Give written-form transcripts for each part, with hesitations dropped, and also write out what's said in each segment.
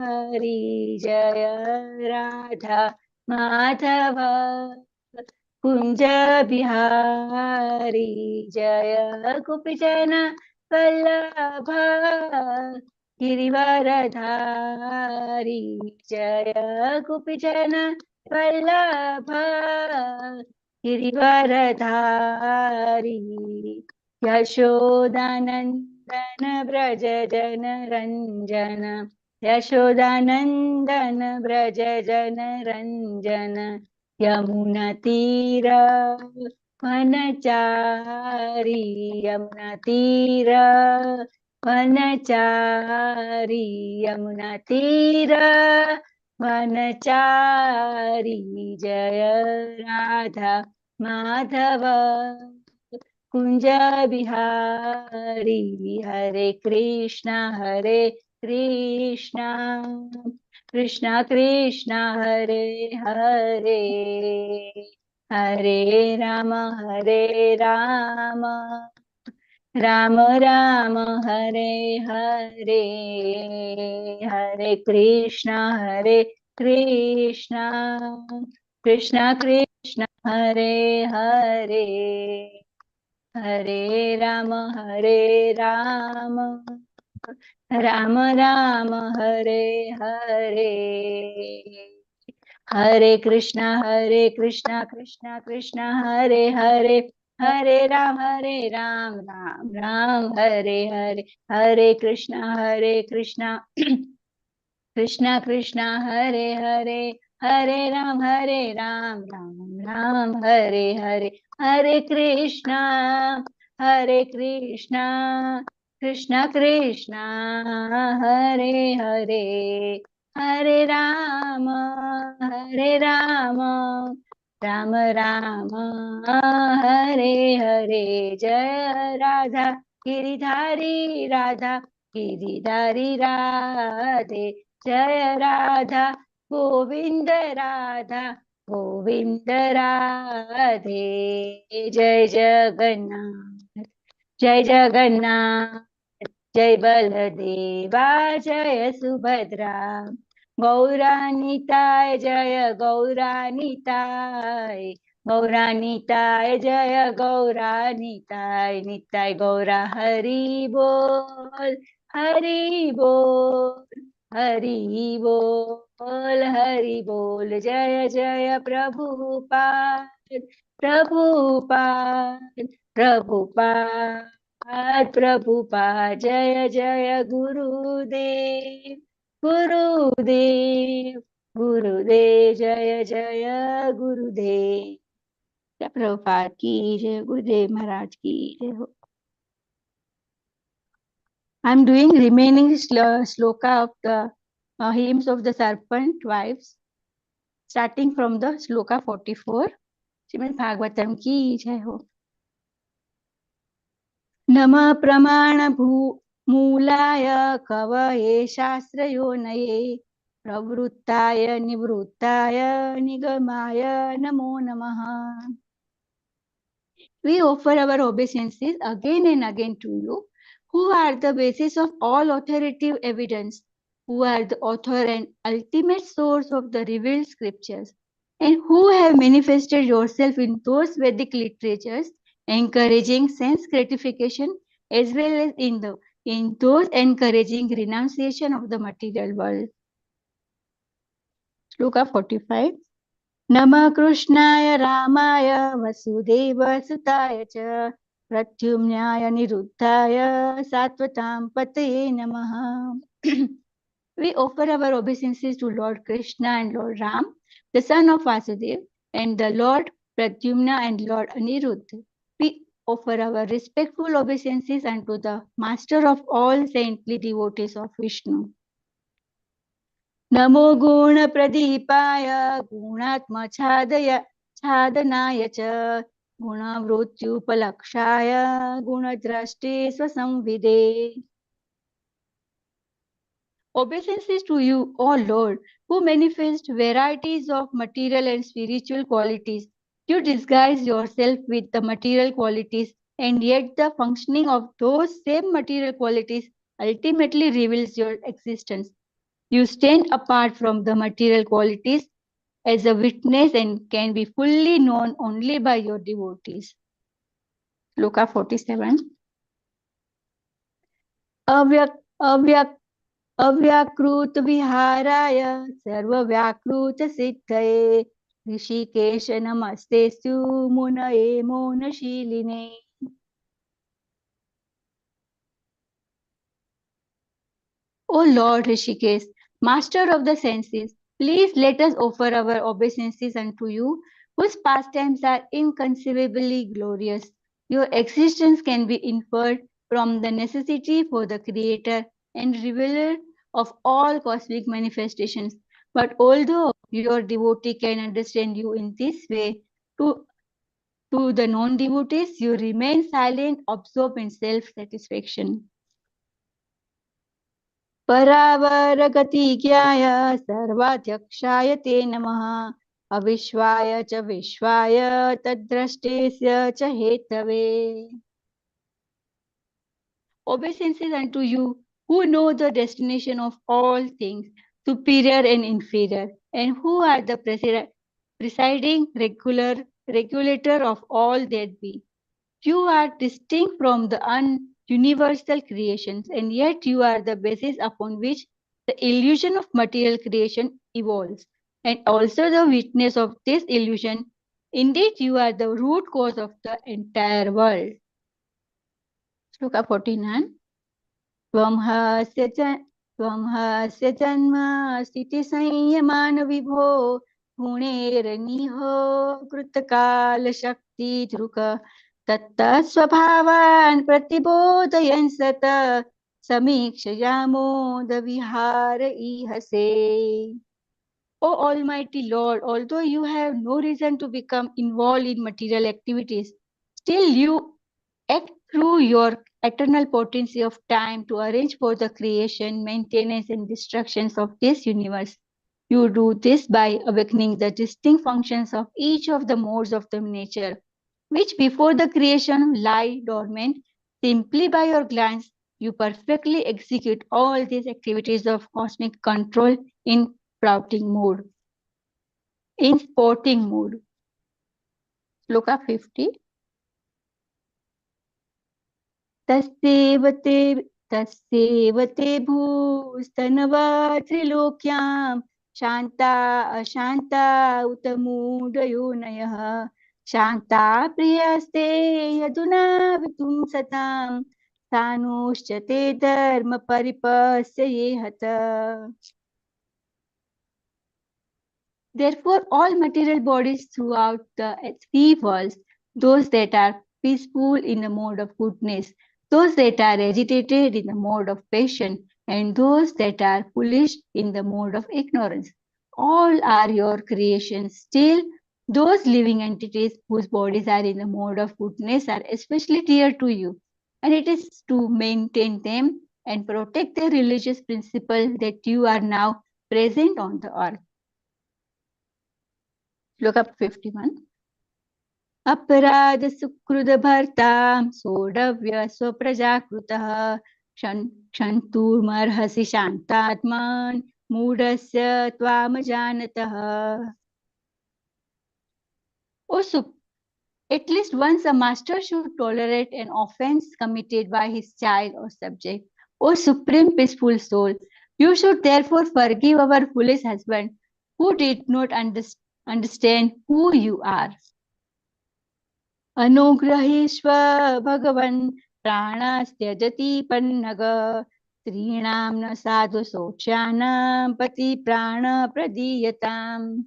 जय राधा माधव कुंज बिहारी जय गोपीजन वल्लभ गिरिवरधारी जय गोपीजन वल्लभ गिरिवरधारी यशोदानंदन व्रज जन रंजन यशोदानंदन व्रज जन रंजन यमुना तीर वनचारी यमुना तीर वनचारी यमुना तीर वनचारी जय राधा माधव कुंज बिहारी हरे कृष्णा कृष्णा कृष्णा हरे हरे हरे राम राम राम हरे हरे हरे कृष्णा कृष्णा कृष्णा हरे हरे हरे राम राम राम हरे हरे हरे कृष्णा कृष्णा कृष्णा हरे हरे हरे राम राम राम हरे हरे हरे कृष्णा कृष्णा कृष्णा हरे हरे हरे राम राम राम हरे हरे हरे कृष्णा कृष्णा कृष्णा हरे हरे हरे राम राम राम हरे हरे जय राधा गिरिधारी राधे जय राधा गोविंद राधे जय जगन्नाथ जय बलदेवा जय सुभद्रा गौरानिताय जय गौरानिताय जय गौरानिताय निताय गौरा हरि बोल हरि बोल जय जय प्रभुपाद जय जय गुरुदेव जय जय गुरुदेव प्रभुपाद की जय गुरुदेव महाराज की जय हो I'm doing remaining sloka of the hymns of the serpent wives starting from the sloka 44 Shrimad Bhagavatam की जय हो नमः प्रमाण मूलाय कवये शास्त्रयोनये प्रवृत्ताय निवृत्ताय निगमाय नमो नमः. We offer our obeisances again and again to you, who are the basis of all authoritative evidence, who are the author and ultimate source of the revealed scriptures, and who have manifested yourself in those Vedic literatures, encouraging sense gratification as well as in those encouraging renunciation of the material world. Shloka 45. नमः कृष्णाय रामाय वसुदेवसुताय च प्रद्युम्नाय निरुद्धाय सात्वतां पतये नमः. We offer our obeisances to Lord Krishna and Lord Ram, the son of Vasudeva, and the Lord Pradyumna and Lord Aniruddha. We offer our respectful obeisances unto the master of all saintly devotees of Vishnu. नमो गुण प्रदीपाय छादनाय च गुणवृत्त्युपलक्षाय गुणद्रष्टे स्वसंविदे. Obeisances to you, O Lord, who manifest varieties of material and spiritual qualities. You disguise yourself with the material qualities, and yet the functioning of those same material qualities ultimately reveals your existence. You stand apart from the material qualities as a witness and can be fully known only by your devotees. Shloka 47. Avyak, avyak, अव्याकृत विहाराय सर्वव्याकृत सिद्धये Rishikesh नमस्तेस्तु मुनये मौनशीलिने. O Lord Rishikesh, master of the senses, please let us offer our obeisances unto you, whose pastimes are inconceivably glorious. Your existence can be inferred from the necessity for the creator and revealer of all cosmic manifestations. But although your devotee can understand you in this way, to, to the non-devotees, you remain silent, absorbed in self-satisfaction. परावरगतिज्ञाय सर्वाध्यक्षाय ते नमः अविश्वाय च विश्वाय तद्द्रष्टेस्य च Hathaway. Obeisances unto you who know the destination of all things, superior and inferior, and who are the presiding regulator of all that be. You are distinct from the universal creations, and yet you are the basis upon which the illusion of material creation evolves, and also the witness of this illusion. Indeed, you are the root cause of the entire world. Shloka 49. त्वं हास्य जन्म स्थितिसंयमान विभो गुणैरनिहो कृतकालशक्तिधृक तत्तस्वभावान् प्रतिबोधयन् सत समीक्षयामोदविहार ईहसे. O Almighty Lord, although you have no reason to become involved in material activities, still you act through your eternal potency of time to arrange for the creation, maintenance, and destructions of this universe. You do this by awakening the distinct functions of each of the modes of the nature, which before the creation lie dormant. Simply by your glance, you perfectly execute all these activities of cosmic control in sprouting mode, in sporting mode. Shloka 50. तस्यैव ते भूस्तनवा त्रिलोक्यां शान्ता अशान्ता उत मूढयोनयः शान्ता प्रियस्ते यदुना वितुं सतां सानुश्च ते धर्म परिपस्य ये हत. Therefore, all material bodies throughout the three worlds, those that are peaceful in the mode of goodness, those that are agitated in the mode of passion, and those that are foolish in the mode of ignorance, all are your creations. Still, those living entities whose bodies are in the mode of goodness are especially dear to you, and it is to maintain them and protect their religious principle that you are now present on the earth. Look up 51. अपराध सुकृत भर्तां सोढव्य स्वप्रजाकृतः क्षन्तुमर्हसि शान्तात्मान् मूढस्य त्वामजानतः. At least once a master should tolerate an offense committed by his child or subject. O supreme peaceful soul, you should therefore forgive our foolish husband who did not understand who you are. अनुग्रहेष्व भगवन् प्राणास्त्यजति पन्नग स्त्रीणां न साधु शोच्यानां पति प्राण प्रदीयताम्.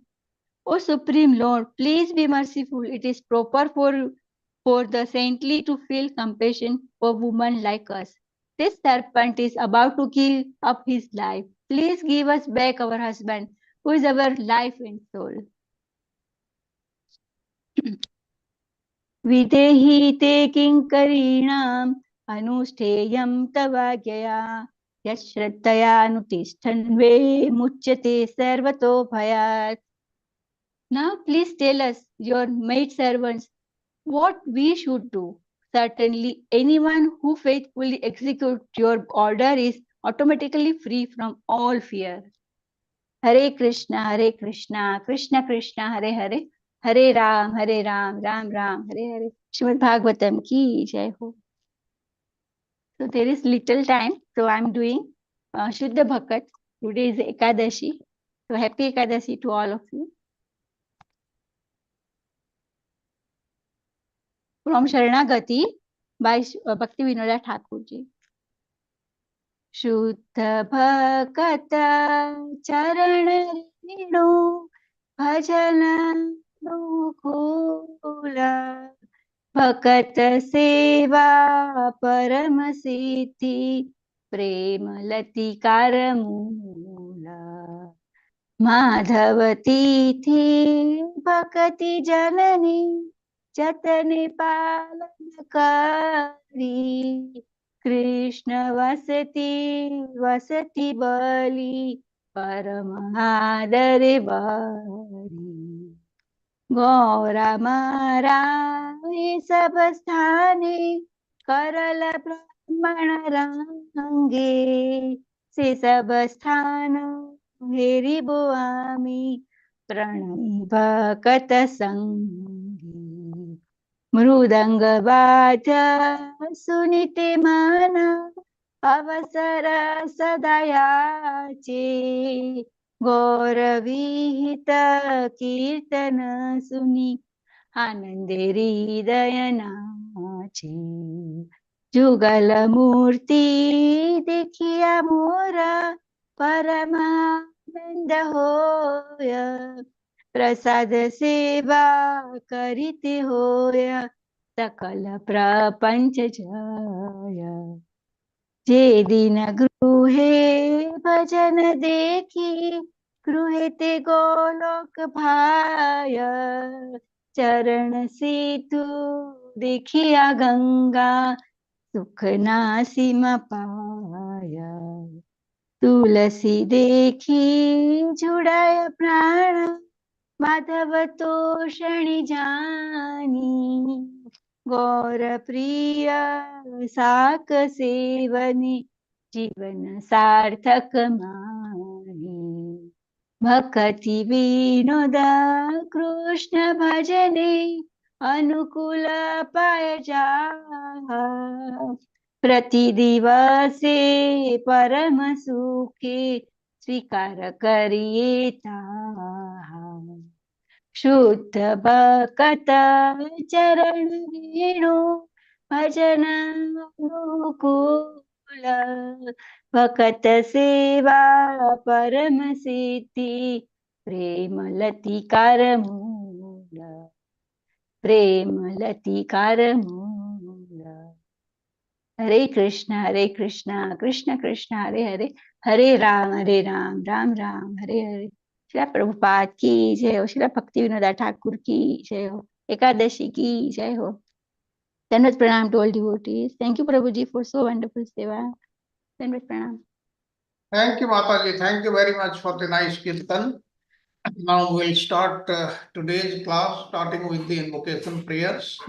O Supreme Lord, please be merciful. It is proper for the saintly to feel compassion for women like us. This serpent is about to give up his life. Please give us back our husband, who is our life and soul. विदेहि ते किङ्करीणाम् अनुष्ठेयं तवाज्ञया यश्रद्धयानुतिष्ठन् वे मुच्यते सर्वतो भयात्. Now please tell us, your maidservants, what we should do. Certainly anyone who faithfully executes your order is automatically free from all fear. Hare Krishna, Krishna Krishna, Hare Hare, Hare Ram, Ram Ram, Hare Hare. Srimad Bhagavatam ki jai ho. So there is little time, so I am doing Shuddha Bhakat. Today is Ekadashi. So happy Ekadashi to all of you. From Sharanagati by Bhakti Vinoda Thakur ji. Shuddha Bhakata Charan Renu Bhajana Nukula भकत सेवा परम सिद्धि प्रेम लतिकार मूला माधवती थी भक्ति जननी जतन पालनकारी कृष्ण वसति बलि परम आदर बारी गौरा मारा सब स्थाने करल ब्राह्मण रंगे से सब स्थान हेरी बोआमी प्रणमी भकत संगी मृदंग बाज सुनिते मन अवसर सदयाचे गौरविहित कीर्तन सुनी आनंदे हृदय नाचे जुगल मूर्ति देखिया मोरा परमानंद होय प्रसाद सेवा करिते होय सकल प्रपंच जय जे दिन गृहे भजन देखी गृहे ते गोलोक भाय चरण सेतु देखिया गंगा सुख नासिम पाया तुलसी देखी जुड़ाय प्राण माधव तोषणी जानी गौर प्रिय साक सेवने जीवन सार्थक माने भक्ति विनोद कृष्ण भजने अनुकूल पाय जा प्रति दिवसे परम सुखे स्वीकार करिए ताहा शुद्ध भक्त चरण रेणु भजन अनुकूल भक्त सेवा परम सिद्धि प्रेम लतिकार मूल प्रेम लतिकार मूल हरे कृष्ण कृष्ण कृष्ण हरे हरे हरे राम राम राम हरे हरे श्री प्रभुपाद की जय हो श्री भक्ति विनोदा ठाकुर की जय हो एकादशी की जय हो Dandavat pranam to all devotees. Thank you Prabhuji for so wonderful seva. Dandavat pranam. Thank you Mataji, thank you very much for the nice kirtan. Now we'll start today's class starting with the invocation prayers.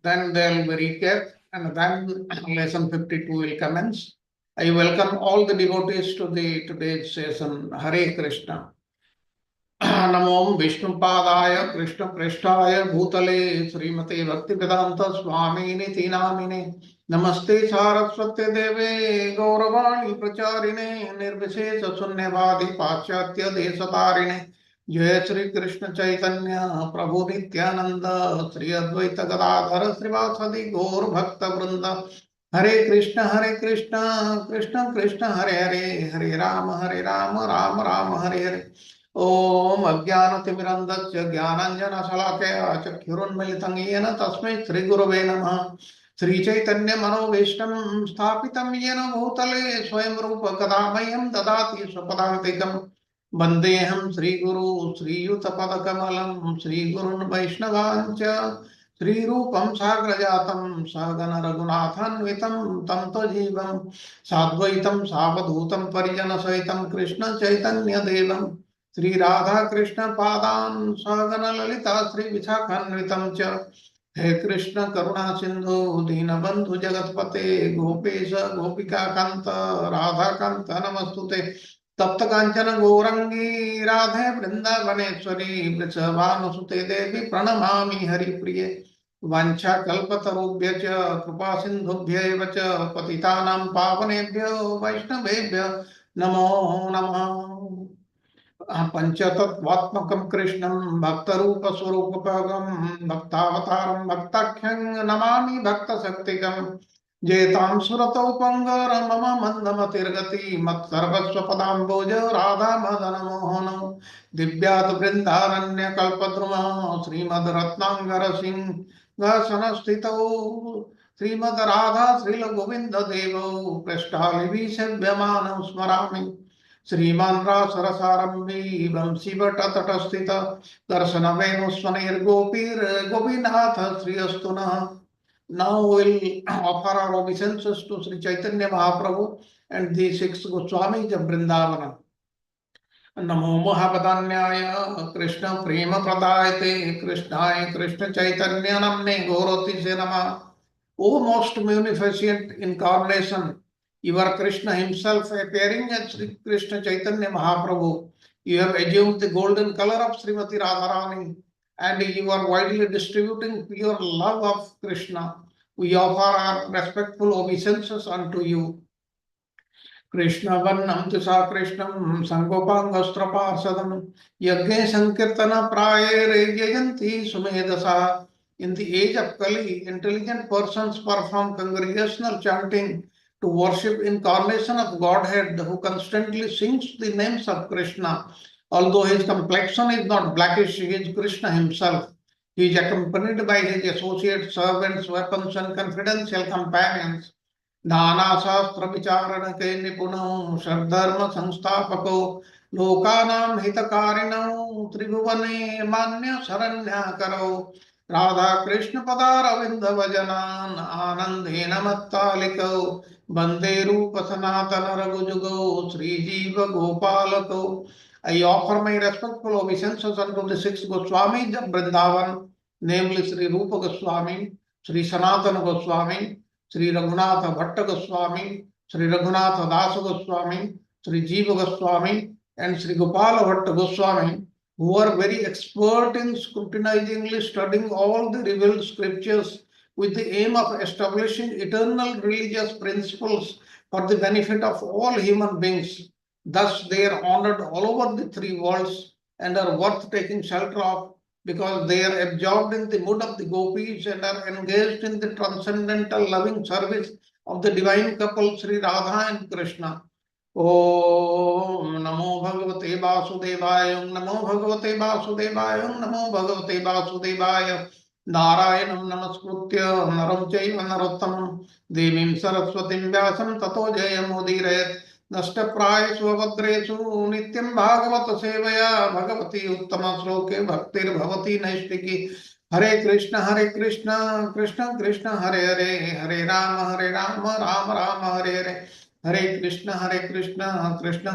Then there will be recap and then lesson 52 will commence. I welcome all the devotees to the today's session. Hare Krishna. नमो विष्णुपादाय कृष्ण पृष्ठाय भूतले श्रीमते भक्तिवेदांत स्वामिनिति नामिने नमस्ते सारस्वते देवे गौरवाणी प्रचारिणे निर्विशेष शून्यवादी पाश्चात्य देशतारिणे जय श्री कृष्ण चैतन्य प्रभु नित्यानंद श्री अद्वैत गदाधर श्रीवासदि गौर भक्त वृंद हरे कृष्ण कृष्ण कृष्ण हरे हरे हरे राम राम राम हरे हरे ओम अज्ञानतिमिरन्धस्य ज्ञानाञ्जनशलाकया चक्षुरुन्मीलितं येन तस्मै श्रीगुरवे नमः श्रीचैतन्यमनोभीष्टं स्थापितं येन भूतले स्वयं रूप कदा मह्यं ददाति स्वपदान्तिकं वन्देऽहं श्रीगुरु श्रीयुतपदकमलं श्रीगुरुन् वैष्णवाञ्च श्रीरूपं साग्रजातं सहगण रघुनाथान्वितं तं त्वजीवं साद्वैतं सावधूतं परिजनसहितं कृष्ण चैतन्यदेवं श्री राधा कृष्ण पादान सहगण ललिता श्री विशाखान्वितं च हे कृष्ण करुणा सिंधु दीनबंधु जगतपते गोपेश गोपिका कांत राधा कांत नमस्तुते तप्त कांचन गौरंगी राधे वृंदावनेश्वरी वृषभानुसुते देवी प्रणमामि हरिप्रिये वाञ्छा कल्पतरुभ्य च कृपा सिन्धुभ्यैव च पतितानां पावनेभ्यो वैष्णवेभ्यो नमो नमः पंचतत्वात्मकं कृष्णं भक्तरूपस्वरूपपदं भक्तावतारं भक्ताख्यं नमामि भक्तशक्तिकं जेतां सुरतौ पंगार मम मंदमतिर्गति मत्सर्वस्वपदाम्बोज राधामदनमोहनौ दिव्यात् बृन्दारण्यकल्पद्रुमः श्रीमद्रत्नाङ्गर सिंहासनस्थितौ श्रीमद् राधा श्रीलगोविन्ददेवौ पृष्ठालिभिसेव्यमानौ स्मरामि श्रीमान सरसारंभी वंशीवटतटस्थित दर्शन वेणुस्वनैर्गोपीर गोपीनाथ श्रीअस्तु नः. Now we'll offer our obeisances to Sri Chaitanya Mahaprabhu and the six Goswamis of Vrindavana. Namo Mahabadanyaya Krishna Prema Pradayate Krishnaya Krishna Chaitanya Namne Gaurati Se Nama. O most munificent incarnation, you are Krishna himself appearing as Sri Krishna Chaitanya Mahaprabhu. You have assumed the golden color of Srimati Radharani and you are widely distributing pure love of Krishna. We offer our respectful obeisances unto you. Krishna Vannam Tisa Krishnam Sangopangastraparsadam Yagge Sankirtana Prayere Jayanti Sumedasa. In the age of Kali, intelligent persons perform congregational chanting to worship incarnation of Godhead who constantly sings the names of Krishna. Although his complexion is not blackish, he is Krishna himself. He is accompanied by his associates, servants, weapons, and confidential companions. नाना शास्त्र विचारण के निपुणौ सद्धर्म संस्थापको लोकानां हितकारिणौ त्रिभुवने मान्य शरण्याकरौ राधा कृष्ण पदारविंद भजनान आनंदेन मत्तालिकौ वंदे रूप सनातन रघुजुगौ श्रीजीव गोपालकौ. I offer my respectful obeisances unto the six Goswamis of Vrindavan, namely Sri Rupa Goswami, Sri Sanatana Goswami, Sri Raghunatha Bhatta Goswami, Sri Raghunatha Dasa Goswami, Sri Jiva Goswami, and Sri Gopala Bhatta Goswami, who are very expert in scrutinizingly studying all the revealed scriptures with the aim of establishing eternal religious principles for the benefit of all human beings. Thus, they are honored all over the three worlds and are worth taking shelter of because they are absorbed in the mood of the gopis and are engaged in the transcendental loving service of the divine couple Sri Radha and Krishna. Om Namo Bhagavate Vasudevaya, Namo Bhagavate Vasudevaya, Namo Bhagavate Vasudevaya. Narayanam Namaskritya Naram Chaiva Narottamam Devim Saraswatim Vyasam Tato Jayamudire नष्टप्राय स्वभद्रेषु नित्यं भागवत सेवया भगवती उत्तम श्लोके भक्तिर्भवती नैष्टिकी. हरे कृष्ण कृष्ण कृष्ण हरे हरे हरे राम राम राम हरे हरे. हरे कृष्ण कृष्ण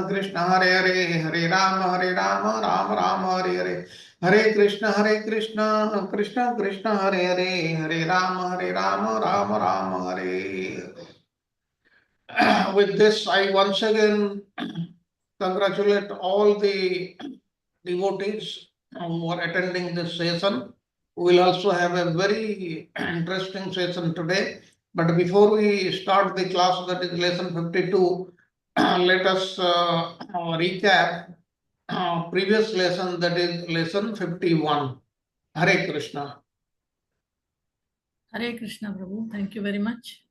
कृष्ण हरे हरे हरे राम राम राम हरे हरे. हरे कृष्ण कृष्ण कृष्ण हरे हरे हरे राम राम राम हरे. With this, I once again congratulate all the devotees who are attending this session. We will also have a very interesting session today. But before we start the class, that is lesson 52, let us recap previous lesson, that is lesson 51. Hare Krishna. Hare Krishna, Prabhu. Thank you very much.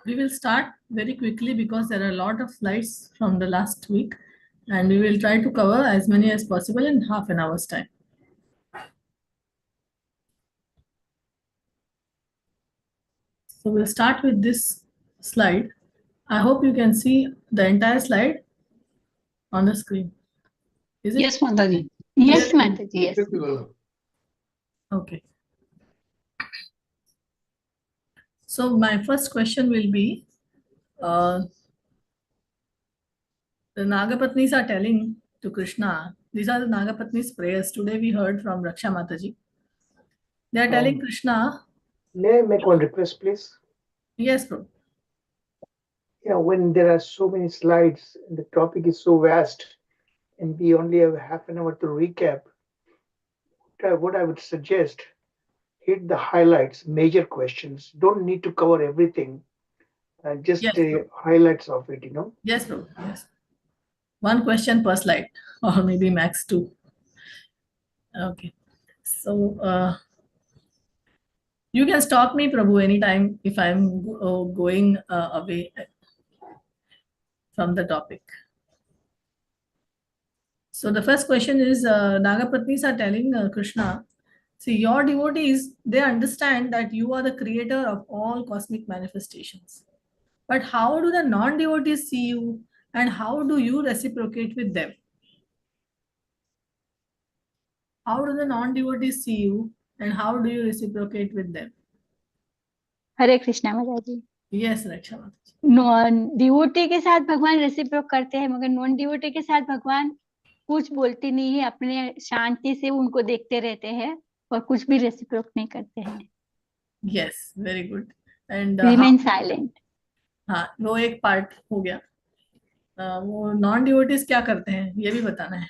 We will start very quickly because there are a lot of slides from the last week and we will try to cover as many as possible in half an hour's time. So we'll start with this slide. I hope you can see the entire slide on the screen. Is it? Yes, Mataji. Yes, Mataji. Yes. Okay. So my first question will be, the Nagapatnis are telling to Krishna, these are the Nagapatnis' prayers. Today we heard from Raksha Mataji. They are telling Krishna, May I make one request, please? yes, Prabhu. Yeah, when there are so many slides and the topic is so vast, and we only have half an hour to recap, what I would suggest, hit the highlights, major questions. Don't need to cover everything. Just Yes, Prabhu. highlights of it, Yes, Prabhu. Yes. One question per slide, or maybe max 2. Okay. So you can stop me, Prabhu, anytime if I'm going away from the topic. So the first question is, Nagapatnis are telling Krishna, see, your devotees, they understand that you are the creator of all cosmic manifestations. But how do the non-devotees see you, and how do you reciprocate with them? How do the non-devotees see you, and how do you reciprocate with them? हरे कृष्णा माता जी। Yes, Raksha Mataji. Non devotee के साथ भगवान रेसिप्रोक करते हैं, मगर non devotee के साथ भगवान कुछ बोलते नहीं है, अपने शांति से उनको देखते रहते हैं और कुछ भी रेसिप्रोक नहीं करते हैं। Yes, very good. And remain silent. हाँ, वो एक पार्ट हो गया। वो नॉन डिवोटीज क्या करते हैं ये भी बताना है।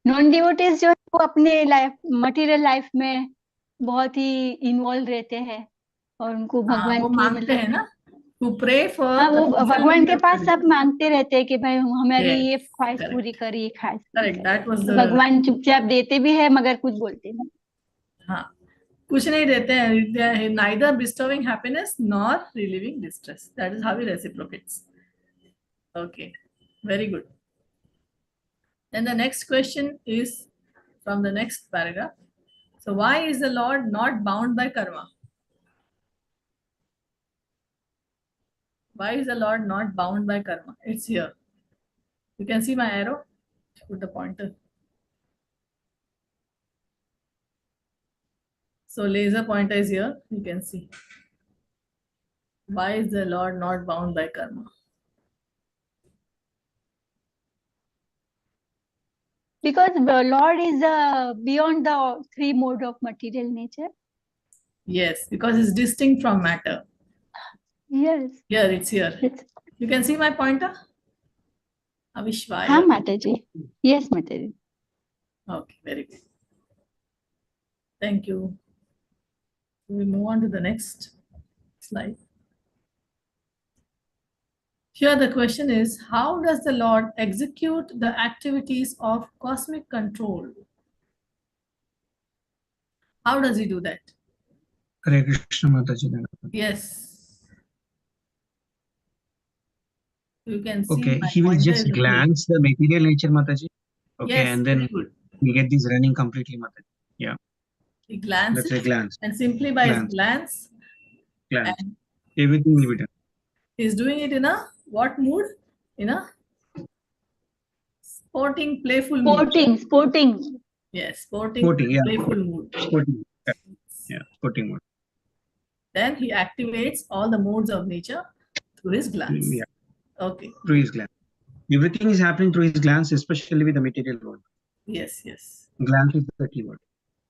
नॉन डिवोटीज जो है वो अपने लाइफ, मटेरियल लाइफ में बहुत ही इन्वॉल्व रहते हैं और उनको भगवान वो की मांगते हैं ना, to pray for हाँ, वो the भगवान के fulfillment पास of सब मांगते रहते हैं कि भाई हमारी Yes, ये ख्वाहिश correct. पूरी कर, ये ख्वाहिश पूरी Correct, कर। that was तो the भगवान चुपचाप देते भी है मगर कुछ बोलते नहीं। हाँ, कुछ नहीं देते हैं। They are neither bestowing happiness nor relieving distress. That is how he reciprocates. Okay, very good. Then the next question is from the next paragraph. So why is the Lord not bound by karma? Why is the Lord not bound by karma? It's here. You can see my arrow. Put the pointer. So laser pointer is here. You can see. Why is the Lord not bound by karma? Because the Lord is beyond the three mode of material nature. Yes, because it's distinct from matter. Yes. Here, it's here. It's, You can see my pointer? Avishvaya. हाँ माता जी। Yes माता जी। Okay, very good. Thank you. We move on to the next slide. Here the question is, how does the Lord execute the activities of cosmic control? How does he do that? Hare Krishna Mataji. Yes. You can see Okay, my he will pointer just is glance the material nature Mataji. Okay, Yes, and very then good. we get this running completely Mataji. Yeah, He glances, that's a glance. and simply by his glance, Glance. and Everything will be done. he's doing it in a what mood? In a sporting, playful mood. Sporting. Yes, sporting, Sporting, yeah. playful mood. Sporting. Yeah, sporting mode. Then he activates all the modes of nature through his glance. Yeah, Okay. through his glance. Everything is happening through his glance, especially with the material world. Yes, yes. Glance is the key word.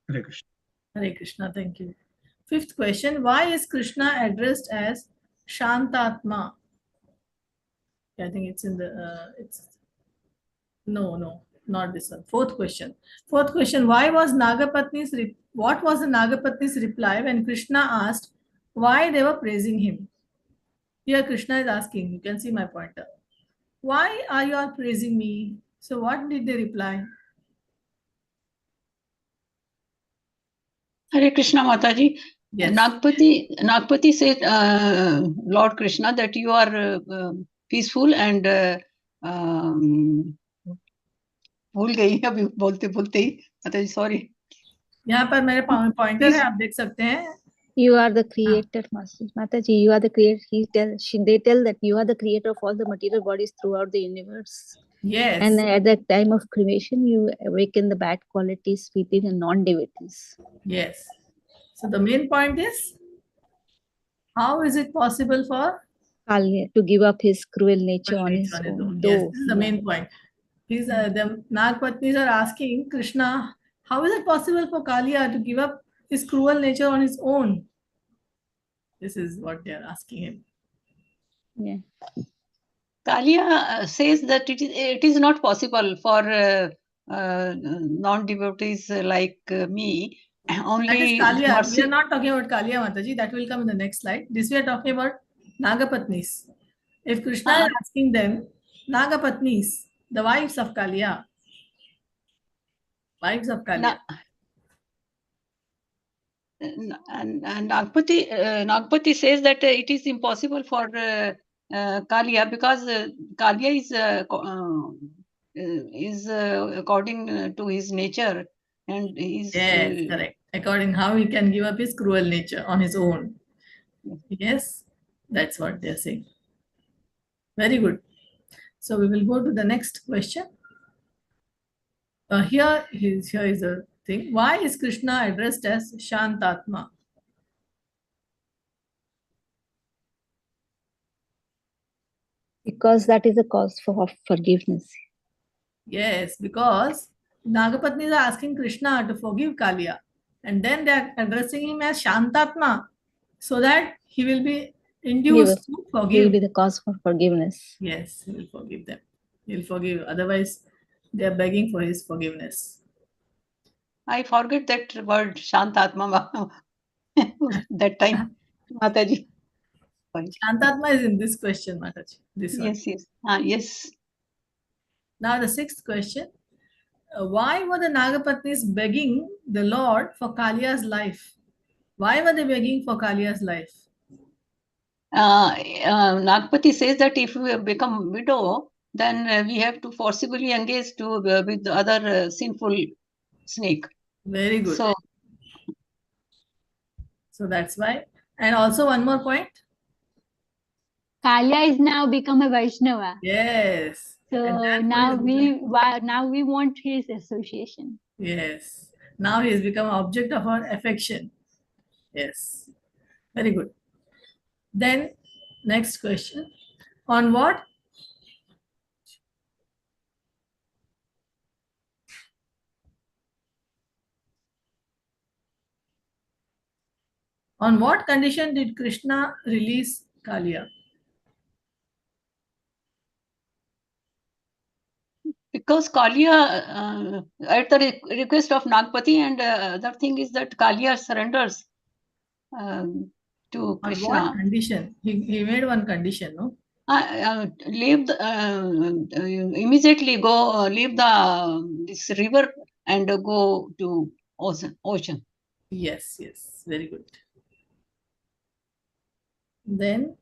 Hare Krishna. Hare Krishna, thank you. Fifth question, why is Krishna addressed as Shantatma? I think it's in the, no, not this one. Fourth question, why was what was the Nagapatni's reply when Krishna asked why they were praising him? Here Krishna is asking, you can see my pointer. Why are you all praising me? So what did they reply? Hare Krishna Mataji. Yes. Nagpati said, Lord Krishna, that you are peaceful and भूल गई अभी बोलते बोलते ही माताजी sorry. यहाँ पर मेरे pointer है, आप देख सकते हैं। You are the creator, Mataji. You are the creator. They tell that you are the creator of all the material bodies throughout the universe. Yes. And at the time of cremation, you awaken the bad qualities within the non-devotees. Yes. So the main point is, how is it possible for Kali to give up his cruel nature on his own? Yes, this is the main point. The Nagpatnis are asking Krishna, how is it possible for Kaliya to give up his cruel nature on his own? This is what they are asking him. Yeah. Kaliya says that it is not possible for non-devotees like me. That is Only Kaliya. mercy. We are not talking about Kaliya Mataji. That will come in the next slide. This we are talking about Nagapatnis. If Krishna is asking them, Nagapatnis, the wives of Kaliya. Wives of Kaliya. Nagpati says that it is impossible for Kaliya because Kaliya is according to his nature and is Yes, correct. According how he can give up his cruel nature on his own. Yes, that's what they are saying. Very good. So we will go to the next question. Here is a thing. Why is Krishna addressed as Shantatma? Because that is a cause for forgiveness. Yes, because Nagapatnis are asking Krishna to forgive Kaliya, and then they are addressing him as Shantatma, so that he will be induced to He will forgive. be the cause for forgiveness. Yes, he will forgive them. He will forgive. Otherwise, they are begging for his forgiveness. I forget that word Shantatma that time, Mataji. Sorry. Shantatma is in this question, Mataji. This one. Yes. Yes. Now the sixth question. Why were the Nagapatnis begging the Lord for Kaliya's life? Why were they begging for Kaliya's life? Nagpati says that if we become widow, then we have to forcibly engage with the other sinful snake. Very good. So that's why. And also one more point. Kaliya is now become a Vaishnava. Yes. So now we want his association. Yes. Now he has become object of our affection. Yes. Very good. Then next question. On what condition did Krishna release Kaliya? because Kaliya, at the request of Nagpati, and other thing is that Kaliya surrenders to Krishna. On what condition? He made one condition, no? Leave immediately go leave this river and go to ocean. Yes, very good. Then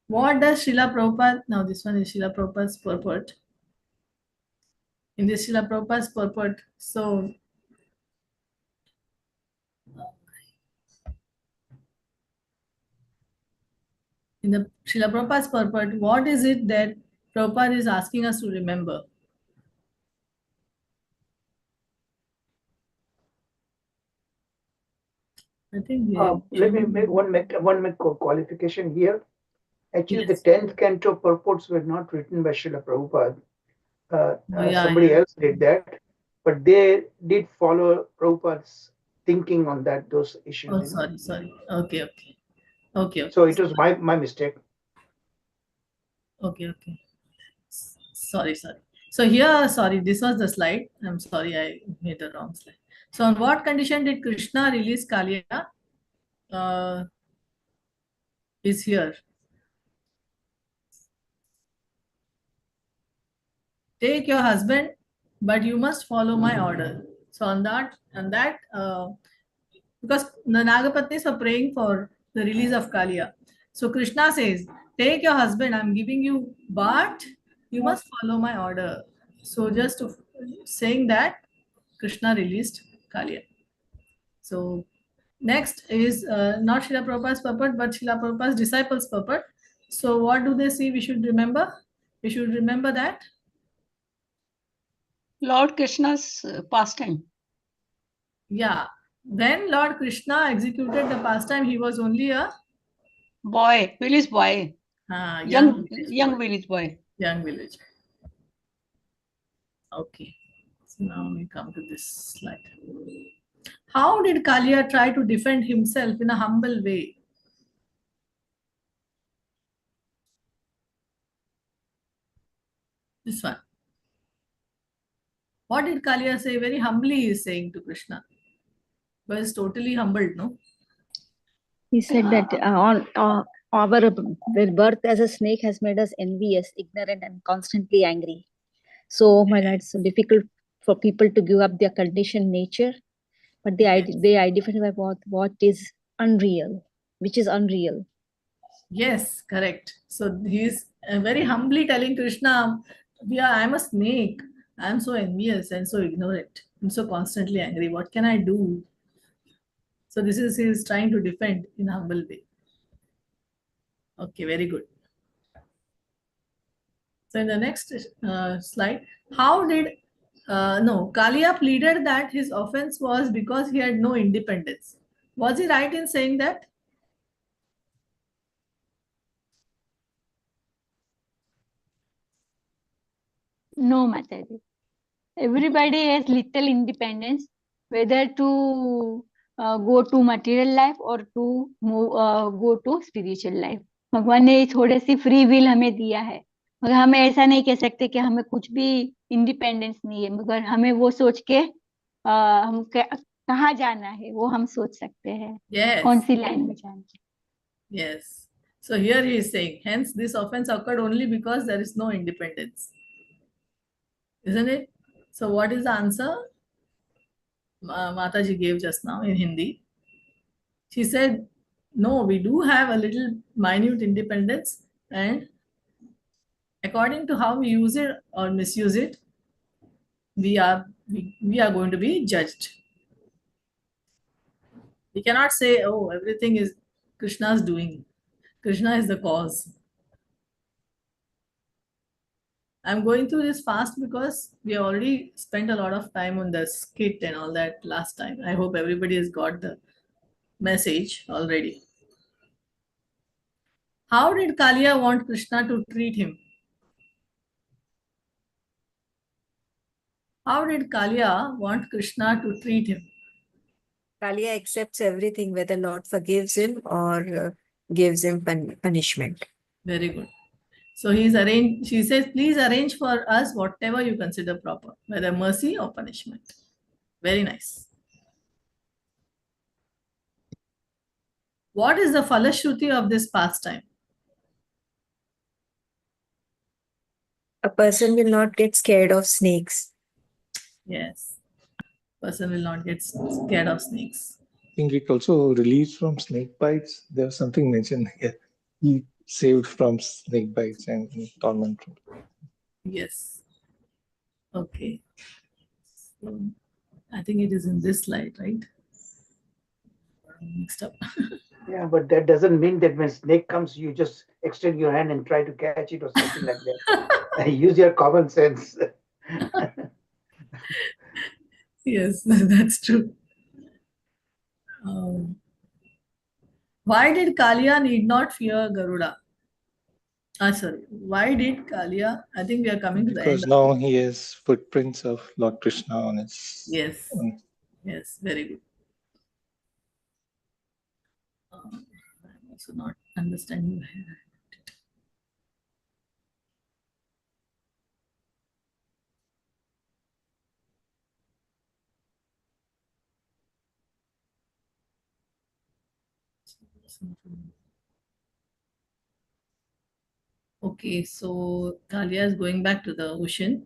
what does Srila Prabhupada, now this one is Srila Prabhupada's purport. In this Srila Prabhupada's purport, so in the Srila Prabhupada's purport, what is it that Prabhupada is asking us to remember? I think let me make one qualification here. Actually, Yes. the 10th canto purports were not written by Srila Prabhupada. Somebody else did that, but they did follow Prabhupada's thinking on those issues. Oh, sorry. Okay. So it was my mistake. Okay. Sorry. So here, sorry, this was the slide. I'm sorry, I made the wrong slide. So on what condition did Krishna release Kaliya? Is here. Take your husband, but you must follow my order. So on that, because the Nagapatnis are praying for the release of Kaliya. So Krishna says, take your husband, I'm giving you, but you must follow my order. So just saying that, Krishna released Kaliya. So next is not Srila Prabhupada's purport, but Srila Prabhupada's disciples' purport. So what do they see we should remember? We should remember that Lord Krishna's pastime. Yeah. When Lord Krishna executed the pastime, he was only a village boy. Young village boy. young villager. Okay, so now we come to this slide. How did Kalia try to defend himself in a humble way? This one. What did Kalia say? Very humbly he is saying to Krishna. He was totally humbled, no? He said that our birth as a snake has made us envious, ignorant, and constantly angry. So, my lord, it's so difficult for people to give up their conditioned nature, but they identify what is unreal, which is unreal. Yes, correct. So he is very humbly telling Krishna, I'm a snake. I'm so envious and so ignorant. I'm so constantly angry. What can I do? So this is he is trying to defend in a humble way. Okay, very good. So in the next slide, how did Kalia pleaded that his offense was because he had no independence. Was he right in saying that? No, Mataji. Everybody has little independence, whether to go to material life or to go to spiritual life. भगवान ने थोड़े सी free will हमें दिया है, मगर हमें ऐसा नहीं कह सकते कि हमें कुछ भी इंडिपेंडेंस नहीं है, मगर हमें वो सोच के हम कहाँ जाना है वो हम सोच सकते हैं. Yes. कौन सी लाइन में जाना है. Yes. So here he is saying, hence this offense occurred only because there is no independence. Isn't it? So what is the answer? Mataji gave just now in Hindi. She said, no, we do have a little minute independence, and according to how we use it or misuse it, we are going to be judged. We cannot say, oh, everything is Krishna's doing. Krishna is the cause. I'm going through this fast because we already spent a lot of time on the skit and all that last time. I hope everybody has got the message already. How did Kalia want Krishna to treat him? How did Kalia want Krishna to treat him? Kalia accepts everything, whether Lord forgives him or gives him punishment. Very good. So he's arranged. She says, please arrange for us whatever you consider proper, whether mercy or punishment. Very nice. What is the falashruti of this pastime? A person will not get scared of snakes. Yes. Person will not get scared of snakes. I think it also released from snake bites. There's something mentioned here. He saved from snake bites and torment. Yes. Okay. So, I think it is in this slide, right? Mixed up. Yeah, but that doesn't mean that when snake comes, you just extend your hand and try to catch it or something like that. Use your common sense. Yes, that's true. Why did Kalia need not fear Garuda? Sorry. Why did Kalia? I think we are coming to the end. Because now he has footprints of Lord Krishna on his. Yes. Yes, very good. I'm also not understanding where. Okay, so Kalia is going back to the ocean.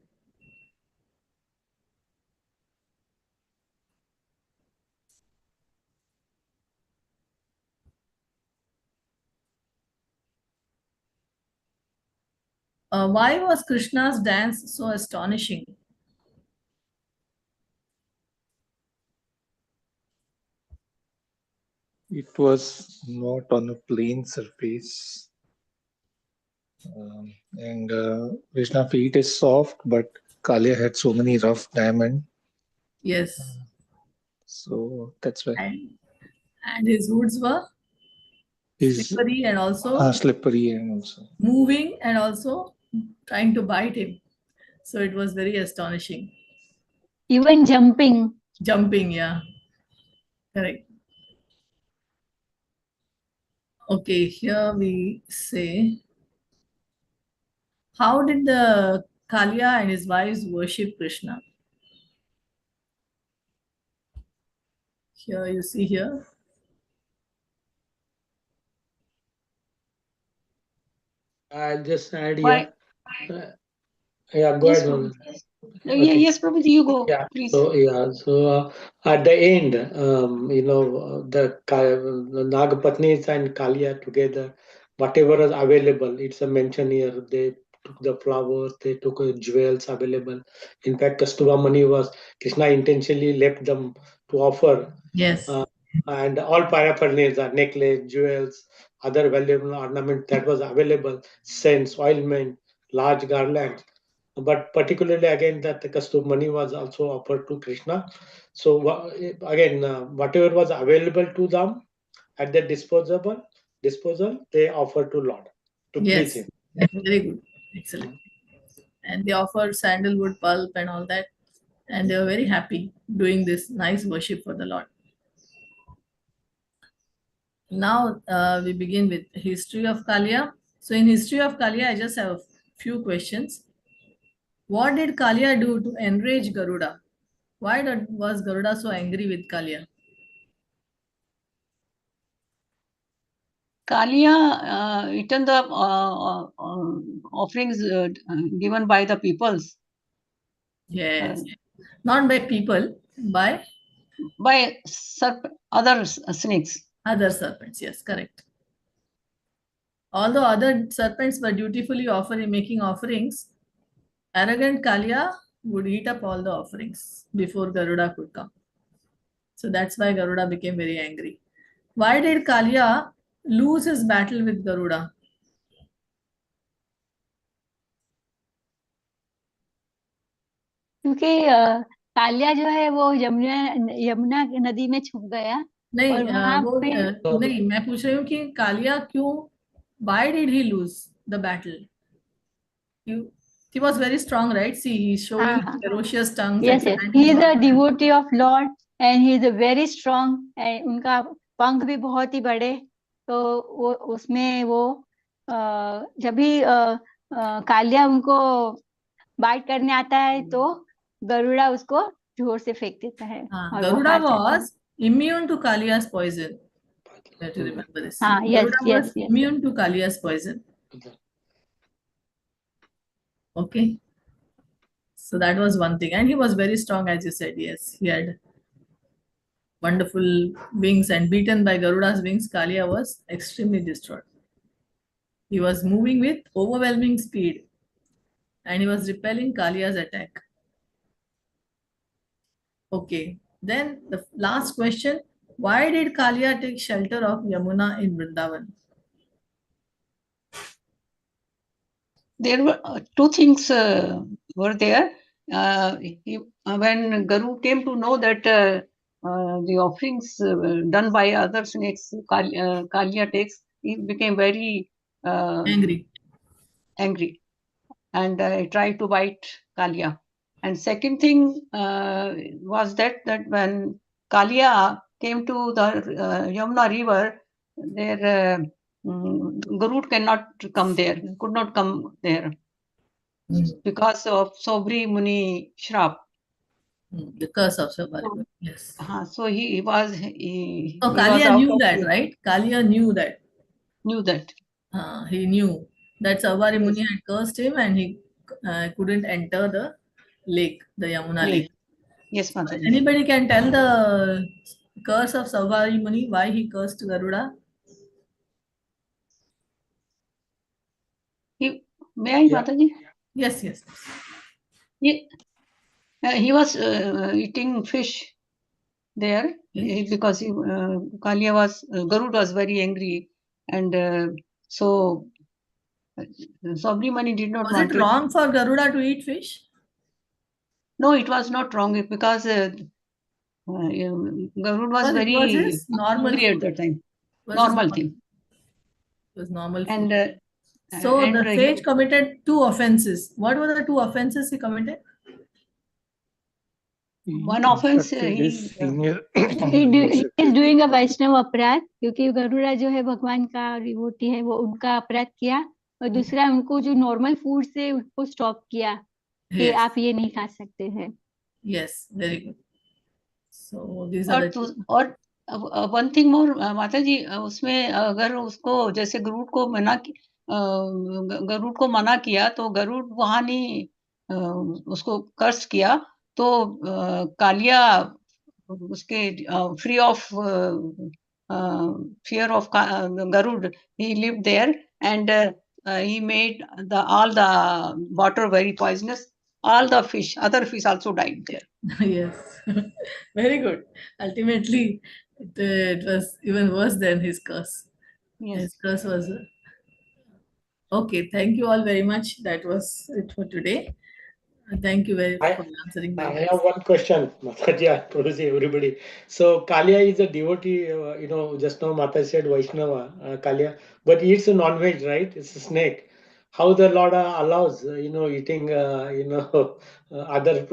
Why was Krishna's dance so astonishing? It was not on a plain surface. And Krishna's feet is soft, but Kalia had so many rough diamonds. Yes. So that's why. And his hoods were slippery and also slippery and also moving and also trying to bite him. So it was very astonishing. Even jumping. Jumping, yeah. Correct. Okay, here we say, how did the Kalia and his wives worship Krishna? Here you see here. I'll just add Why? here. Yeah, go Yes, ahead, Prabhuji. Mama. Yeah, yes, Prabhuji, you go, Yeah. please. So at the end, the Nagapatnis and Kalia together, whatever is available, it's a mention here. They took the flowers, they took jewels available. In fact, Kastubamani was Krishna intentionally left them to offer. Yes. And all paraphernalia, necklace, jewels, other valuable ornament that was available, scents, ointment, large garlands. But particularly again that the Kastubamani was also offered to Krishna. So again, whatever was available to them at their disposal, they offered to Lord to please Yes. Him. Very good. Excellent. And they offered sandalwood pulp and all that. And they were very happy doing this nice worship for the Lord. Now we begin with history of Kalia. So in history of Kalia, I just have a few questions. What did Kalia do to enrage Garuda? Why was Garuda so angry with Kalia? Kalia eaten the offerings given by the peoples. Yes. Not by people, by other snakes. Other serpents, yes, correct. Although other serpents were dutifully making offerings, arrogant Kalia would eat up all the offerings before Garuda could come. So that's why Garuda became very angry. Why did Kalia lose his battle with Garuda? क्योंकि कालिया जो है वो यमुना नदी में छुप गया नहीं और वहां पे नहीं, मैं पूछ रही हूँ कि कालिया क्यों, why did he lose the battle? He was very strong, right? See, he's showing ferocious tongues. Yes, yes. He is a devotee of Lord and he is a very strong. And उनका पंख भी बहुत ही बड़े, तो वो उसमें वो जब भी कालिया उनको बाइट करने आता है तो गरुड़ा उसको जोर से फेंक देता है. Garuda was immune to Kalia's poison. You have to remember this. Yes, Garuda was immune to Kalia's poison. Okay. So that was one thing. And he was very strong, as you said. Yes, he had wonderful wings, and beaten by Garuda's wings, Kalia was extremely destroyed. He was moving with overwhelming speed and he was repelling Kalia's attack. Okay. Then the last question, why did Kalia take shelter of Yamuna in Vrindavan? There were two things were there. When Garu came to know that the offerings done by other snakes, Kalia takes, he became very angry, and tried to bite Kalia. And second thing was that when Kalia came to the Yamuna river, there Garud could not come there because of Sobri Muni Shrap. The curse of Sobri Muni, yes. So he was. Kalia knew that, right? Kalia knew that. He knew that Sobri Muni had cursed him and he couldn't enter the lake, the Yamuna lake. Yes, Mataji. Anybody can tell the curse of Sobri Muni, why he cursed Garuda? May I, Mataji? Yes, yes. He was eating fish there because Garud was very angry, and so Sobri Muni did not want. Was it wrong for Garuda to eat fish? No, it was not wrong because Garud was very normal hungry at that time. Normal thing. It was normal food. And So And the sage committed 2 offenses. What were the 2 offenses he committed? one offense instructed his senior He is doing a वैष्णव अपराध क्योंकि गरुड़ा जो है भगवान का devotee है, वो उनका अपराध किया, और दूसरा उनको जो नॉर्मल फूड से उनको स्टॉप किया कि Yes. आप ये नहीं खा सकते हैं. Yes, very good. So these are और the two. और वन थिंग मोर माता जी, उसमें अगर उसको जैसे गरुड़ को मना किया तो गरुड़ वहां नहीं उसको कर्स किया, तो कालिया उसके free of fear of Garud, he lived there, and he made all the water very poisonous. All the other fish also died there. Yes, very good. Ultimately, it was even worse than his curse. Yes. His curse was okay. Thank you all very much. That was it for today. Thank you very much for answering my I have one question, Mataji, Prabhuji, everybody. So Kalia is a devotee, just now Mata said Vaishnava, Kalia, but eats a non-veg, right? It's a snake. How the Lord allows, eating, other other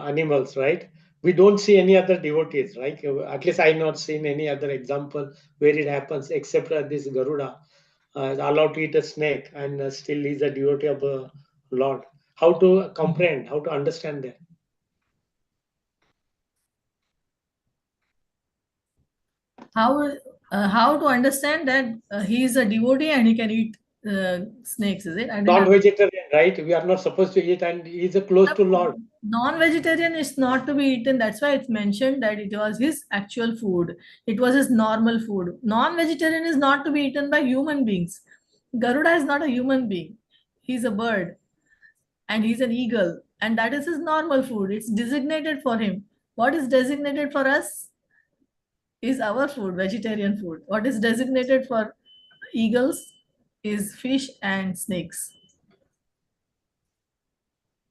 animals, right? We don't see any other devotees, right? At least I not seen any other example where it happens except this Garuda is allowed to eat a snake and still is a devotee of the Lord. How to comprehend, how to understand that? how to understand that he is a devotee and he can eat snakes, is it? I didn't Non-vegetarian, right? We are not supposed to eat, and he is close to Lord. Non-vegetarian is not to be eaten. That's why it's mentioned that it was his actual food. It was his normal food. Non-vegetarian is not to be eaten by human beings. Garuda is not a human being. He's a bird and he's an eagle, and that is his normal food. It's designated for him. What is designated for us is our food, vegetarian food. What is designated for eagles is fish and snakes.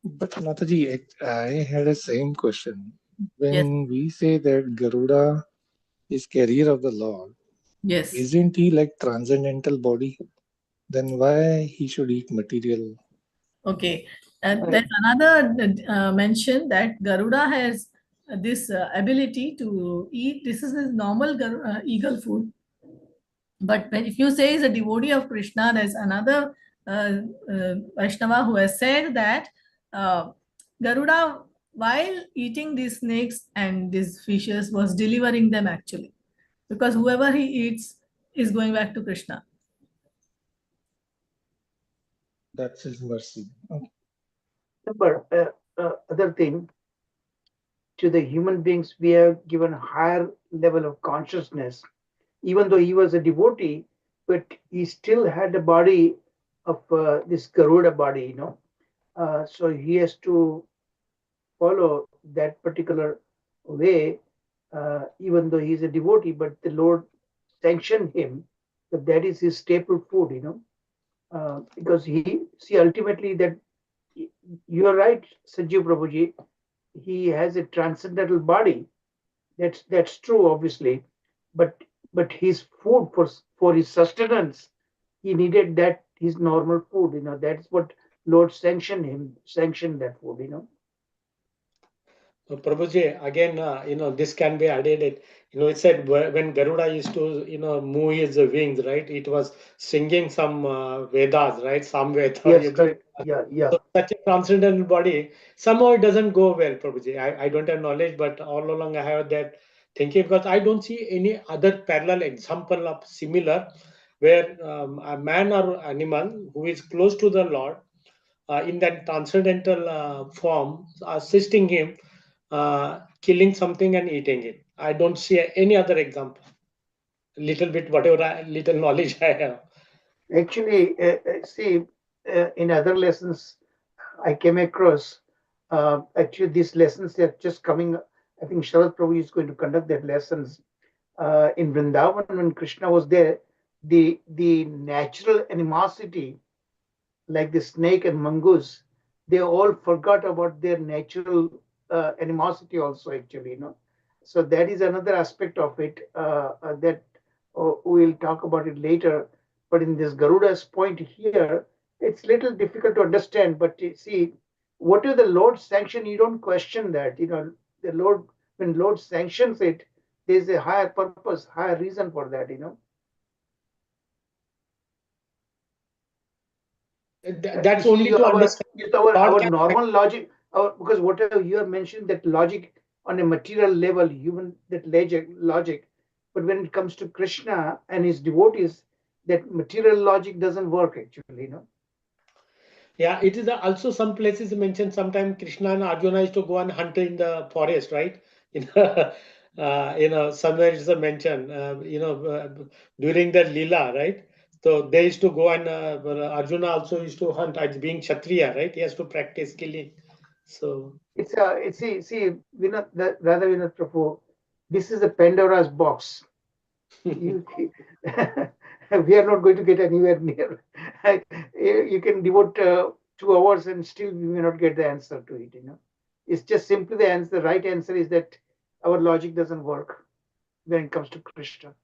But Mataji, I had a same question. When we say that Garuda is carrier of the Lord, yes, isn't he like transcendental body? Then why he should eat material? Okay, and there's another mention that Garuda has this ability to eat. This is his normal eagle food. But if you say he's a devotee of Krishna, there's another Vaishnava who has said that Garuda, while eating these snakes and these fishes, was delivering them actually. Because whoever he eats is going back to Krishna. That's his mercy. Okay. But other thing, to the human beings, we have given a higher level of consciousness. Even though he was a devotee, but he still had a body of this Garuda body, so he has to follow that particular way, even though he's a devotee, but the Lord sanctioned him that is his staple food, because ultimately that you are right, Sanjeev Prabhuji, he has a transcendental body. That's true, obviously, but his food for his sustenance, he needed that his normal food. That's what Lord sanctioned that food. Prabhuji, again, this can be added. It said when Garuda used to, move his wings, right? It was singing some Vedas, right? Some Vedas. Yes, correct. Yeah. So such a transcendental body, somehow it doesn't go well, Prabhuji. I don't have knowledge, but all along I have that thinking, because I don't see any other parallel example of similar where a man or animal who is close to the Lord in that transcendental form, assisting him, killing something and eating it. I don't see any other example. Little bit, little knowledge I have. Actually, in other lessons I came across, actually these lessons are just coming. I think Sharad Prabhu is going to conduct that lessons in Vrindavan when Krishna was there. The natural animosity, like the snake and mongoose, they all forgot about their natural animosity also, actually, So that is another aspect of it that we'll talk about it later. But in this Garuda's point here, it's little difficult to understand. But you see, whatever the Lord sanctions, you don't question that. The Lord, when Lord sanctions it, there's a higher purpose, higher reason for that. That's only to understand. Our normal logic, because whatever you have mentioned, that logic on a material level, human that logic, but when it comes to Krishna and his devotees, that material logic doesn't work actually. Yeah, it is also some places mentioned. Sometimes Krishna and Arjuna used to go and hunt in the forest, right? Somewhere it's a mention. During the Leela, right? So they used to go and Arjuna also used to hunt as being Kshatriya, right? He has to practice killing. So it's Vinod Prabhu, this is a Pandora's box. We are not going to get anywhere near. You can devote 2 hours and still we may not get the answer to it. It's just simply the answer. The right answer is that our logic doesn't work when it comes to Krishna.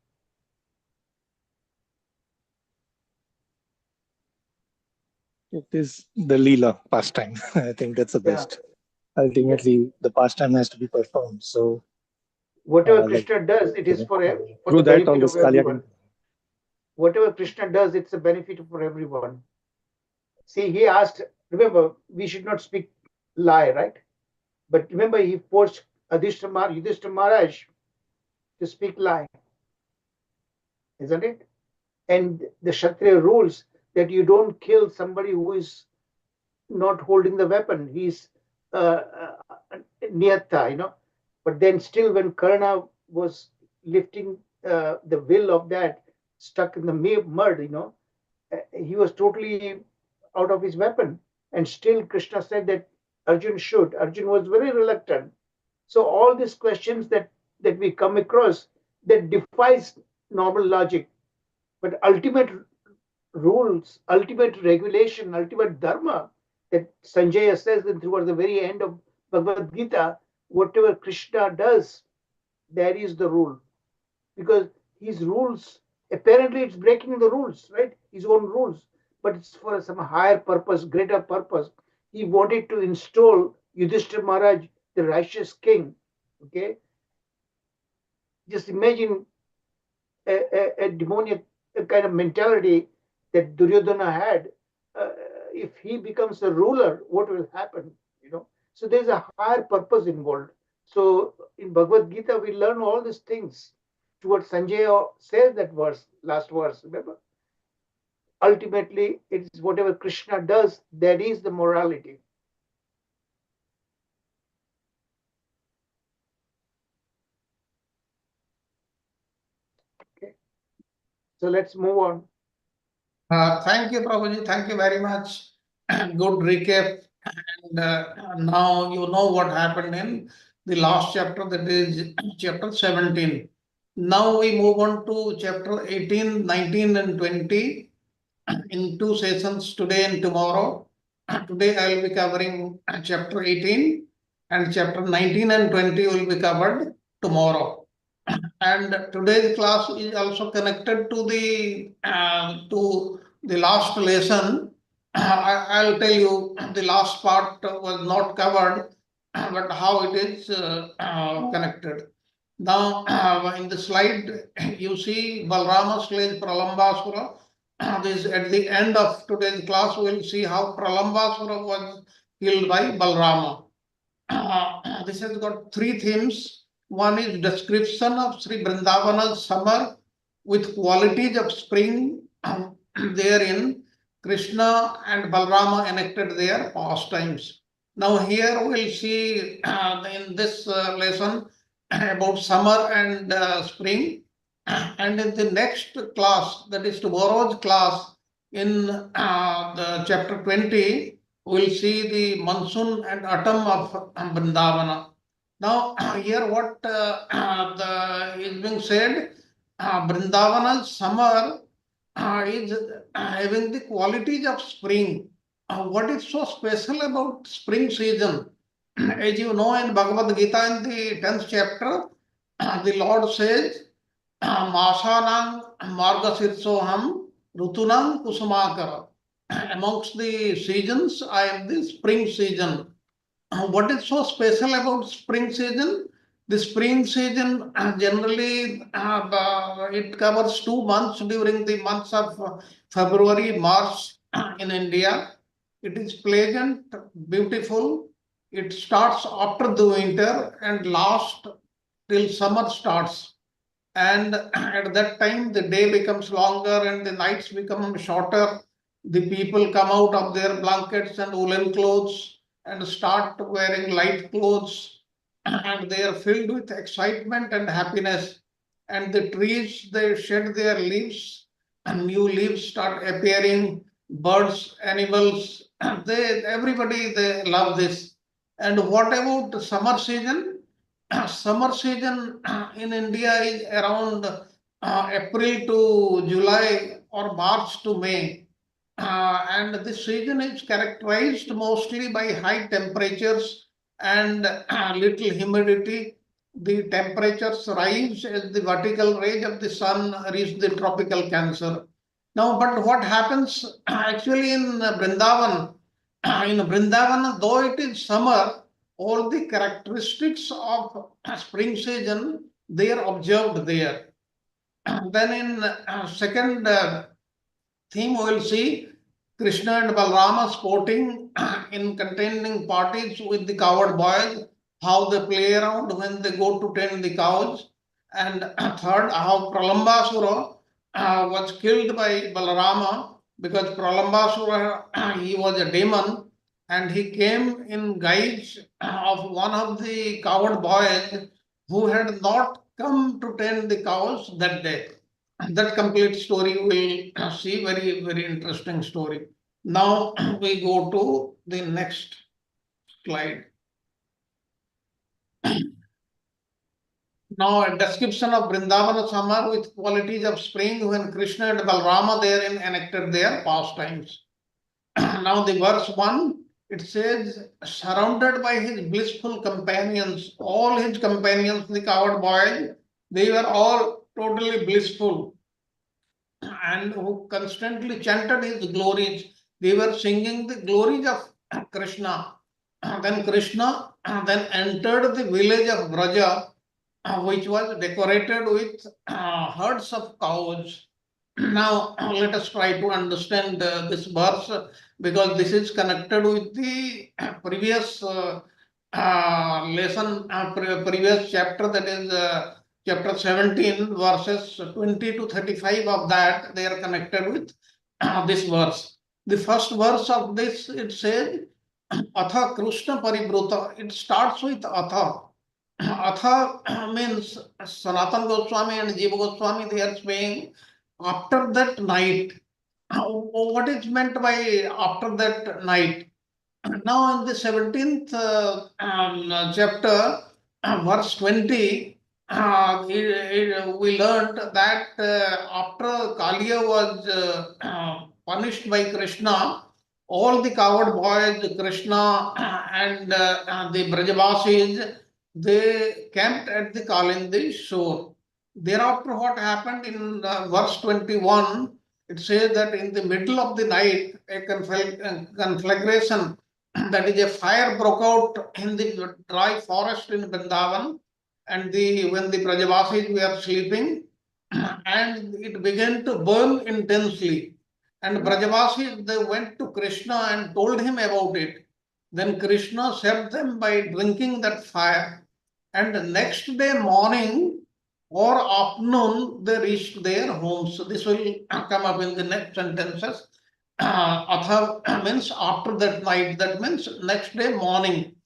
It is the Leela pastime. I think that's the best. Ultimately, the pastime has to be performed. So whatever Krishna does, it is for the benefit of everyone. Whatever Krishna does, it's a benefit for everyone. See, he asked, remember, we should not speak lie, right? But remember, he forced Yudhishthira Maharaj to speak lie, isn't it? And the Kshatriya rules that you don't kill somebody who is not holding the weapon. He's Niyatta, But then still when Karna was lifting the will of that, stuck in the mud, he was totally out of his weapon. And still Krishna said that Arjun should. Arjun was very reluctant. So all these questions that we come across that defies normal logic, but ultimate rules, ultimate regulation, ultimate dharma that Sanjaya says that towards the very end of Bhagavad Gita, whatever Krishna does, that is the rule. Because his rules, apparently it's breaking the rules, right? His own rules, but it's for some higher purpose, greater purpose. He wanted to install Yudhishthira Maharaj, the righteous king. Okay? Just imagine a demoniac kind of mentality that Duryodhana had. If he becomes a ruler, what will happen? So there's a higher purpose involved. So in Bhagavad Gita, we learn all these things. To what Sanjaya says that last verse, remember? Ultimately, it's whatever Krishna does, that is the morality. Okay. So let's move on. Thank you, Prabhuji. Thank you very much. Good recap. And now you know what happened in the last chapter, that is chapter 17. Now we move on to chapter 18, 19, and 20 in 2 sessions, today and tomorrow. Today I will be covering chapter 18, and chapter 19 and 20 will be covered tomorrow. And today's class is also connected to the last lesson. I'll tell you, the last part was not covered, but how it is connected. Now, in the slide, you see Balrama slays Pralambasura. This at the end of today's class, we'll see how Pralambasura was killed by Balrama. This has got 3 themes. One is description of Sri Vrindavana's summer with qualities of spring therein. Krishna and Balrama enacted their pastimes. Now here we'll see in this lesson about summer and spring. And in the next class, that is tomorrow's class, in the chapter 20, we'll see the monsoon and autumn of Vrindavana. Now, here what is being said, Vrindavana's summer is having the qualities of spring. What is so special about spring season? As you know, in Bhagavad Gita, in the 10th chapter, the Lord says, Masanang Margasirsoham Rutunam Kusumakara. Amongst the seasons, I am the spring season. What is so special about spring season? The spring season generally it covers 2 months during the months of February, March in India. It is pleasant, beautiful. It starts after the winter and lasts till summer starts. And at that time, the day becomes longer and the nights become shorter. The people come out of their blankets and woolen clothes and start wearing light clothes, and they are filled with excitement and happiness. And the trees, they shed their leaves, and new leaves start appearing. Birds, animals, everybody, they love this. And what about the summer season? Summer season in India is around April to July or March to May. And this season is characterized mostly by high temperatures and little humidity. The temperatures rise as the vertical rays of the sun reach the tropical Cancer. Now, but what happens actually in Vrindavan? In Vrindavan, though it is summer, all the characteristics of spring season, they are observed there. Then in second theme, we will see Krishna and Balarama sporting in contending parties with the cowherd boys, how they play around when they go to tend the cows. And third, how Pralambasura was killed by Balarama, because Pralambasura, he was a demon, and he came in guise of one of the cowherd boys who had not come to tend the cows that day. That complete story we'll see, very, very interesting story. Now we go to the next slide. Now a description of Vrindavana summer with qualities of spring when Krishna and Balarama therein enacted their pastimes. Now the verse 1, it says, surrounded by his blissful companions, all his companions, the cowherd boys, they were all totally blissful and who constantly chanted his glories. They were singing the glories of Krishna. Then Krishna then entered the village of Vraja, which was decorated with herds of cows. Now let us try to understand this verse, because this is connected with the previous lesson, previous chapter, that is chapter 17, verses 20 to 35 of that. They are connected with this verse. The first verse of this, it says, Atha Krishna Paribruta. It starts with Atha. Atha means Sanatana Goswami and Jiva Goswami, they are saying, after that night. What is meant by after that night? Now in the 17th chapter, verse 20, we learned that after Kaliya was punished by Krishna, all the cowherd boys, Krishna and the Brajavasis, they camped at the Kalindi shore. Thereafter, what happened in verse 21, it says that in the middle of the night, a conflagration, that is a fire, broke out in the dry forest in Vrindavan, and when the Brajavasis were sleeping, and it began to burn intensely. And Brajavasis, they went to Krishna and told him about it. Then Krishna saved them by drinking that fire. And the next day morning or afternoon, they reached their homes. So this will come up in the next sentences. Atha means after that night. That means next day morning.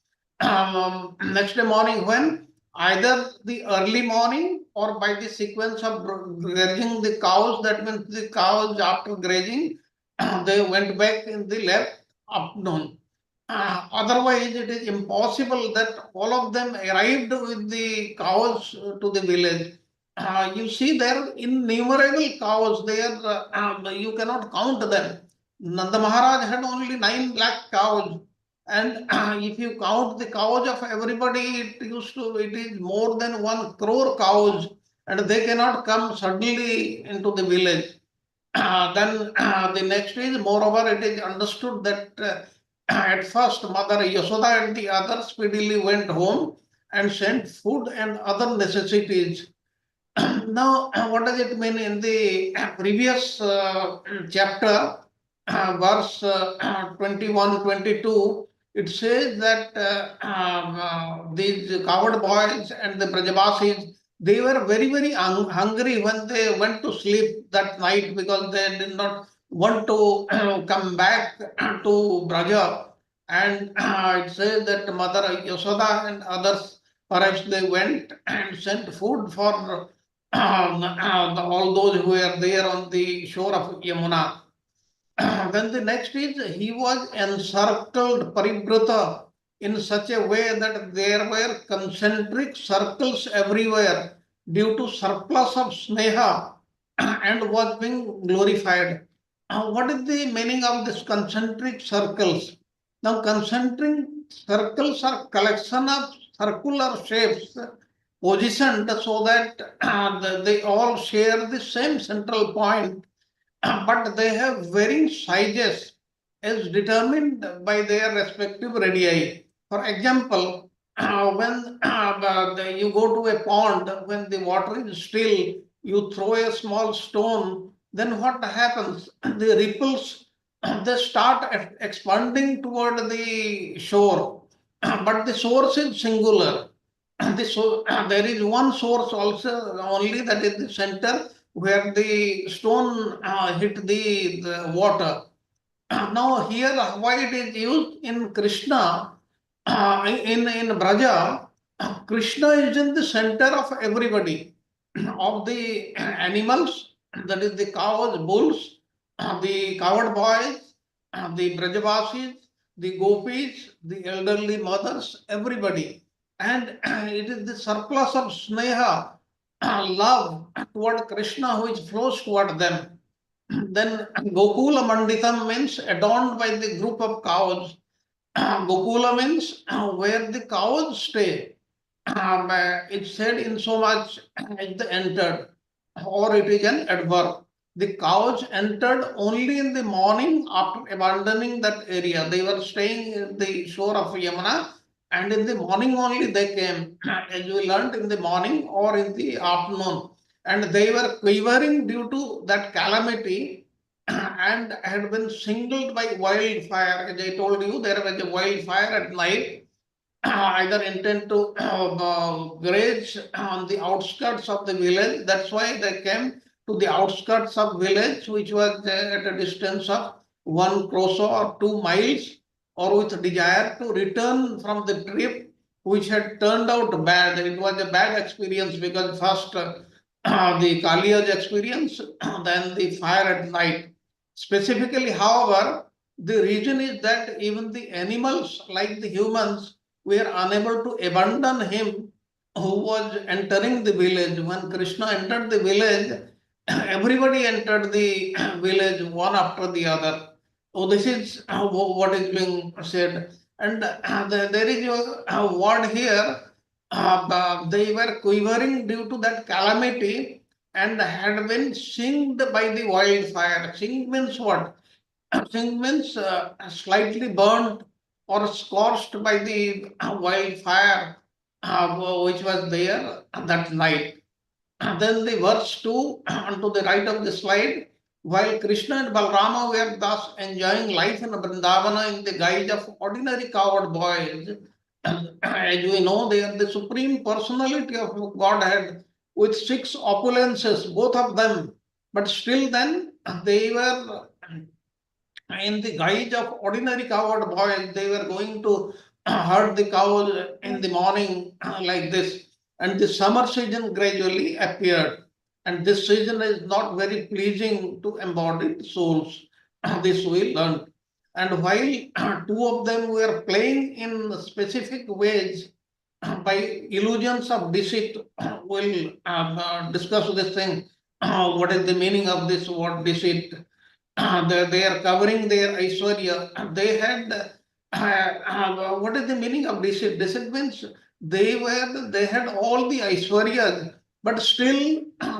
Next day morning, when either the early morning or by the sequence of grazing the cows, that means the cows after grazing, they went back in the late afternoon. Otherwise, it is impossible that all of them arrived with the cows to the village. You see, there are innumerable cows there, you cannot count them. Nanda Maharaj had only 9 lakh cows. And if you count the cows of everybody, it is more than 1 crore cows, and they cannot come suddenly into the village. Then the next is, moreover, it is understood that at first Mother Yasoda and the others speedily went home and sent food and other necessities. Now, what does it mean in the previous chapter, verse 21, 22? It says that these coward boys and the Brajabasis, they were very, very hungry when they went to sleep that night because they did not want to come back to Braja. And it says that Mother Yasoda and others, perhaps they went and sent food for all those who were there on the shore of Yamuna. Then the next is, he was encircled Paribrata in such a way that there were concentric circles everywhere due to surplus of sneha and was being glorified. What is the meaning of this concentric circles? Now, concentric circles are collection of circular shapes positioned so that they all share the same central point, but they have varying sizes as determined by their respective radii. For example, when you go to a pond, when the water is still, you throw a small stone, then what happens? The ripples, they start expanding toward the shore, but the source is singular. There is one source also only, that is the center where the stone hit the water. Now here, why it is used in Krishna, in Braja, Krishna is in the center of everybody, of the animals, that is the cows, bulls, the coward boys, the Brajavasis, the gopis, the elderly mothers, everybody. And it is the surplus of sneha, love toward Krishna, which flows toward them. Then Gokula Manditam means adorned by the group of cows. Gokula means where the cows stay. It's said in so much as they entered, or it is an adverb. The cows entered only in the morning after abandoning that area. They were staying at the shore of Yamuna, and in the morning only they came, as we learned, in the morning or in the afternoon. And they were quivering due to that calamity and had been singled by wildfire. As I told you, there was a wildfire at night, either intent to graze on the outskirts of the village. That's why they came to the outskirts of village, which was at a distance of 1 kroso or 2 miles, or with desire to return from the trip, which had turned out bad. It was a bad experience because first the Kaliya's experience, then the fire at night. Specifically, however, the reason is that even the animals, like the humans, were unable to abandon him who was entering the village. When Krishna entered the village, everybody entered the village one after the other. So this is what is being said. And there is a word here, they were quivering due to that calamity and had been singed by the wildfire. Singed means what? Singed means slightly burnt or scorched by the wildfire which was there that night. Then the verse 2 to the right of the slide, while Krishna and Balrama were thus enjoying life in Vrindavana in the guise of ordinary coward boys, as we know, they are the supreme personality of Godhead with 6 opulences, both of them, but still then they were in the guise of ordinary coward boys. They were going to herd the cows in the morning like this. And the summer season gradually appeared. And this season is not very pleasing to embodied souls. This we learned. And while 2 of them were playing in specific ways by illusions of deceit, we'll discuss this thing. What is the meaning of this word deceit? They are covering their Aishwarya. They had, what is the meaning of deceit? Deceit means they had all the Aishwaryas, but still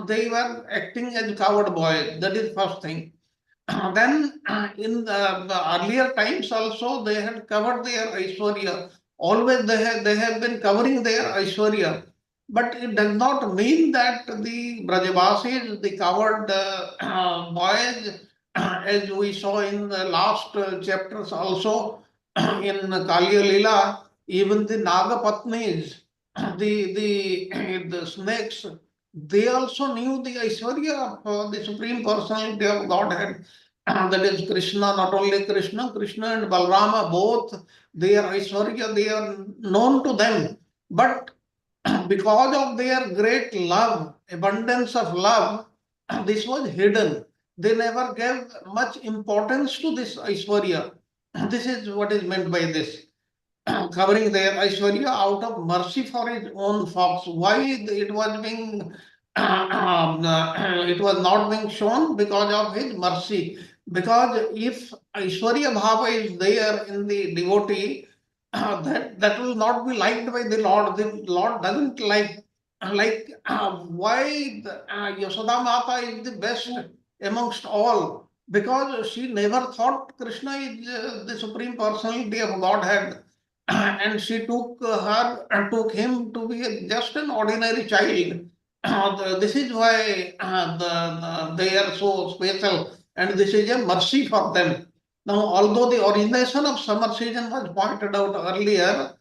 they were acting as coward boys. That is first thing. Then in the earlier times also they had covered their Aishwarya. Always they have been covering their Aishwarya. But it does not mean that the Brajavasis, the coward boys, as we saw in the last chapters also, in Kaliya Lila, even the Nagapatnis, the snakes, they also knew the Aishwarya of the Supreme Personality of Godhead. That is Krishna, not only Krishna, Krishna and Balrama, both their Aishwarya, they are known to them. But because of their great love, abundance of love, this was hidden. They never gave much importance to this Aishwarya. This is what is meant by this. Covering their Aishwarya out of mercy for his own fox. Why it was being it was not being shown? Because of his mercy. Because if Aishwarya Bhava is there in the devotee, that will not be liked by the Lord. The Lord doesn't like why Yashoda Mata is the best amongst all, because she never thought Krishna is the Supreme Personality of Godhead. And she took him to be just an ordinary child. This is why they are so special, and this is a mercy for them. Now, although the origination of summer season was pointed out earlier,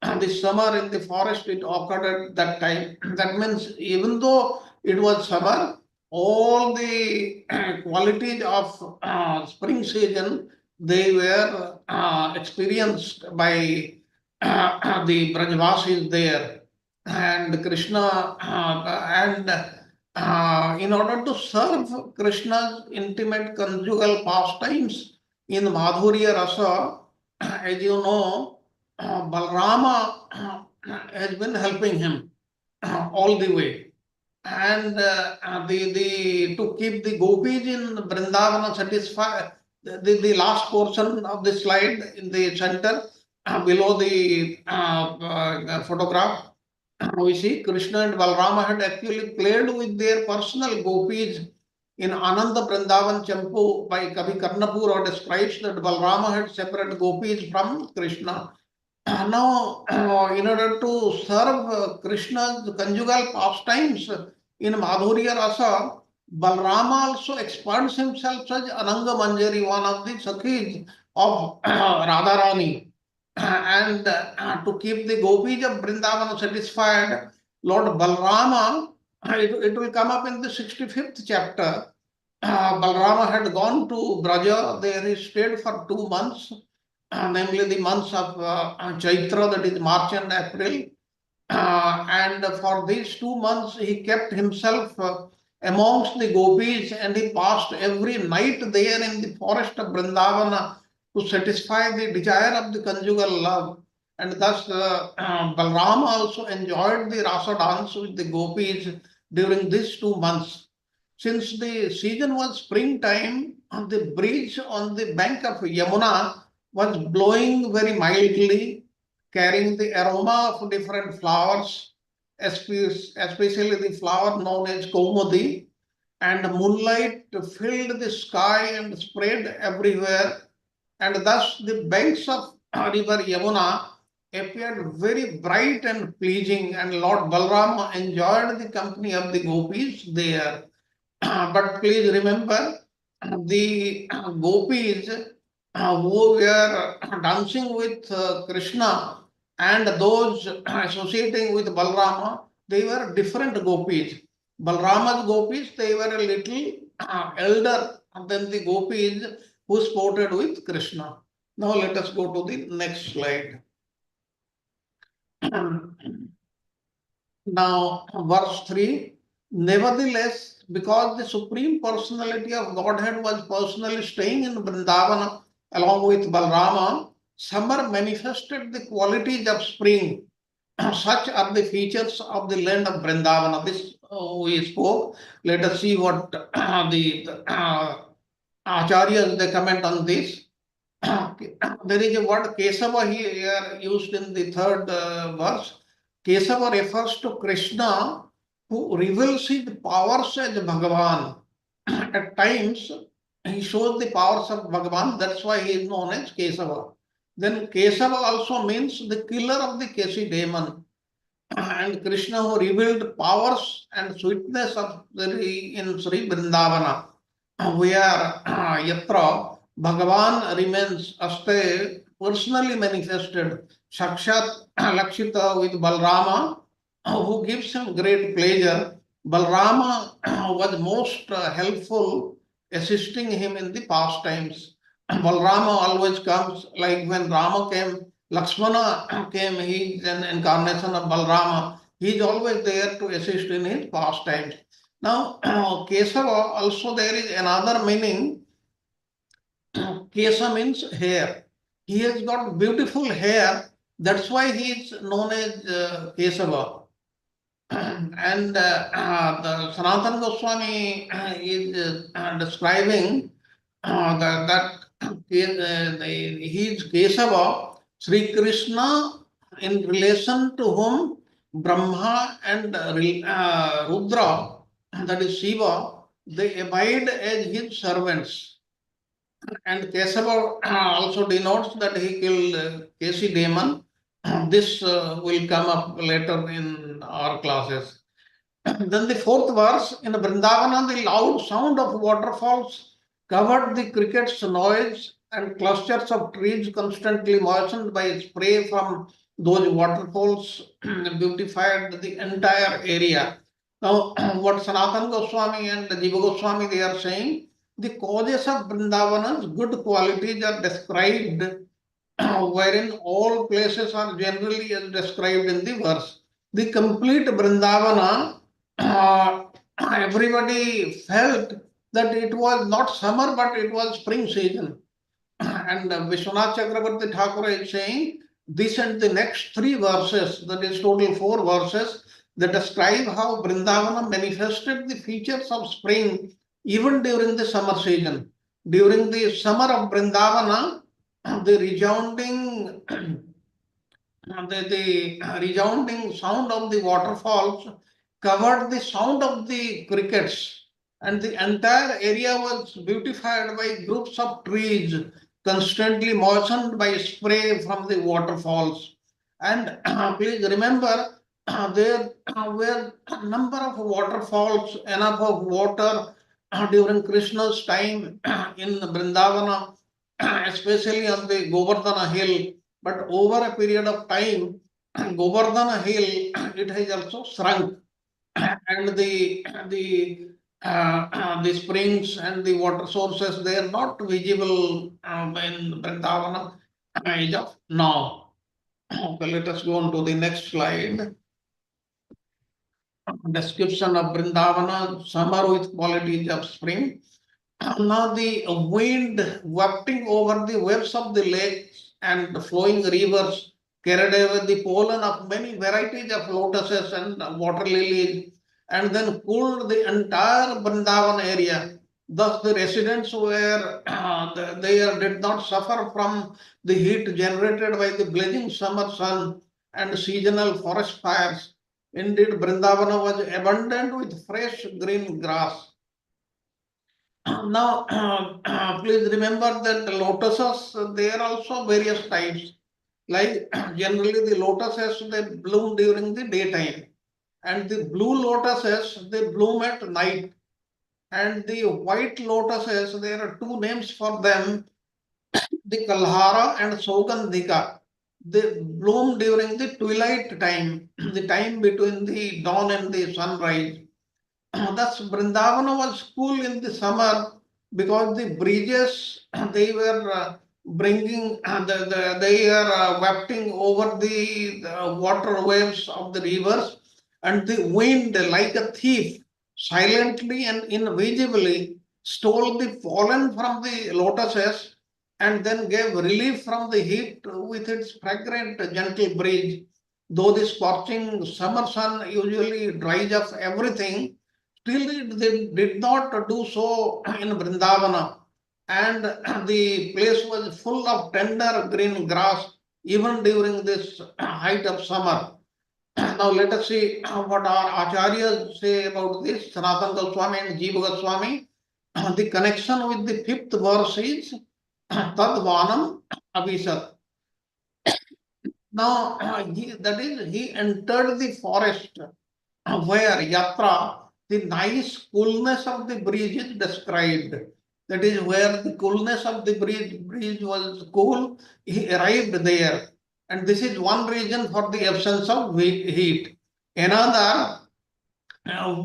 the summer in the forest, it occurred at that time. That means even though it was summer, all the qualities of spring season, they were experienced by the Brajavasis there. And Krishna, in order to serve Krishna's intimate conjugal pastimes in Madhurya Rasa, as you know, Balrama has been helping him all the way. And to keep the gopis in Vrindavana satisfied, the last portion of the slide in the center, below the photograph, we see Krishna and Balrama had actually played with their personal gopis in Ananda Vrindavan Champu. By Kavi Karnapur describes that Balrama had separate gopis from Krishna. Now, in order to serve Krishna's conjugal pastimes in Madhurya Rasa, Balrama also expands himself as Ananga Manjari, one of the Sakhis of Radharani. And to keep the gopis of Vrindavana satisfied, Lord Balrama, it will come up in the 65th chapter. Balrama had gone to Braja, there he stayed for 2 months. Namely the months of Chaitra, that is March and April. And for these 2 months, he kept himself amongst the gopis, and he passed every night there in the forest of Vrindavana to satisfy the desire of the conjugal love. And thus Balrama also enjoyed the rasa dance with the gopis during these 2 months. Since the season was springtime, the breeze on the bank of Yamuna was blowing very mildly, carrying the aroma of different flowers, especially the flower known as Kaumudi, and moonlight filled the sky and spread everywhere, and thus the banks of river Yamuna appeared very bright and pleasing, and Lord Balrama enjoyed the company of the gopis there. But please remember, the gopis who were dancing with Krishna and those associating with Balrama, they were different gopis. Balrama's gopis, they were a little elder than the gopis who sported with Krishna. Now let us go to the next slide. Now, verse 3. Nevertheless, because the Supreme Personality of Godhead was personally staying in Vrindavana along with Balrama, summer manifested the qualities of spring. Such are the features of the land of Vrindavana. This we spoke. Let us see what the Acharyas they comment on this. There is a word Kesava here used in the third verse. Kesava refers to Krishna who reveals his powers as Bhagavan. At times, he shows the powers of Bhagavan, that's why he is known as Kesava. Then Kesava also means the killer of the Kesi demon. And Krishna who revealed powers and sweetness of in Sri Vrindavana, where Yatra Bhagavan remains aste personally manifested, Sakshat Lakshita with Balrama, who gives him great pleasure. Balrama was most helpful, assisting him in the pastimes. Balrama always comes, like when Rama came, Lakshmana came, he is an incarnation of Balrama. He is always there to assist in his pastimes. Now, Kesava, also there is another meaning. Kesa means hair. He has got beautiful hair. That's why he is known as Kesava. And the Sanatana Goswami is describing that he is Kesava, Sri Krishna, in relation to whom Brahma and Rudra, that is Shiva, they abide as his servants. And Kesava also denotes that he killed Kesi demon. This will come up later in our classes. Then the fourth verse, in Vrindavana, the loud sound of waterfalls covered the cricket's noise, and clusters of trees constantly moistened by spray from those waterfalls beautified the entire area. Now, what Sanatana Goswami and Jiva Goswami, they are saying, the causes of Vrindavana's good qualities are described, wherein all places are generally as described in the verse. The complete Vrindavana, everybody felt that it was not summer, but it was spring season. And Vishwanath Chakravarti Thakur is saying, this and the next 3 verses, that is total 4 verses, that describe how Vrindavana manifested the features of spring even during the summer season. During the summer of Vrindavana, the resounding sound of the waterfalls covered the sound of the crickets, and the entire area was beautified by groups of trees constantly moistened by spray from the waterfalls. And please remember, there were a number of waterfalls, enough of water during Krishna's time in Vrindavana, especially on the Govardhana hill. But over a period of time, Govardhana hill, it has also shrunk, and the springs and the water sources, they are not visible in Vrindavana as of now. Okay, let us go on to the next slide. Description of Vrindavana, summer with qualities of spring. Now the wind wafting over the waves of the lakes and the flowing rivers carried away the pollen of many varieties of lotuses and water lilies, and then cooled the entire Vrindavan area. Thus the residents were there did not suffer from the heat generated by the blazing summer sun and seasonal forest fires. Indeed, Vrindavana was abundant with fresh green grass. Now, please remember that the lotuses, there are also various types. Like generally the lotuses, they bloom during the daytime. And the blue lotuses, they bloom at night. And the white lotuses, there are 2 names for them, the Kalhara and Sogandhika. They bloom during the twilight time, the time between the dawn and the sunrise. Thus, Vrindavana was cool in the summer because the breezes, they were bringing, they are wafting over the water waves of the rivers, and the wind, like a thief, silently and invisibly stole the pollen from the lotuses and then gave relief from the heat with its fragrant, gentle breeze. Though the scorching summer sun usually dries up everything, still they did not do so in Vrindavana. And the place was full of tender green grass even during this height of summer. Now let us see what our acharyas say about this. Sanatana Goswami and Jiva Goswami. The connection with the fifth verse is Tadvanam Abhisat. Now, he entered the forest where Yatra, the nice coolness of the breeze is described. That is where the coolness of the breeze was cool. He arrived there. And this is one reason for the absence of heat. Another,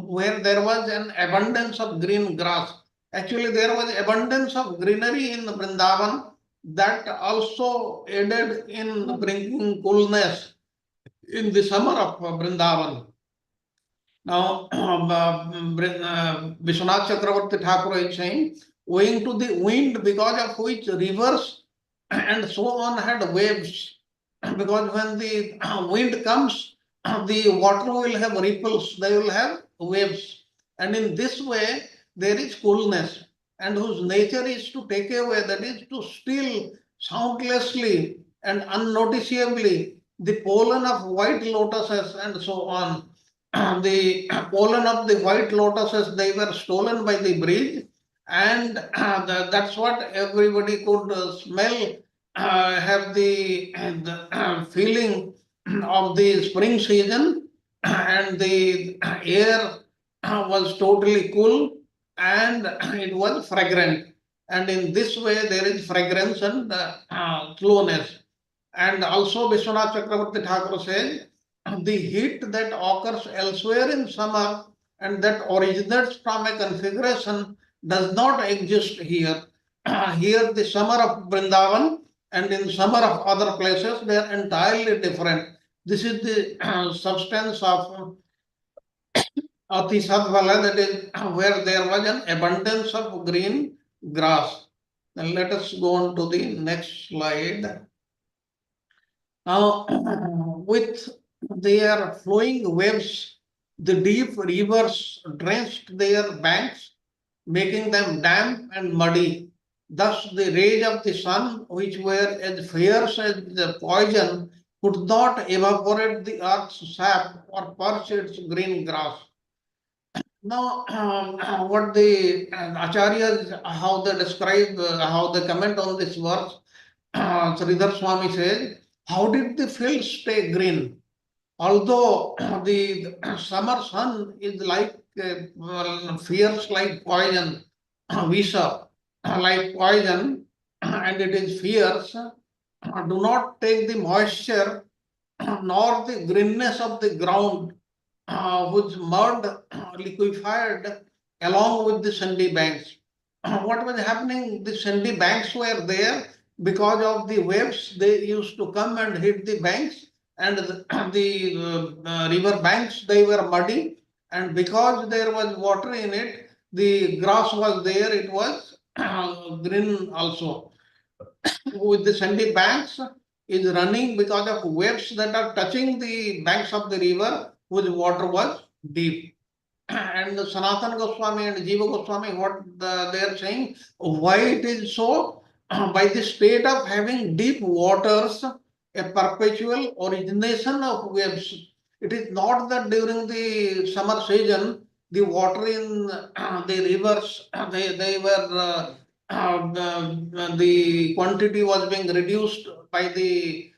where there was an abundance of green grass. Actually, there was abundance of greenery in Vrindavan that also aided in bringing coolness in the summer of Vrindavan. Now, Vishwanath Chakravarti Thakur is saying, owing to the wind, because of which rivers and so on had waves. Because when the wind comes, the water will have ripples, they will have waves. And in this way, there is coolness, and whose nature is to take away, that is to steal soundlessly and unnoticeably the pollen of white lotuses and so on. The pollen of the white lotuses, they were stolen by the breeze, and that's what everybody could smell, have the feeling of the spring season, and the air was totally cool and it was fragrant. And in this way, there is fragrance and slowness. And also, Vishwanath Chakravarti Thakur says, the heat that occurs elsewhere in summer and that originates from a configuration does not exist here. Here, the summer of Vrindavan and in summer of other places, they are entirely different. This is the substance of Atisadvala, that is where there was an abundance of green grass. Now let us go on to the next slide. Now, with their flowing waves, the deep rivers drenched their banks, making them damp and muddy. Thus, the rays of the sun, which were as fierce as the poison, could not evaporate the earth's sap or purge its green grass. Now, what the acharyas, how they describe, how they comment on this verse, Sridhar Swami says, how did the fields stay green? Although the summer sun is like fierce like poison, Visa, like poison, and it is fierce, do not take the moisture nor the greenness of the ground, which mud liquefied along with the sandy banks. What was happening? The sandy banks were there because of the waves. They used to come and hit the banks, and the river banks, they were muddy, and because there was water in it, the grass was there, it was green also. With the sandy banks is running because of waves that are touching the banks of the river, whose water was deep. And Sanatana Goswami and Jiva Goswami, what they are saying, why it is so? By the state of having deep waters, a perpetual origination of waves. It is not that during the summer season, the water in the rivers, they were, the quantity was being reduced by the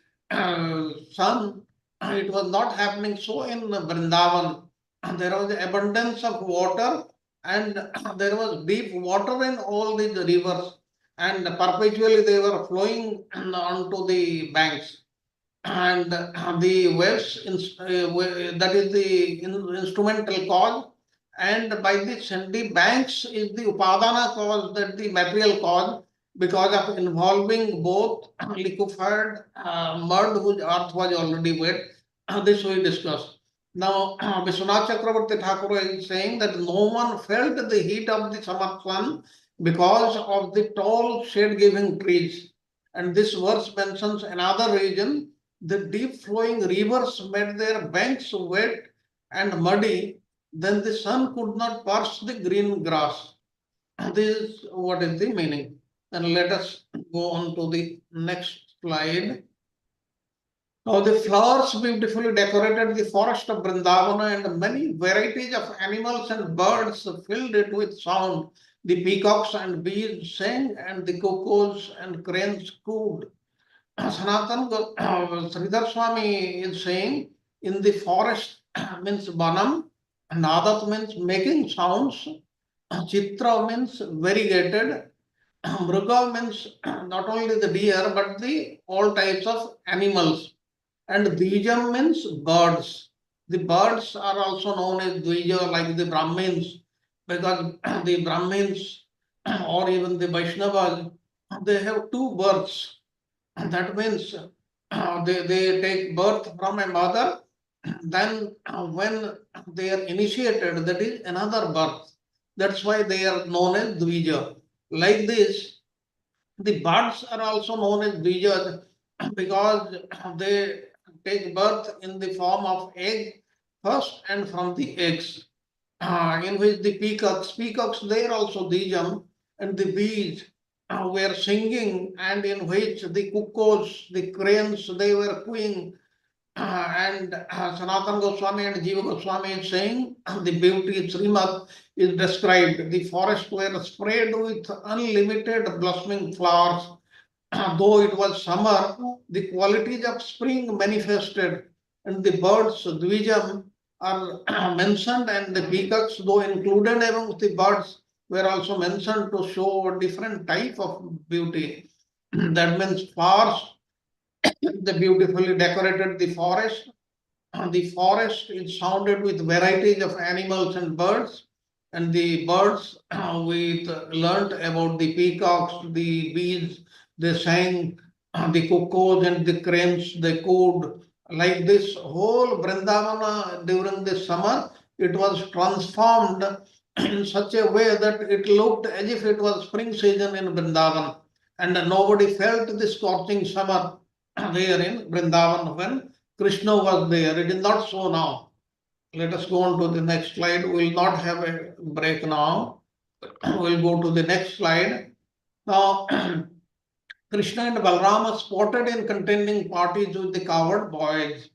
sun. It was not happening so in Vrindavan. There was abundance of water, and there was deep water in all these rivers, and perpetually they were flowing onto the banks. And the waves, that is the instrumental cause, and by the sandy banks is the upadana cause, that the material cause, because of involving both liquefied mud, whose earth was already wet. This we discussed. Now, Vishwanath Chakravarti Thakur is saying that no one felt the heat of the summer sun because of the tall shade-giving trees. And this verse mentions another reason. The deep flowing rivers made their banks wet and muddy, then the sun could not parch the green grass. This is what is the meaning. And let us go on to the next slide. Now the flowers beautifully decorated the forest of Vrindavana, and many varieties of animals and birds filled it with sound. The peacocks and bees sang, and the cuckoos and cranes cooed. Sridhar Swami is saying, in the forest means Banam, Nadat means making sounds, Chitra means variegated, Mruga means not only the deer but the all types of animals, and Dvijam means birds. The birds are also known as Dvija, like the Brahmins, because the Brahmins or even the Vaishnavas, they have two births. That means they take birth from a mother, then when they are initiated, that is another birth. That's why they are known as Dvija. Like this, the birds are also known as Dvijas because they take birth in the form of egg first, and from the eggs, in which the peacocks, they are also Dvijam, and the bees were singing, and in which the cuckoos, the cranes, they were cooing. And Sanatana Goswami and Jiva Goswami is saying the beauty Srimad is described. The forests were spread with unlimited blossoming flowers. Though it was summer, the qualities of spring manifested, and the birds, Dvijam, are mentioned, and the peacocks, though included among the birds, were also mentioned to show a different type of beauty. That means flowers, they beautifully decorated the forest. The forest is surrounded with varieties of animals and birds, and the birds we learned about the peacocks, the bees, they sang, the cuckoos and the cranes, they cooed. Like this whole Vrindavana during the summer, it was transformed in such a way that it looked as if it was spring season in Vrindavan, and nobody felt the scorching summer there in Vrindavan when Krishna was there. It is not so now. Let us go on to the next slide. We will not have a break now. We'll go to the next slide. Now, Krishna and Balrama spotted in contending parties with the coward boys.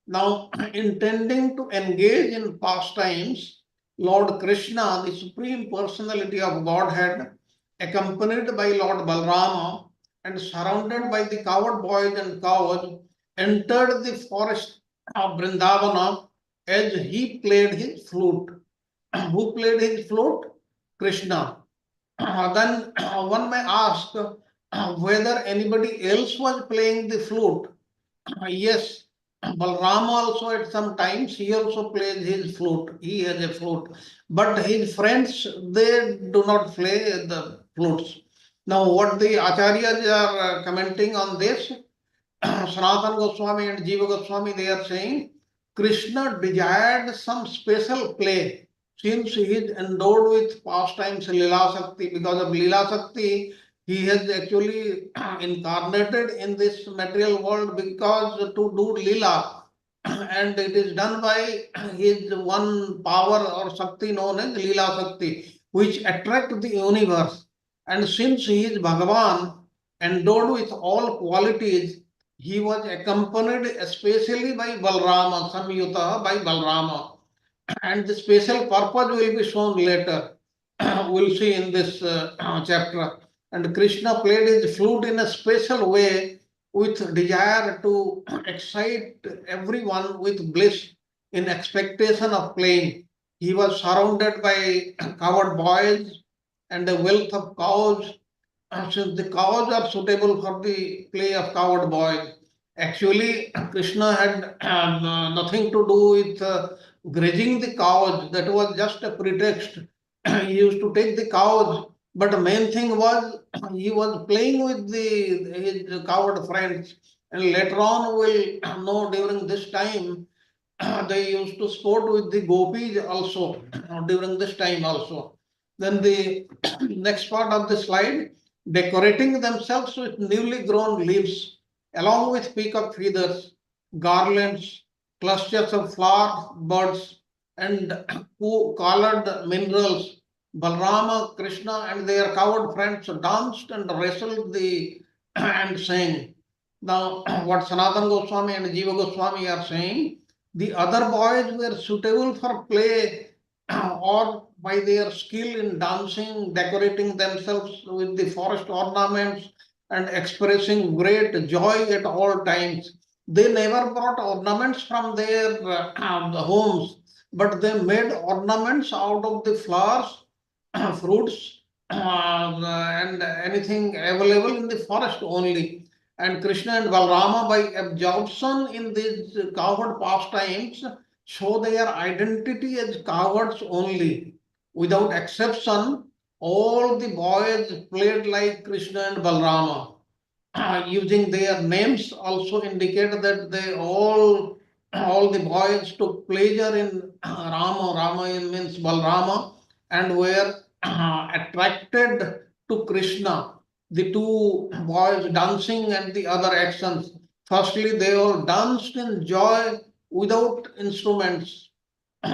Now, intending to engage in pastimes, Lord Krishna, the Supreme Personality of Godhead, accompanied by Lord Balrama and surrounded by the coward boys and cows, entered the forest of Vrindavana as he played his flute. Who played his flute? Krishna. Then one may ask whether anybody else was playing the flute. Yes, Balrama also at some times, he also plays his flute. He has a flute. But his friends, they do not play the flutes. Now, what the Acharyas are commenting on this, Sanatana Goswami and Jiva Goswami, they are saying, Krishna desired some special play since he is endowed with pastimes Lila Shakti. Because of Lila Shakti, he has actually incarnated in this material world because to do Lila. And it is done by his one power or Shakti known as Lila Shakti, which attract the universe. And since he is Bhagavan, endowed with all qualities, he was accompanied especially by Balrama, Samyuta by Balrama. And the special purpose will be shown later. We'll see in this chapter. And Krishna played his flute in a special way with desire to excite everyone with bliss in expectation of playing. He was surrounded by coward boys and a wealth of cows. Since the cows are suitable for the play of coward boys, actually Krishna had nothing to do with grazing the cows. That was just a pretext. He used to take the cows, but the main thing was he was playing with his coward friends. And later on, we'll know during this time, they used to sport with the gopis also during this time also. Then the next part of the slide, decorating themselves with newly grown leaves, along with peacock feathers, garlands, clusters of flower buds, and colored minerals. Balrama, Krishna, and their coward friends danced and wrestled and sang. Now, what Sanatana Goswami and Jiva Goswami are saying, the other boys were suitable for play or by their skill in dancing, decorating themselves with the forest ornaments and expressing great joy at all times. They never brought ornaments from their homes, but they made ornaments out of the flowers, fruits, and anything available in the forest only. And Krishna and Balarama, by absorption in these cowherd pastimes, show their identity as cowards only. Without exception, all the boys played like Krishna and Balarama. Using their names also indicate that they all the boys took pleasure in Rama. Rama means Balarama, and were attracted to Krishna. The two boys dancing and the other actions. Firstly, they all danced in joy without instruments,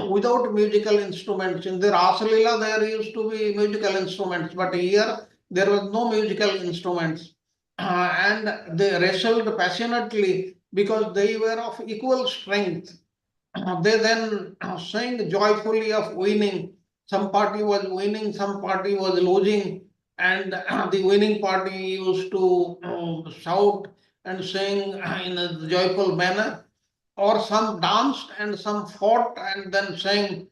without musical instruments. In the Rasalila, there used to be musical instruments, but here there was no musical instruments. And they wrestled passionately because they were of equal strength. They then sang joyfully of winning. Some party was winning, some party was losing, and the winning party used to shout and sing in a joyful manner, or some danced and some fought and then sang,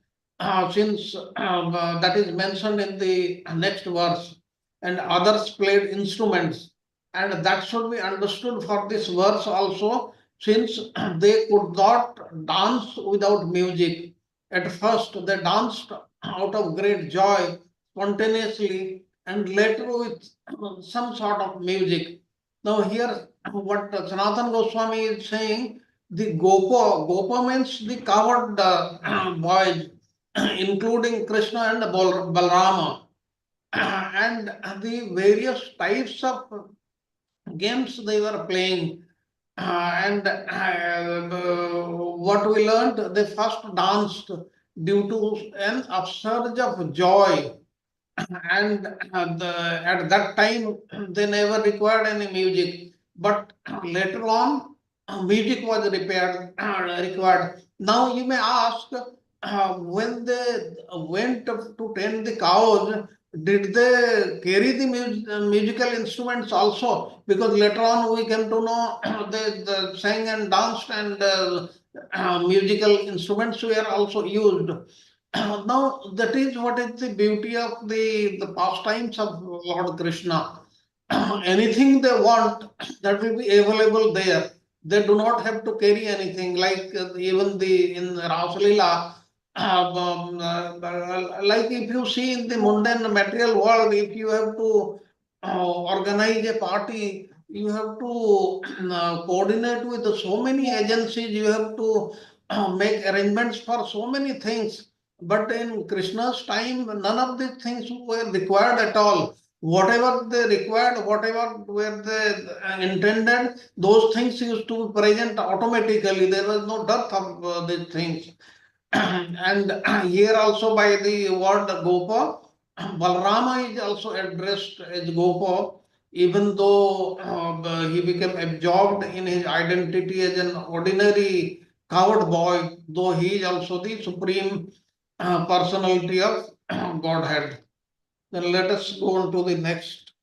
since that is mentioned in the next verse, and others played instruments. And that should be understood for this verse also, since they could not dance without music. At first, they danced out of great joy, spontaneously, and later with some sort of music. Now, here, what Sanatana Goswami is saying, the Gopa means the coward boys, including Krishna and Balarama, and the various types of games they were playing. What we learned, they first danced due to an upsurge of joy. And at that time, they never required any music. But later on, music was required. Now you may ask, when they went to tend the cows, did they carry the musical instruments also? Because later on we came to know they sang and danced, and musical instruments were also used. Now that is what is the beauty of the pastimes of Lord Krishna. Anything they want, that will be available there. They do not have to carry anything, like even in Rasalila. Like if you see in the mundane material world, if you have to organize a party, you have to coordinate with so many agencies, you have to make arrangements for so many things. But in Krishna's time, none of these things were required at all. Whatever they required, whatever were they intended, those things used to be present automatically. There was no dearth of these things. And here also by the word Gopa, Balarama is also addressed as Gopa, even though he became absorbed in his identity as an ordinary coward boy, though he is also the supreme personality of Godhead. Then let us go on to the next.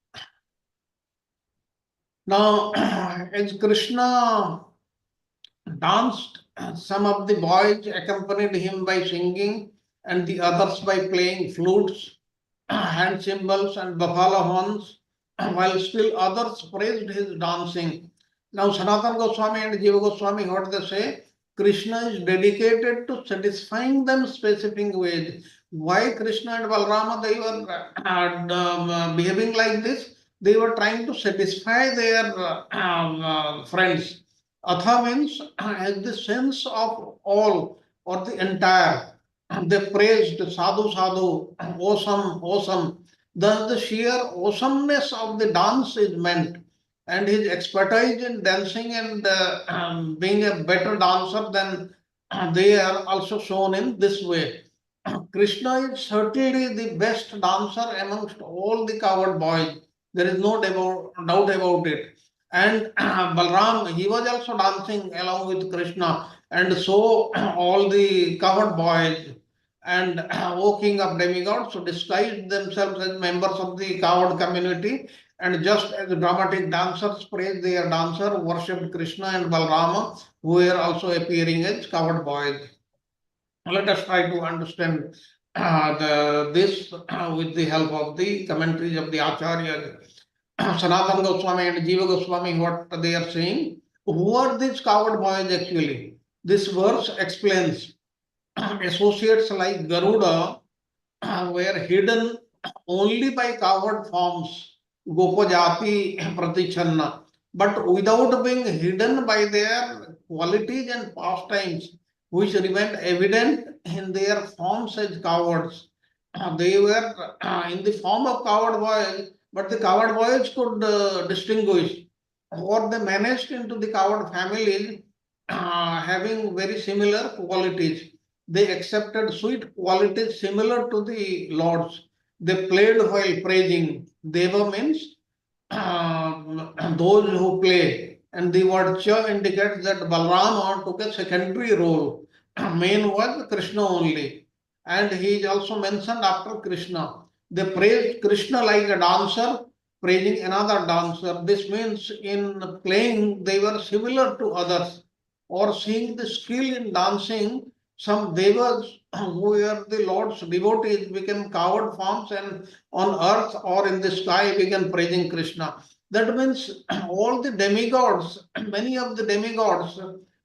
Now, as Krishna danced, some of the boys accompanied him by singing, and the others by playing flutes, hand cymbals, and buffalo horns, while still others praised his dancing. Now, Sanatana Goswami and Jiva Goswami, what they say, Krishna is dedicated to satisfying them specific ways. Why Krishna and Balarama, they were behaving like this? They were trying to satisfy their friends. Atha means has the sense of all or the entire. They praised sadhu, sadhu, awesome, awesome. Thus, the sheer awesomeness of the dance is meant, and his expertise in dancing and being a better dancer than they are also shown in this way. Krishna is certainly the best dancer amongst all the coward boys. There is no doubt about it. And Balram, he was also dancing along with Krishna. And so all the cowherd boys and walking up demigods disguised themselves as members of the cowherd community. And just as dramatic dancers praised their dancer, worshipped Krishna and Balrama, who were also appearing as cowherd boys. Let us try to understand this with the help of the commentaries of the Acharyas. Sanatana Goswami and Jiva Goswami, what they are saying. Who are these cowherd boys actually? This verse explains associates like Garuda were hidden only by cowherd forms, Gopajati Pratichanna, but without being hidden by their qualities and pastimes, which remained evident in their forms as cowards. They were in the form of cowherd boys, but the cowherd boys could distinguish, or they managed into the cowherd families having very similar qualities. They accepted sweet qualities similar to the Lord's. They played while praising. Deva means those who play. And the word cha indicates that Balrama took a secondary role. Main was Krishna only. And he is also mentioned after Krishna. They praised Krishna like a dancer, praising another dancer. This means in playing they were similar to others. Or seeing the skill in dancing, some devas who were the Lord's devotees became cowherd forms and on earth or in the sky began praising Krishna. That means all the demigods, many of the demigods,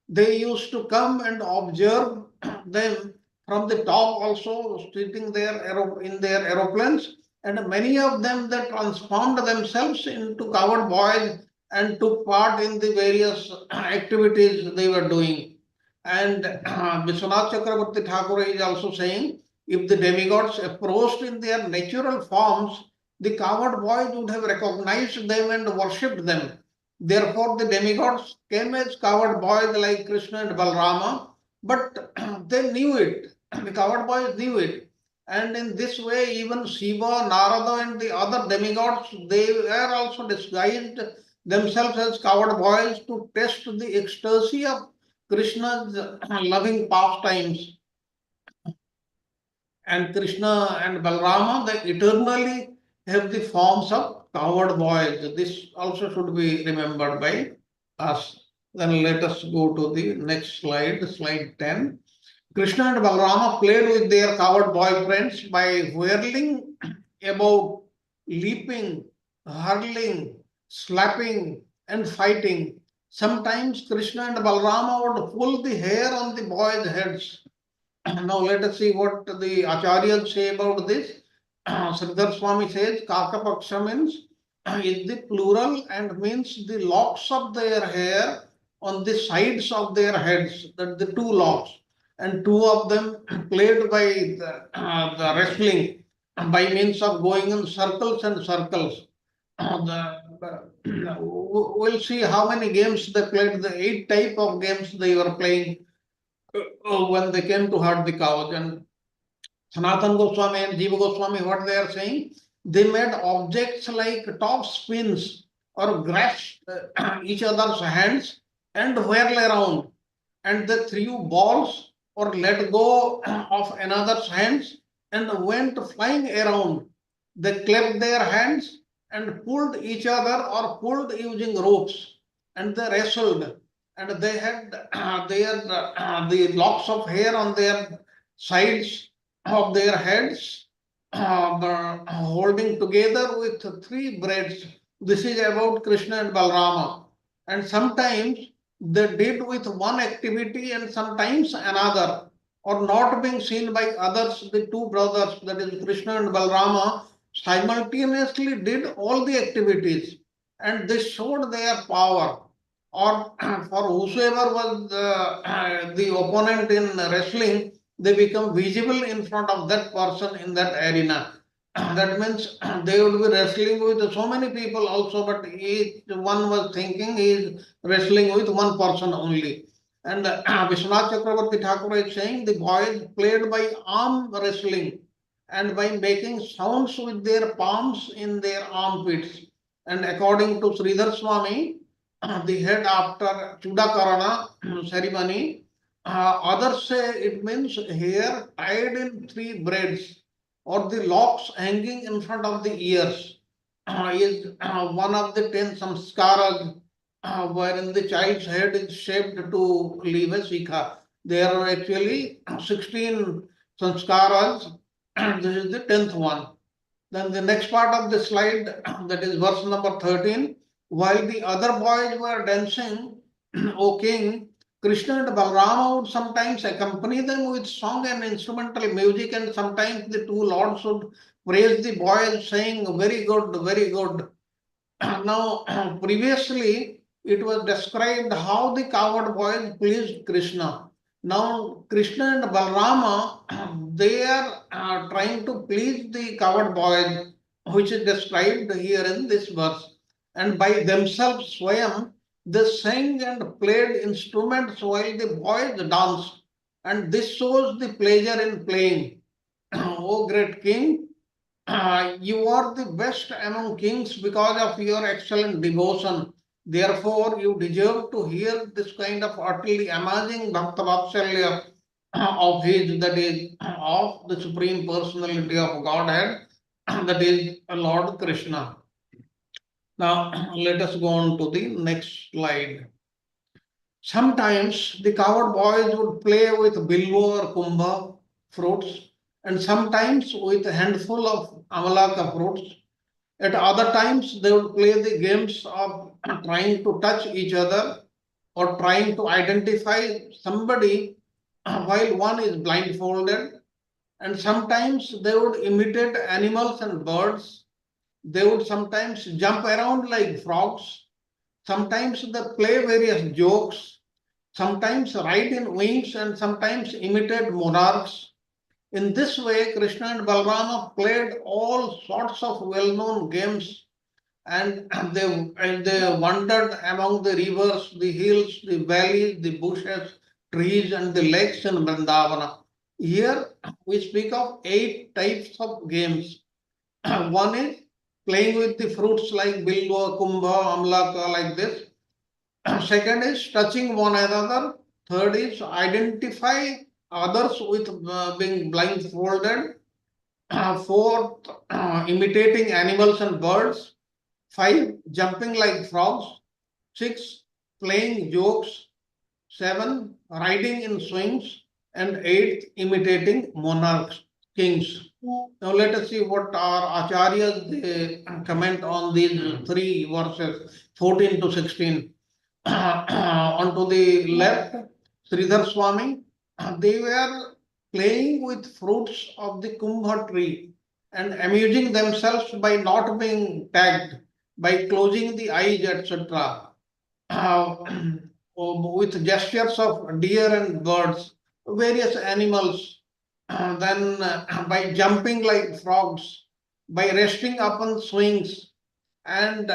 they used to come and observe them from the top also, sitting there in their aeroplanes. And many of them, they transformed themselves into cowherd boys and took part in the various activities they were doing. And Vishwanath Chakravarti Thakur is also saying, if the demigods approached in their natural forms, the cowherd boys would have recognized them and worshipped them. Therefore, the demigods came as cowherd boys like Krishna and Balrama, but they knew it. The cowherd boys knew it. And in this way, even Shiva, Narada, and the other demigods, they were also disguised themselves as cowherd boys to test the ecstasy of Krishna's loving pastimes. And Krishna and Balrama, they eternally have the forms of cowherd boys. This also should be remembered by us. Then let us go to the next slide, slide 10. Krishna and Balrama played with their cowherd boyfriends by whirling about, leaping, hurling, slapping, and fighting. Sometimes Krishna and Balrama would pull the hair on the boys' heads. Now let us see what the Acharyas say about this. Sridhar Swami says, Kakapaksha means is the plural and means the locks of their hair on the sides of their heads, that the two locks. And two of them played by the wrestling by means of going in circles and circles. We'll see how many games they played, the 8 type of games they were playing when they came to herd the cows. And Sanatana Goswami and Jiva Goswami, what they are saying, they made objects like top spins or grasp each other's hands and whirl around. And they threw balls or let go of another's hands and went flying around. They clapped their hands and pulled each other or pulled using ropes, and they wrestled, and they had the locks of hair on their sides of their heads holding together with 3 braids. This is about Krishna and Balrama. And sometimes they did with one activity and sometimes another, or not being seen by others. The 2 brothers, that is Krishna and Balrama, simultaneously did all the activities, and they showed their power. Or for whosoever was the opponent in wrestling, they become visible in front of that person in that arena. That means they would be wrestling with so many people also, but each one was thinking he is wrestling with one person only. And Vishwanath Chakravarti Thakur is saying the boys played by arm wrestling and by making sounds with their palms in their armpits. And according to Sridhar Swami, the head after Chudakarana ceremony. Others say it means hair tied in 3 braids or the locks hanging in front of the ears is one of the 10 samskaras wherein the child's head is shaped to leave a sikha. There are actually 16 samskaras and this is the 10th one. Then the next part of the slide, that is verse number 13. While the other boys were dancing, O king, Krishna and Balrama would sometimes accompany them with song and instrumental music, and sometimes the 2 lords would praise the boys, saying, very good, very good. Now, previously, it was described how the cowherd boys pleased Krishna. Now, Krishna and Balrama, they are trying to please the cowherd boys, which is described here in this verse. And by themselves, Swayam, they sang and played instruments while the boys danced. And this shows the pleasure in playing. O great king, you are the best among kings because of your excellent devotion. Therefore, you deserve to hear this kind of utterly amazing Bhakta Vatsalya of his, that is, of the Supreme Personality of Godhead, that is Lord Krishna. Now, let us go on to the next slide. Sometimes the cowherd boys would play with bilwa or kumbha fruits, and sometimes with a handful of amalaka fruits. At other times, they would play the games of trying to touch each other or trying to identify somebody while one is blindfolded. And sometimes they would imitate animals and birds. They would sometimes jump around like frogs. Sometimes they play various jokes. Sometimes ride in wings and sometimes imitate monarchs. In this way, Krishna and Balrama played all sorts of well-known games, and they wandered among the rivers, the hills, the valleys, the bushes, trees, and the lakes in Vrindavana. Here we speak of 8 types of games. One is playing with the fruits like bilwa, kumbha, amlaka, like this. Second is touching one another. Third is identify others with being blindfolded. Fourth, imitating animals and birds. 5, jumping like frogs. 6, playing jokes. 7, riding in swings. And 8, imitating monarchs, kings. Now let us see what our acharyas they comment on these 3 verses, 14 to 16. Onto the left, Sridhar Swami, they were playing with fruits of the kumbha tree and amusing themselves by not being tagged, by closing the eyes, etc. With gestures of deer and birds, various animals, then by jumping like frogs, by resting upon swings, and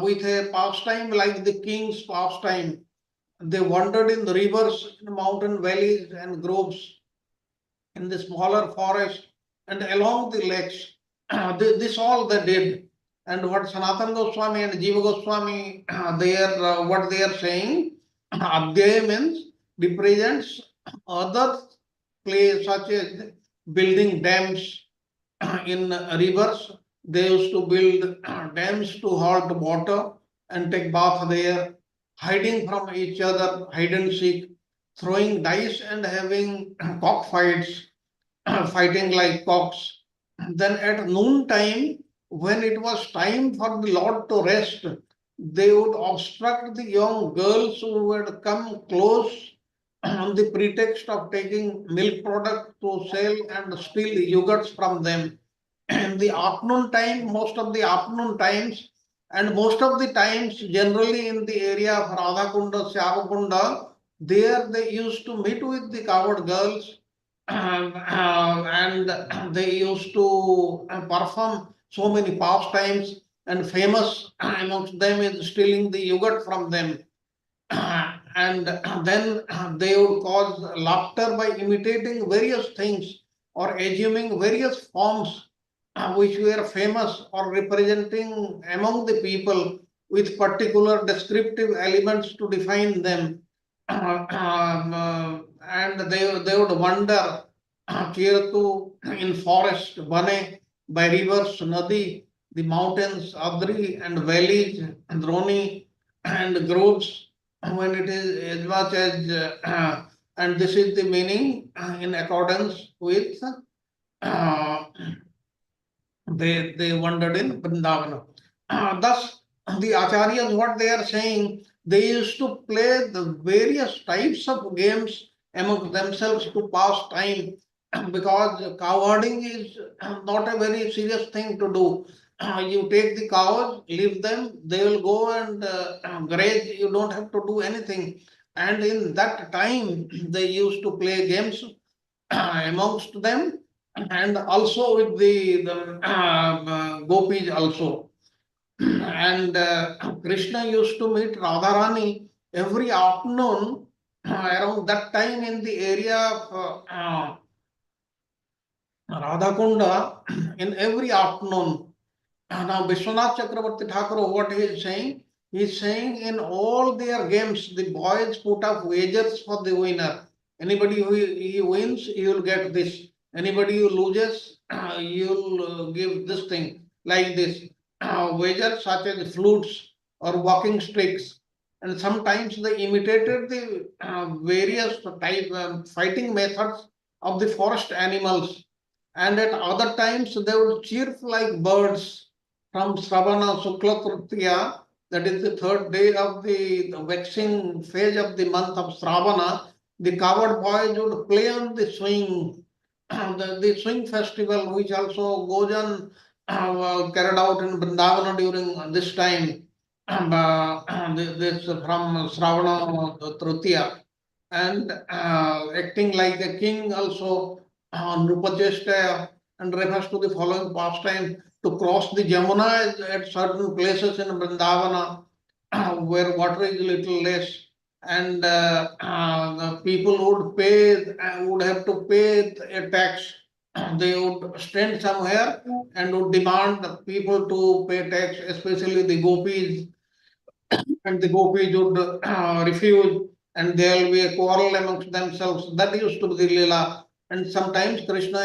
with a pastime like the king's pastime, they wandered in the rivers, in mountain valleys and groves, in the smaller forest, and along the lakes. This all they did. And what Sanatana Goswami and Jiva Goswami, what they are saying, Adhyaya means represents other plays such as building dams in rivers. They used to build dams to hold water and take bath there, hiding from each other, hide and seek, throwing dice and having cockfights, fighting like cocks. Then at noon time, when it was time for the Lord to rest, they would obstruct the young girls who would come close on the pretext of taking milk product to sell and steal yogurts from them. In the afternoon time, most of the afternoon times, and most of the times, generally in the area of Radhakunda, Syamakunda, there they used to meet with the cowherd girls and they used to perform so many pastimes, and famous amongst them is stealing the yogurt from them. And then they would cause laughter by imitating various things or assuming various forms which were famous or representing among the people with particular descriptive elements to define them. And they would wander Kirtu in forest, Bane, by rivers, Nadi, the mountains, Adri, and valleys, Droni, and groves, when it is as much as, and this is the meaning in accordance with they wandered in Vrindavana. Thus, the Acharyas, what they are saying, they used to play the various types of games among themselves to pass time, because cowherding is not a very serious thing to do. You take the cows, leave them, they will go and graze, you don't have to do anything. And in that time, they used to play games amongst them, and also with the gopis also. And Krishna used to meet Radharani every afternoon around that time in the area of Radhakunda in every afternoon. Now Vishwanath Chakravarti Thakur, what he is saying in all their games, the boys put up wagers for the winner. Anybody who he wins, he will get this. Anybody who loses, you'll give this thing, like this. Wagers such as flutes or walking sticks. And sometimes they imitated the various type fighting methods of the forest animals. And at other times they would chirp like birds. From Sravana Sukla Tritiya, that is the third day of the waxing phase of the month of Sravana, the cowherd boys would play on the swing, the swing festival, which also goes on carried out in Vrindavana during this time, this from Sravana Tritiya, and acting like a king also, Nrupachestaya, and refers to the following pastime: to cross the Jamuna at certain places in Vrindavana where water is a little less, and the people would have to pay a tax. They would stand somewhere and would demand people to pay tax, especially the gopis, and the gopis would refuse, and there will be a quarrel amongst themselves. That used to be the Leela. And sometimes Krishna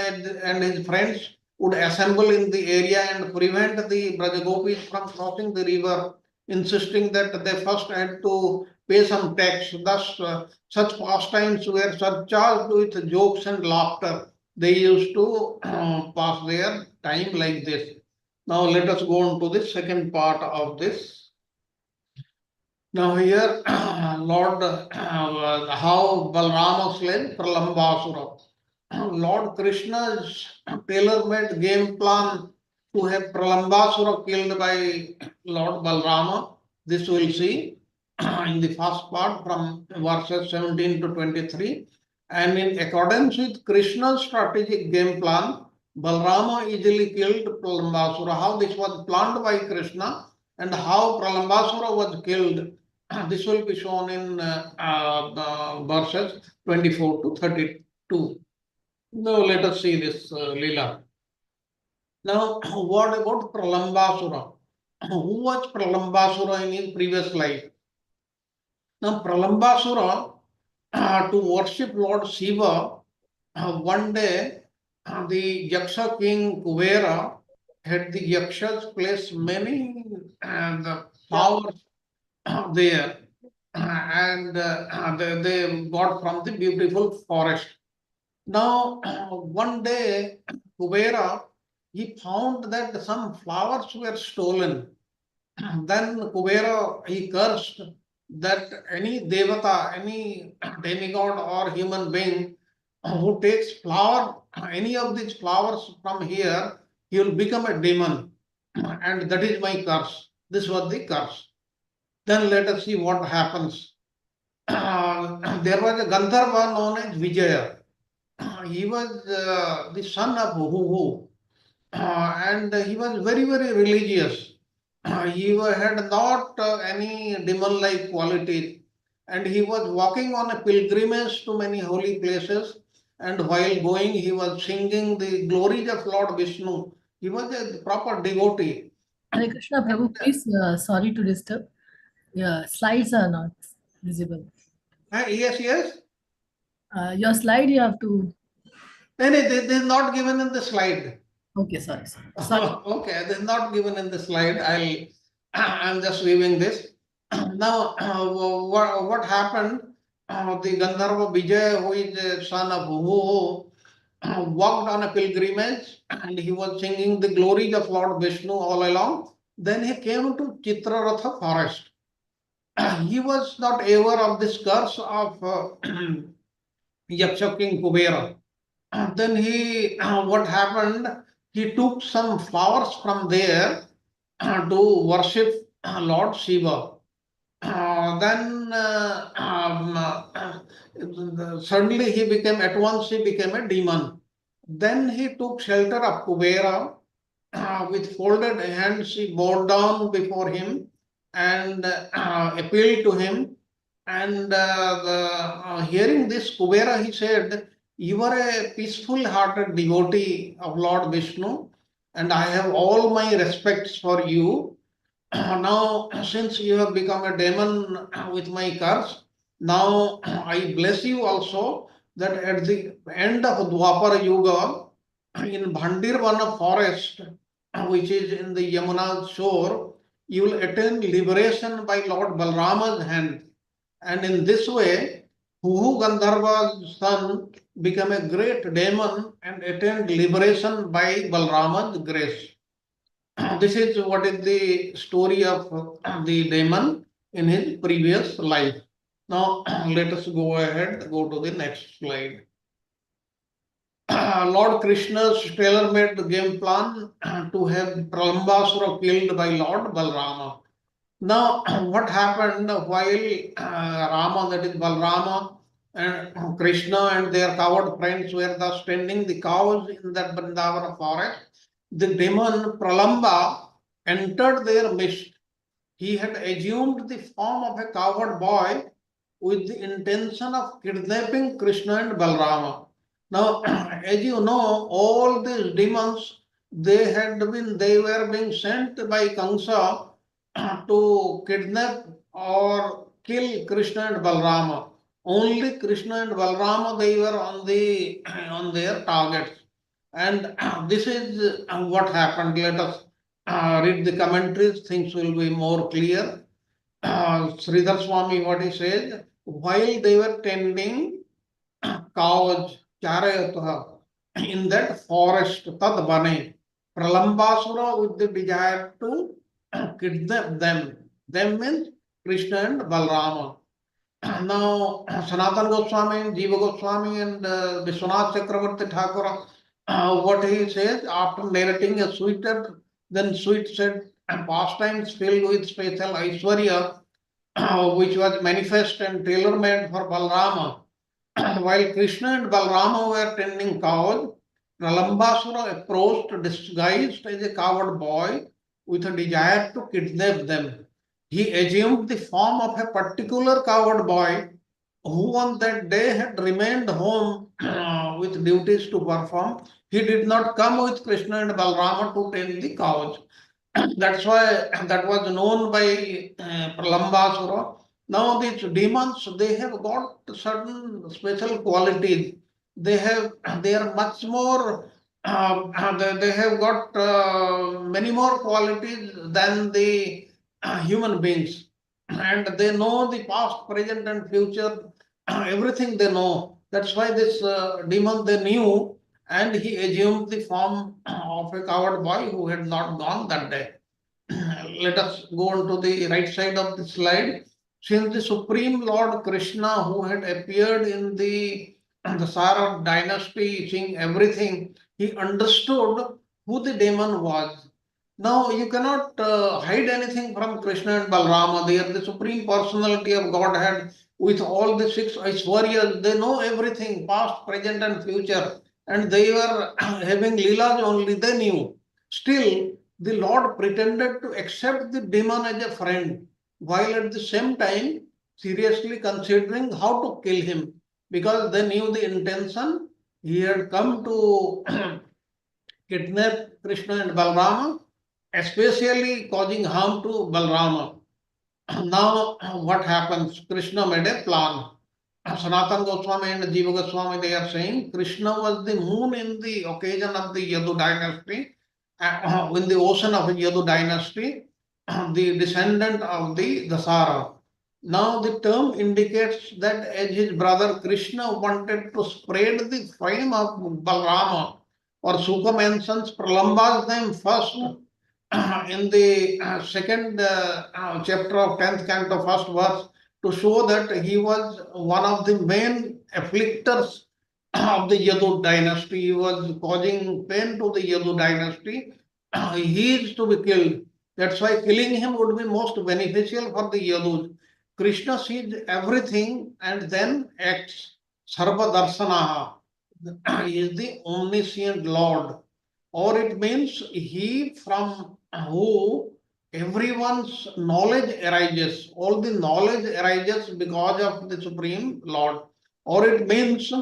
and his friends would assemble in the area and prevent the Brajagopis from crossing the river, insisting that they first had to pay some tax. Thus, such pastimes were surcharged with jokes and laughter. They used to pass their time like this. Now let us go on to the second part of this. Now here, Lord, how Balrama slain Pralambasura. Lord Krishna's tailor-made game plan to have Pralambasura killed by Lord Balrama. This we'll see in the first part from verses 17 to 23. And in accordance with Krishna's strategic game plan, Balrama easily killed Pralambasura. How this was planned by Krishna and how Pralambasura was killed, this will be shown in verses 24 to 32. Now let us see this Leela. Now, what about Pralambasura? Who was Pralambasura in his previous life? Now, Pralambasura, to worship Lord Shiva, one day the Yaksha king Kuvera had the Yakshas place many flowers there, and they got from the beautiful forest. Now, one day, Kuvera, he found that some flowers were stolen. Then Kuvera, he cursed that any devata, any demigod or human being who takes any of these flowers from here, he will become a demon. And that is my curse. This was the curse. Then let us see what happens. There was a Gandharva known as Vijaya. He was the son of Huhu, and he was very, very religious. He had not any demon-like qualities, and he was walking on a pilgrimage to many holy places, and while going he was singing the glories of Lord Vishnu. He was a proper devotee, Hare Krishna, Prabhu, please, sorry to disturb. Yeah, slides are not visible. Yes. Your slide you have to. No, this is not given in the slide. Okay, sorry. Okay, this is not given in the slide. I'm just leaving this. Now, what happened? The Gandharva Vijay, who is the son of Huhu, walked on a pilgrimage and he was singing the glories of Lord Vishnu all along. Then he came to Chitraratha forest. He was not aware of this curse of Yaksha King Kubera. Then what happened? He took some flowers from there to worship Lord Shiva. Suddenly he became a demon. Then he took shelter of Kubera. With folded hands, he bowed down before him and appealed to him. And hearing this, Kubera, he said, "You are a peaceful-hearted devotee of Lord Vishnu, and I have all my respects for you. Now, since you have become a demon with my curse, now I bless you also that at the end of Dwapara Yuga, in Bhandirvana forest, which is in the Yamuna shore, you will attain liberation by Lord Balrama's hand. And in this way, Huhu Gandharva's son became a great demon and attained liberation by Balrama's grace." This is what is the story of the demon in his previous life. Now, let us go ahead, go to the next slide. Lord Krishna's tailor-made game plan to have Pralambasura killed by Lord Balrama. Now, what happened while Rama, that is Balrama, and Krishna and their coward friends were thus tending the cows in that Vrindavana forest, the demon Pralamba entered their midst. He had assumed the form of a coward boy with the intention of kidnapping Krishna and Balrama. Now, as you know, all these demons, they were being sent by Kamsa to kidnap or kill Krishna and Balrama. Only Krishna and Balrama, they were on their targets. And this is what happened. Let us read the commentaries, things will be more clear. Sridhar Swami, what he says, while they were tending cows, in that forest, Tad Bane, Pralambasura with the desire to kidnap them. Them means Krishna and Balrama. Now, Sanatana Goswami, Jiva Goswami, and Vishwanath Chakravarti Thakur, what he says, after narrating a sweet said pastimes filled with special Aishwarya, which was manifest and tailor-made for Balrama. While Krishna and Balrama were tending cows, Pralambasura approached disguised as a coward boy with a desire to kidnap them. He assumed the form of a particular coward boy who on that day had remained home with duties to perform. He did not come with Krishna and Balrama to tend the cows. That's why that was known by Pralambasura. Now these demons, they have got certain special qualities. They are much more, they have got many more qualities than the human beings. And they know the past, present and future, everything they know. That's why this demon they knew, and he assumed the form of a coward boy who had not gone that day. Let us go on to the right side of the slide. Since the Supreme Lord Krishna, who had appeared in the Sara dynasty, seeing everything, he understood who the demon was. Now you cannot hide anything from Krishna and Balrama. They are the Supreme Personality of Godhead with all the 6 Aishwaryas. They know everything, past, present and future. And they were having Leelas only, they knew. Still, the Lord pretended to accept the demon as a friend, while at the same time seriously considering how to kill him, because they knew the intention. He had come to kidnap Krishna and Balrama, especially causing harm to Balrama. Now, what happens? Krishna made a plan. Sanatana Goswami and Jiva Goswami, they are saying Krishna was the moon in the occasion of the Yadu dynasty, in the ocean of the Yadu dynasty, the descendant of the Dasara. Now the term indicates that as his brother Krishna wanted to spread the fame of Balrama, or Suka mentions Pralamba's name first in the second chapter of 10th canto, first verse, to show that he was one of the main afflictors of the Yadu dynasty. He was causing pain to the Yadu dynasty. He is to be killed. That's why killing him would be most beneficial for the Yadus. Krishna sees everything and then acts. Sarva Darsanaha. He is the omniscient Lord. Or it means he from who everyone's knowledge arises. All the knowledge arises because of the Supreme Lord. Or it means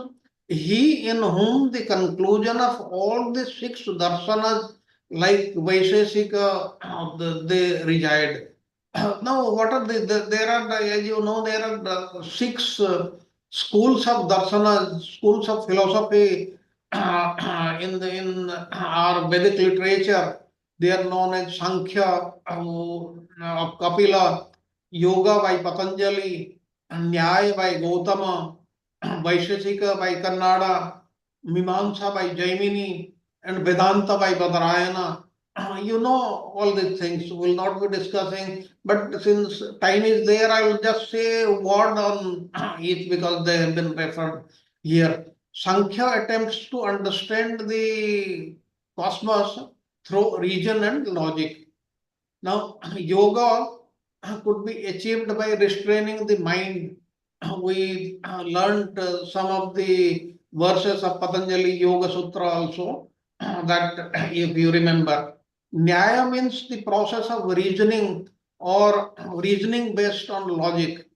he in whom the conclusion of all the 6 darsanas like Vaisheshika, they reside. Now, what are there are, as you know, there are 6 schools of darsana, schools of philosophy in our Vedic literature. They are known as Sankhya of Kapila, Yoga by Patanjali, Nyaya by Gautama, Vaisheshika by Kannada, Mimamsa by Jaimini, and Vedanta by Badarayana. You know all these things, we will not be discussing, but since time is there, I will just say a word on each because they have been referred here. Sankhya attempts to understand the cosmos through reason and logic. Now, yoga could be achieved by restraining the mind. We learned some of the verses of Patanjali Yoga Sutra also, that if you remember. Nyaya means the process of reasoning or reasoning based on logic.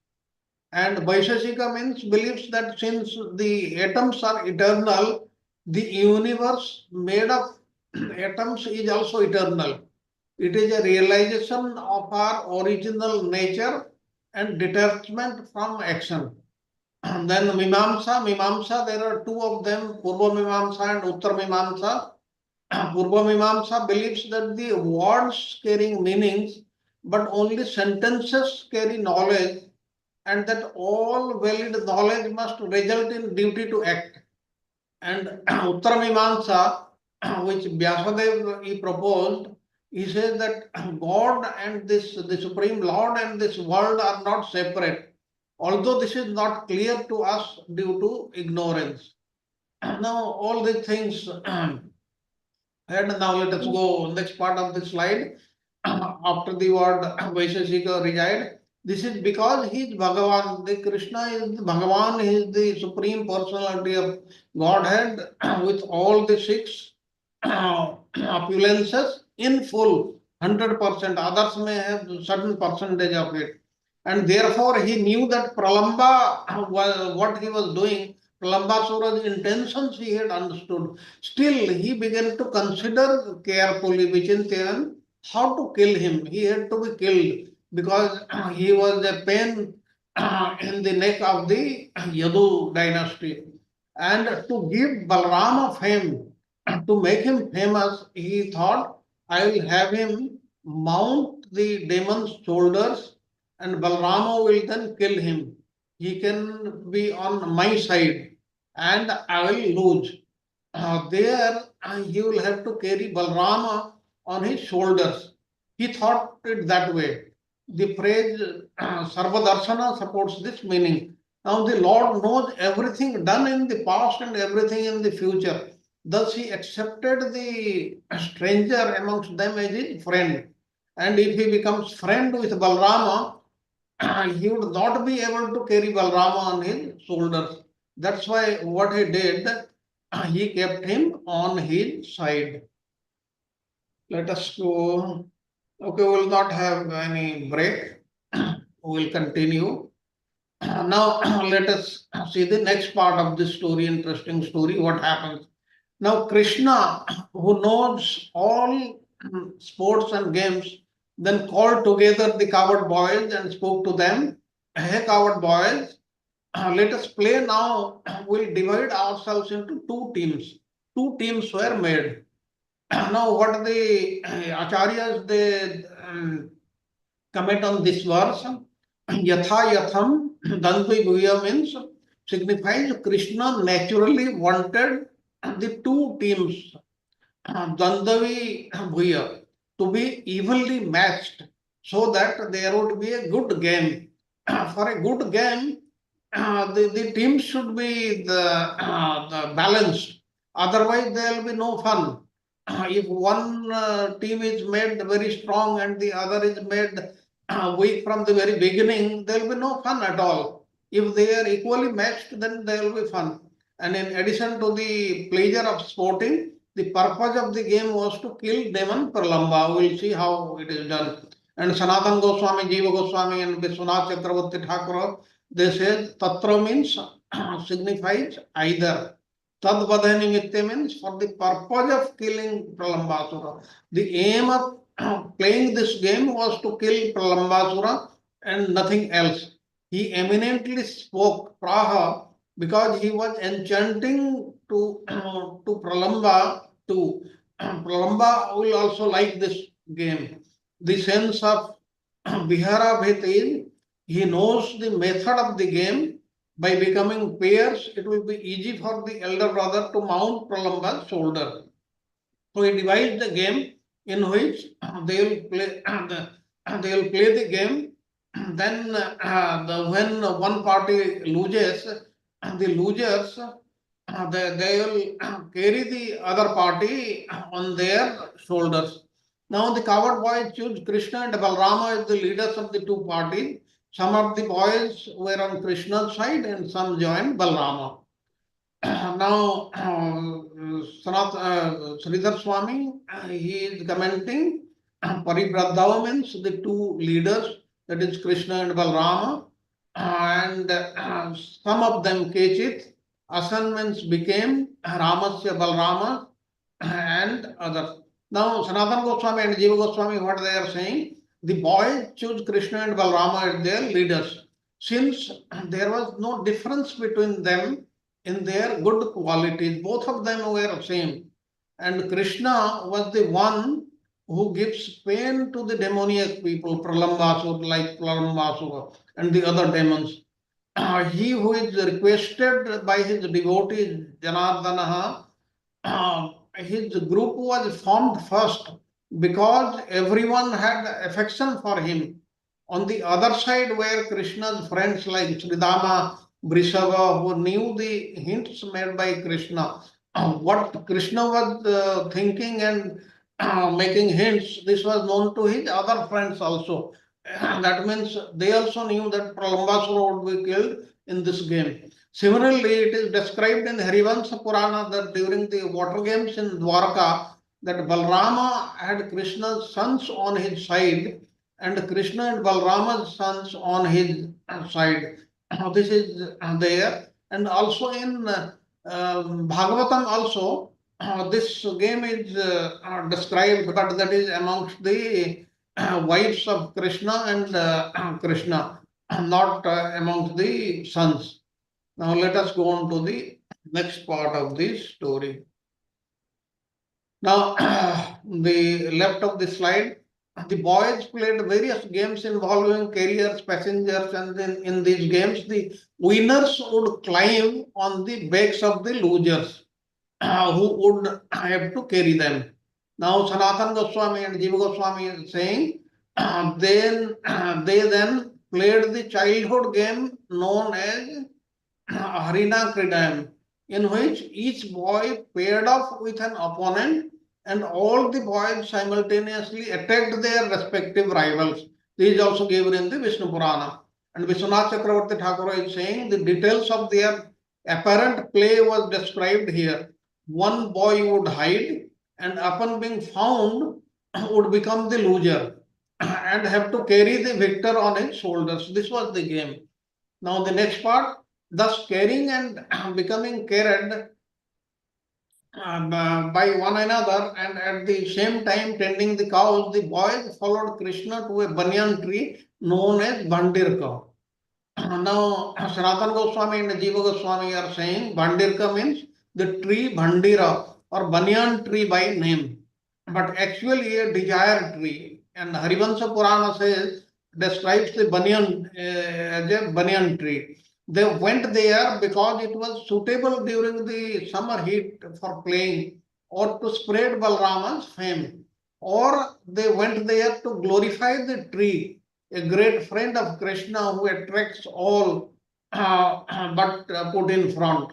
And Vaisheshika means beliefs that since the atoms are eternal, the universe made of atoms is also eternal. It is a realization of our original nature and detachment from action. And then Mimamsa, there are 2 of them, Purva Mimamsa and Uttar Mimamsa. Purva Mimamsa believes that the words carrying meanings, but only sentences carry knowledge, and that all valid knowledge must result in duty to act. And Uttara Mimamsa, which Vyasadeva he proposed, he says that God and the Supreme Lord and this world are not separate, although this is not clear to us due to ignorance. Now all these things. And now let us go next part of the slide. After the word Vaisheshika reside, this is because he is Bhagavan. The Krishna is the Bhagavan, he is the supreme personality of Godhead with all the 6 opulences in full, 100%. Others may have certain percentage of it. And therefore he knew that Pralamba was what he was doing. Pralambasura's intentions he had understood. Still, he began to consider carefully, Vichintayan, how to kill him. He had to be killed because he was a pain in the neck of the Yadu dynasty. And to give Balrama fame, to make him famous, he thought, I will have him mount the demon's shoulders and Balrama will then kill him. He can be on my side and I will lose. There he will have to carry Balrama on his shoulders. He thought it that way. The phrase Sarva Darsana supports this meaning. Now the Lord knows everything done in the past and everything in the future. Thus he accepted the stranger amongst them as his friend. And if he becomes friend with Balrama, he would not be able to carry Balrama on his shoulders. That's why what he did, he kept him on his side. Let us go. Okay, we will not have any break. We will continue. Now let us see the next part of this story, interesting story, what happens. Now Krishna, who knows all sports and games, then called together the coward boys and spoke to them, "Hey, coward boys, let us play now. We'll divide ourselves into two teams." Two teams were made. Now, what the acharyas they comment on this verse? Yatha yatham dandvi guya means signifies Krishna naturally wanted the two teams, Dandavi Bhuya, to be evenly matched so that there would be a good game. For a good game, the teams should be the balanced. Otherwise, there will be no fun. If one team is made very strong and the other is made weak from the very beginning, there will be no fun at all. If they are equally matched, then there will be fun. And in addition to the pleasure of sporting, the purpose of the game was to kill demon Pralamba. We will see how it is done. And Sanatan Goswami, Jiva Goswami, and Vishwanath Chakravarti Thakur, they said Tatra means signifies either. Tadvadha nimitte means for the purpose of killing Pralambasura. The aim of playing this game was to kill Pralambasura and nothing else. He eminently spoke Praha because he was enchanting to Pralamba too. Pralamba will also like this game. The sense of Bihara Bhet is he knows the method of the game. By becoming pairs, it will be easy for the elder brother to mount Pralamba's shoulder. So he devised a game in which they will play the game. Then when one party loses, the losers they will carry the other party on their shoulders. Now the coward boys choose Krishna and Balarama as the leaders of the two parties. Some of the boys were on Krishna's side and some joined Balarama. Now, Sridhar Swami, he is commenting, Paribradhava means the two leaders, that is Krishna and Balarama, and some of them Kechit, Asan means became, Ramasya Balarama, and others. Now, Sanatana Goswami and Jiva Goswami, what they are saying, the boys choose Krishna and Balarama as their leaders. Since there was no difference between them in their good qualities, both of them were same. And Krishna was the one who gives pain to the demoniac people, Pralambasura, like Pralambasura, and the other demons. He who is requested by his devotees, Janardanaha, his group was formed first because everyone had affection for him. On the other side were Krishna's friends like Sridama, Brisava, who knew the hints made by Krishna. What Krishna was thinking and making hints, this was known to his other friends also. That means they also knew that Pralambasura would be killed in this game. Similarly, it is described in Harivansa Purana that during the water games in Dwarka, that Balarama had Krishna's sons on his side and Krishna and Balarama's sons on his side. This is there. And also in Bhagavatam also, this game is described, but that is amongst the wives of Krishna and Krishna, not amongst the sons. Now let us go on to the next part of this story. Now, the left of the slide, the boys played various games involving carriers, passengers, and then in these games, the winners would climb on the backs of the losers who would have to carry them. Now, Sanatana Goswami and Jiva Goswami is saying, they then played the childhood game known as Harina Kridam, in which each boy paired off with an opponent and all the boys simultaneously attacked their respective rivals. This is also given in the Vishnu Purana. And Vishwanath Chakravarti Thakur is saying the details of their apparent play was described here. One boy would hide and upon being found would become the loser and have to carry the victor on his shoulders. This was the game. Now the next part, thus carrying and becoming carried by one another, and at the same time tending the cows, the boys followed Krishna to a banyan tree known as Bhandirka. Now, Sanatana Goswami and Jiva Goswami are saying Bhandirka means the tree Bhandira or banyan tree by name, but actually a desire tree. And Harivansa Purana says, describes the banyan as a banyan tree. They went there because it was suitable during the summer heat for playing or to spread Balrama's fame. Or they went there to glorify the tree, a great friend of Krishna who attracts all but put in front.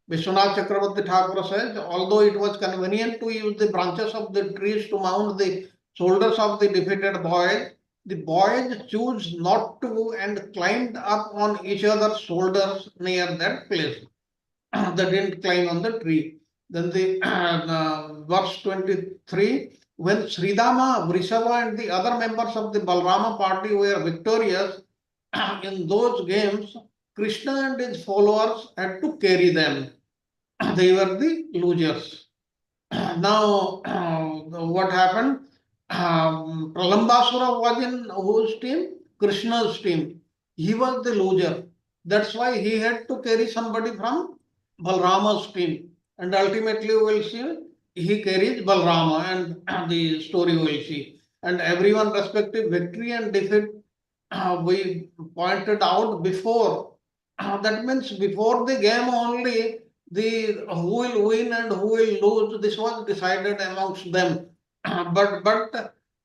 Vishwanath Chakravarti Thakur says, although it was convenient to use the branches of the trees to mount the shoulders of the defeated boys, the boys chose not to and climbed up on each other's shoulders near that place. They didn't climb on the tree. Then the verse 23, when Sridama, Vrishabha and the other members of the Balrama party were victorious in those games, Krishna and his followers had to carry them. They were the losers. Now, what happened? Pralambasura was in whose team? Krishna's team. He was the loser. That's why he had to carry somebody from Balrama's team. And ultimately, we will see he carries Balrama, and the story we will see. And everyone respective victory and defeat we pointed out before. That means before the game only, the who will win and who will lose, this was decided amongst them, but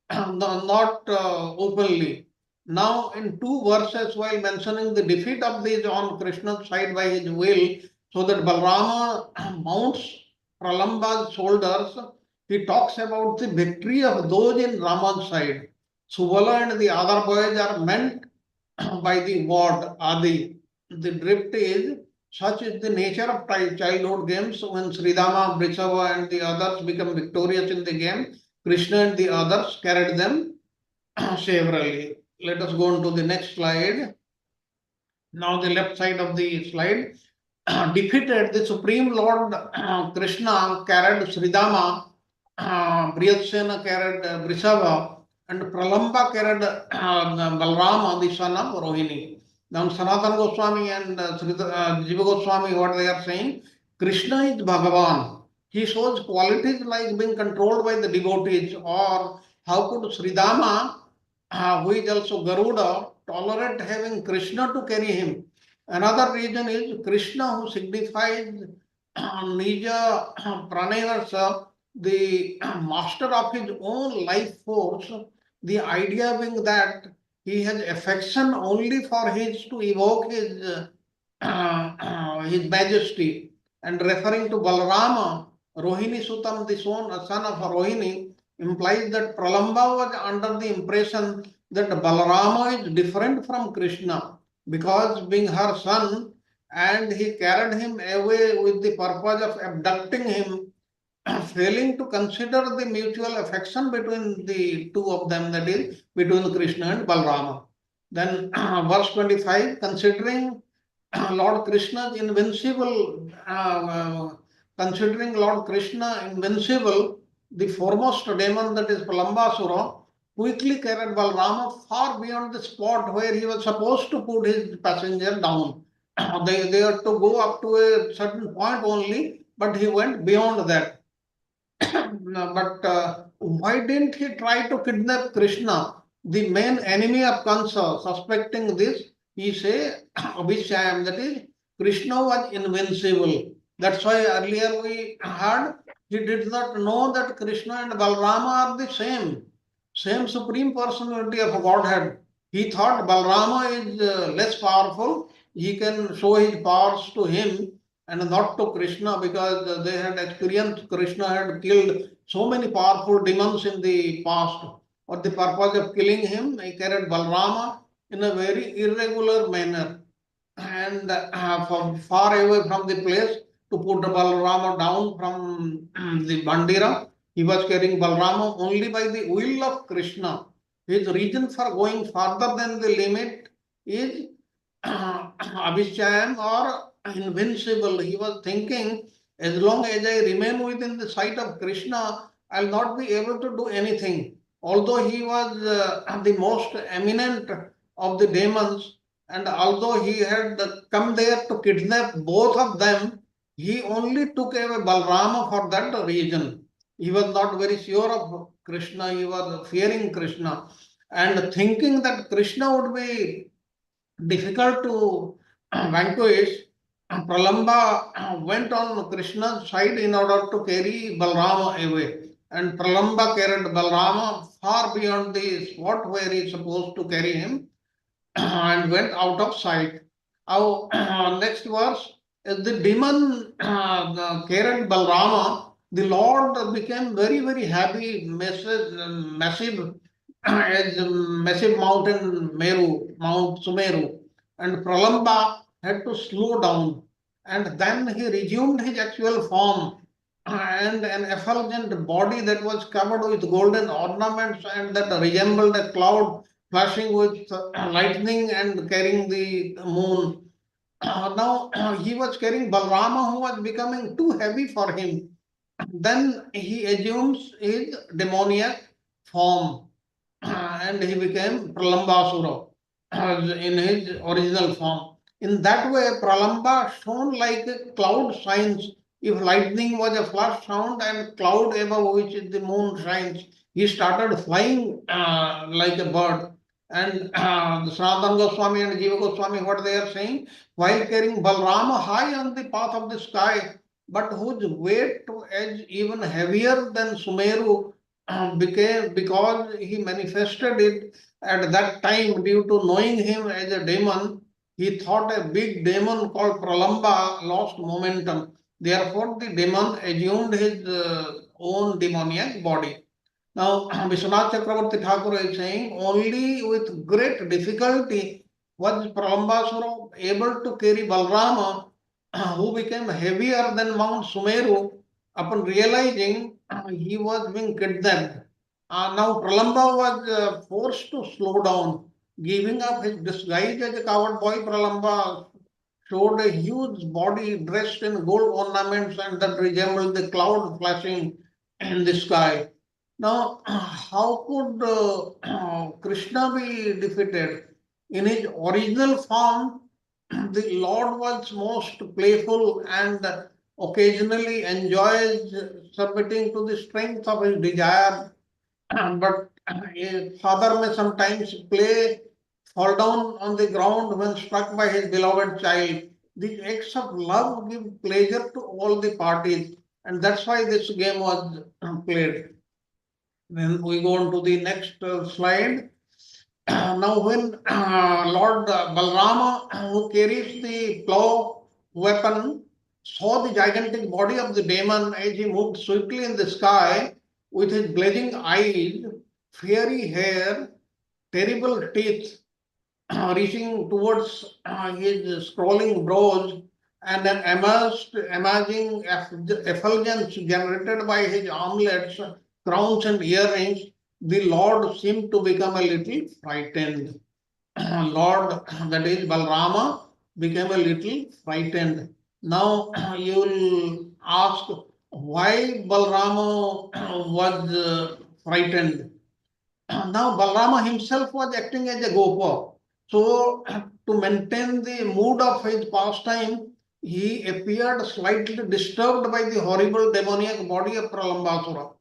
not openly. Now, in two verses, while mentioning the defeat of these on Krishna's side by his will, so that Balrama mounts Pralamba's shoulders, he talks about the victory of those in Rama's side. Subala and the other boys are meant by the word Adi. The drift is, such is the nature of childhood games. When Sridama, Vrishabha and the others become victorious in the game, Krishna and the others carried them severally. Let us go on to the next slide. Now the left side of the slide. Defeated, the Supreme Lord Krishna carried Sridama, Brihadsena carried Vrishabha, and Pralamba carried Balrama, the son of Rohini. Now Sanatana Goswami and Jiva Goswami, what they are saying, Krishna is Bhagavan. He shows qualities like being controlled by the devotees, or how could Sridama, who is also Garuda, tolerate having Krishna to carry him? Another reason is Krishna, who signifies Nija Pranevarsa, the master of his own life force, the idea being that he has affection only for his to evoke his majesty. And referring to Balarama, Rohini Sutam, the son of Rohini, implies that Pralamba was under the impression that Balarama is different from Krishna, because being her son, and he carried him away with the purpose of abducting him, failing to consider the mutual affection between the two of them, that is, between Krishna and Balrama. Then verse 25, considering Lord Krishna's invincible, the foremost demon, that is Pralambasura, quickly carried Balrama far beyond the spot where he was supposed to put his passenger down. They are to go up to a certain point only, but he went beyond that. But why didn't he try to kidnap Krishna, the main enemy of Kansa? Suspecting this, he say, Abhishayam, that is, Krishna was invincible. That's why earlier we heard he did not know that Krishna and Balrama are the same Supreme Personality of Godhead. He thought Balrama is less powerful. He can show his powers to him and not to Krishna, because they had experienced Krishna had killed so many powerful demons in the past. For the purpose of killing him, he carried Balrama in a very irregular manner, and far away from the place to put Balrama down from the Bandira. He was carrying Balrama only by the will of Krishna. His reason for going further than the limit is Abhishayam, or invincible. He was thinking as long as I remain within the sight of Krishna, I'll not be able to do anything. Although he was the most eminent of the demons, and although he had come there to kidnap both of them, he only took away Balrama for that reason. He was not very sure of Krishna, he was fearing Krishna, and thinking that Krishna would be difficult to vanquish, Pralamba went on Krishna's side in order to carry Balrama away. And Pralamba carried Balrama far beyond the spot where he is supposed to carry him and went out of sight. Our next verse is the demon carried Balrama. The Lord became very, very happy, massive as massive mountain Mount Sumeru, and Pralamba had to slow down, and then he resumed his actual form, and an effulgent body that was covered with golden ornaments and that resembled a cloud flashing with lightning and carrying the moon. Now he was carrying Balrama, who was becoming too heavy for him. Then he assumes his demoniac form and he became Pralambasura in his original form. In that way, Pralamba shone like a cloud shines. If lightning was a flash sound and cloud above which the moon shines, he started flying like a bird. And the Sanatana Goswami and Jiva Goswami, what they are saying, while carrying Balrama high on the path of the sky, but whose weight is even heavier than Sumeru, because he manifested it at that time due to knowing him as a demon. He thought a big demon called Pralamba lost momentum. Therefore, the demon assumed his own demoniac body. Now, Vishwanath Chakravarti Thakur is saying only with great difficulty was Pralambasura able to carry Balrama, who became heavier than Mount Sumeru upon realizing he was being kidnapped. Now Pralamba was forced to slow down, giving up his disguise as a coward boy. Pralamba showed a huge body dressed in gold ornaments and that resembled the cloud flashing in the sky. Now, how could Krishna be defeated? In his original form, the Lord was most playful and occasionally enjoys submitting to the strength of his desire. But a father may sometimes fall down on the ground when struck by his beloved child. These acts of love give pleasure to all the parties, and that's why this game was played. Then we go on to the next slide. Now, when Lord Balrama, who carries the plow weapon, saw the gigantic body of the demon as he moved swiftly in the sky with his blazing eyes, fiery hair, terrible teeth, reaching towards his scrolling brows, and an emerging effulgence generated by his armlets, crowns, and earrings, the Lord seemed to become a little frightened. Lord, that is Balrama, became a little frightened. Now you will ask why Balrama was frightened. Now Balrama himself was acting as a Gopa. So to maintain the mood of his pastime, he appeared slightly disturbed by the horrible demoniac body of Pralambasura.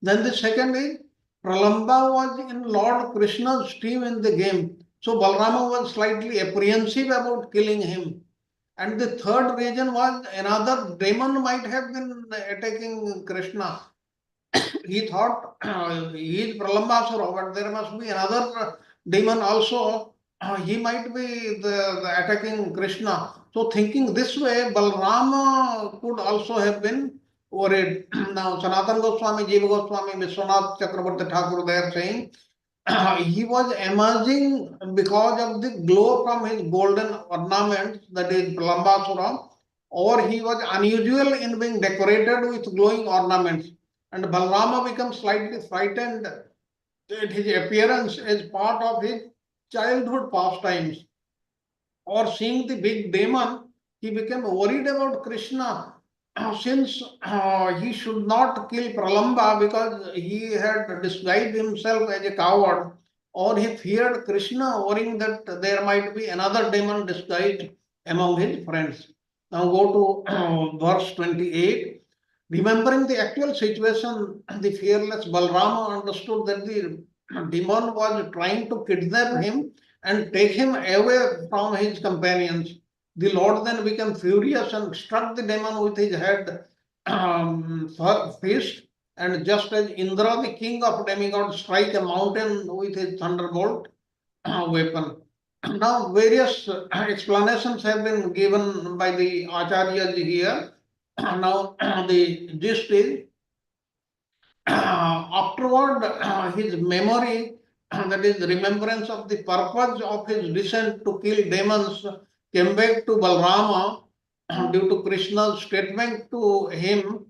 Then the second is, Pralamba was in Lord Krishna's team in the game. So Balrama was slightly apprehensive about killing him. And the third reason was another demon might have been attacking Krishna. He thought he is Pralambasura, but there must be another demon also. He might be the attacking Krishna. So thinking this way, Balrama could also have been worried. Now Sanatana Goswami, Jiva Goswami, Vishwanath Chakravarti Thakur, they are saying he was emerging because of the glow from his golden ornaments, that is Pralambasura, or he was unusual in being decorated with glowing ornaments. And Balrama becomes slightly frightened at his appearance as part of his childhood pastimes. Or seeing the big demon, he became worried about Krishna since he should not kill Pralamba because he had disguised himself as a coward, or he feared Krishna, worrying that there might be another demon disguised among his friends. Now go to verse 28. Remembering the actual situation, the fearless Balrama understood that the demon was trying to kidnap him and take him away from his companions. The Lord then became furious and struck the demon with his head fist. And just as Indra, the king of demigods, strike a mountain with his thunderbolt weapon. Now, various explanations have been given by the acharyas here. Now, the gist is afterward, his memory, that is, remembrance of the purpose of his descent to kill demons, came back to Balrama due to Krishna's statement to him,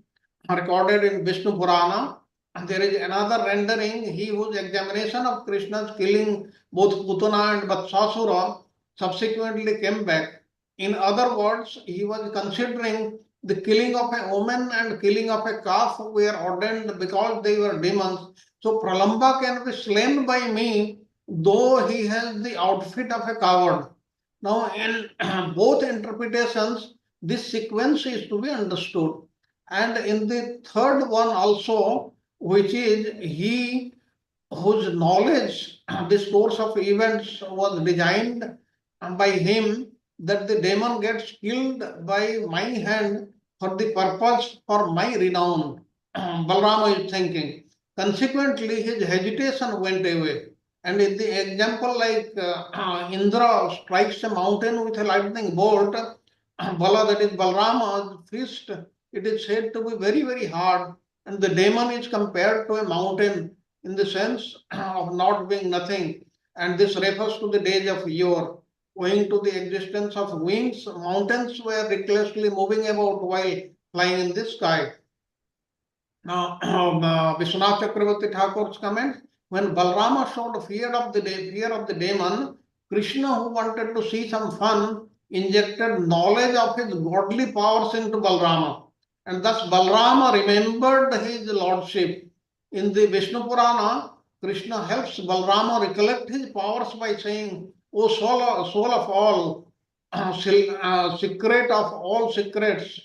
recorded in Vishnu Purana. There is another rendering, he whose examination of Krishna's killing both Putana and Vatsasura subsequently came back. In other words, he was considering the killing of a woman and killing of a calf were ordained because they were demons. So Pralamba can be slain by me, though he has the outfit of a coward. Now, in both interpretations, this sequence is to be understood. And in the third one also, which is he whose knowledge, this course of events was designed by him, that the demon gets killed by my hand for the purpose for my renown. Balrama is thinking. Consequently, his hesitation went away. And in the example like Indra strikes a mountain with a lightning bolt, Bala, that is Balrama's fist, it is said to be very, very hard. And the demon is compared to a mountain in the sense of not being nothing. And this refers to the days of yore. Owing to the existence of wings, mountains were recklessly moving about while flying in the sky. Now, Vishwanath Chakravarti Thakur's comment, when Balrama showed fear of the demon, Krishna, who wanted to see some fun, injected knowledge of his godly powers into Balrama. And thus Balrama remembered his lordship. In the Vishnu Purana, Krishna helps Balrama recollect his powers by saying, O soul of all, secret of all secrets,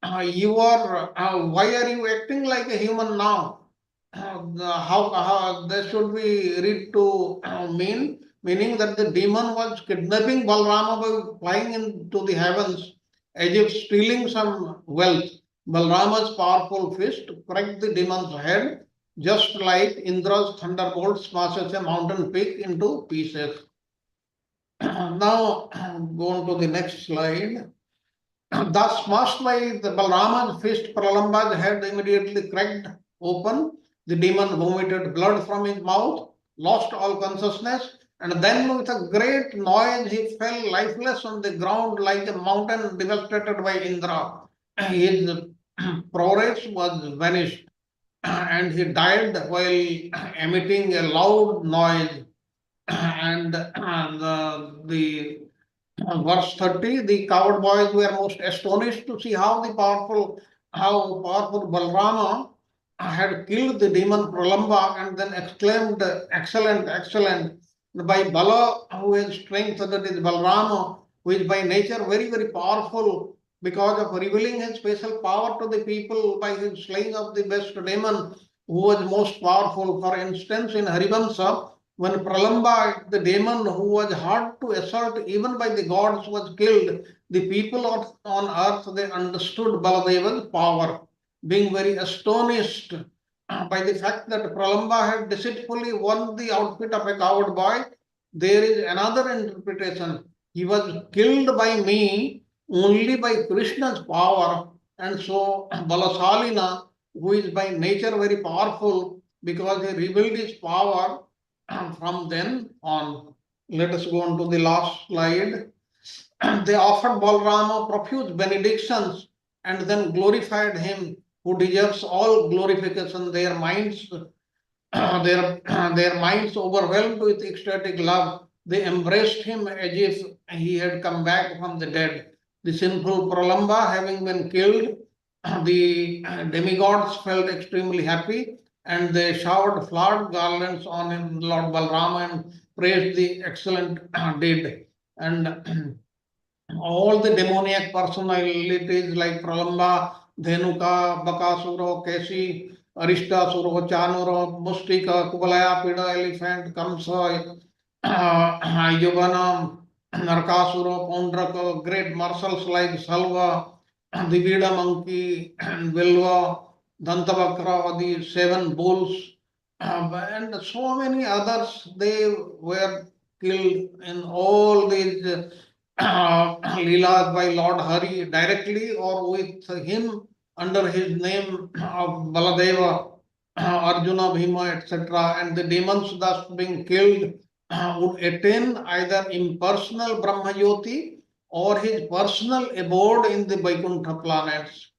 why are you acting like a human now? How that should be read to meaning that the demon was kidnapping Balrama by flying into the heavens as if stealing some wealth. Balrama's powerful fist cracked the demon's head, just like Indra's thunderbolt smashes a mountain peak into pieces. Now, go on to the next slide. Thus, smashed by the Balrama's fist, Pralamba's head immediately cracked open. The demon vomited blood from his mouth, lost all consciousness, and then with a great noise, he fell lifeless on the ground like a mountain devastated by Indra. His prowess was vanished, and he died while emitting a loud noise. And the verse 30, the coward boys were most astonished to see how powerful Balrama had killed the demon Pralamba, and then exclaimed, excellent, excellent. By Bala, who has strength, that is Balrama, who is by nature very, very powerful, because of revealing his special power to the people by his slaying of the best demon, who was most powerful. For instance, in Harivamsa, when Pralamba, the demon who was hard to assert even by the gods, was killed, the people on earth, they understood Baladeva's power, being very astonished by the fact that Pralamba had deceitfully won the outfit of a coward boy. There is another interpretation. He was killed by me only by Krishna's power, and so Balasalina, who is by nature very powerful, because he revealed his power from then on. Let us go on to the last slide. They offered Balrama profuse benedictions and then glorified him, who deserves all glorification. Their minds overwhelmed with ecstatic love, they embraced him as if he had come back from the dead. The sinful Pralamba, having been killed, the demigods felt extremely happy and they showered flower garlands on him, Lord Balrama, and praised the excellent deed. And all the demoniac personalities like Pralamba, Dhenuka, Bakasura, Keshi, Arishtasura, Chanura, Mustika, Kubalaya, Pida, Elephant, Kamsa, Yugana, Narkasura, Pondraka, great marshals like Salva, the Vida monkey, and Vilva, Dantavakra, the 7 bulls, and so many others, they were killed in all these Leelas by Lord Hari directly or with him under his name of Baladeva, Arjuna, Bhima, etc. And the demons thus being killed would attain either impersonal Brahmayoti or his personal abode in the Vaikuntha planets.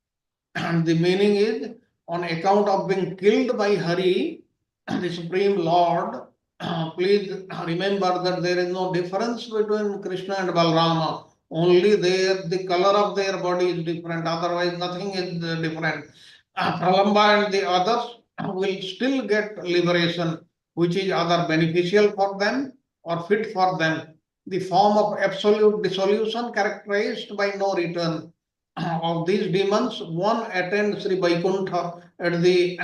And the meaning is, on account of being killed by Hari, the Supreme Lord, please remember that there is no difference between Krishna and Balrama. Only the color of their body is different. Otherwise, nothing is different. Pralamba and the others will still get liberation, which is either beneficial for them or fit for them. The form of absolute dissolution characterized by no return. Of these demons, one attained Sri Vaikuntha at the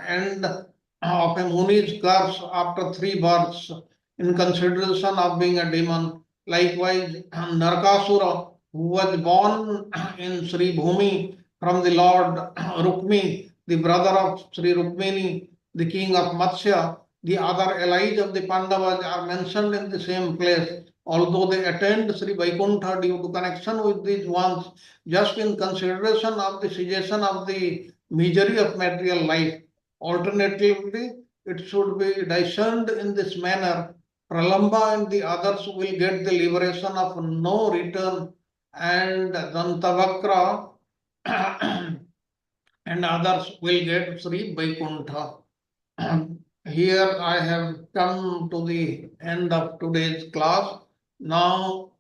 end of a Muni's curse after 3 births in consideration of being a demon. Likewise, Narakasura, who was born in Sri Bhumi from the Lord Rukmi, the brother of Sri Rukmini, the king of Matsya, the other allies of the Pandavas are mentioned in the same place. Although they attained Sri Vaikuntha due to connection with these ones, just in consideration of the cessation of the misery of material life. Alternatively, it should be discerned in this manner. Pralamba and the others will get the liberation of no return, and Dantavakra and others will get Sri Vaikuntha. Here I have come to the end of today's class. Now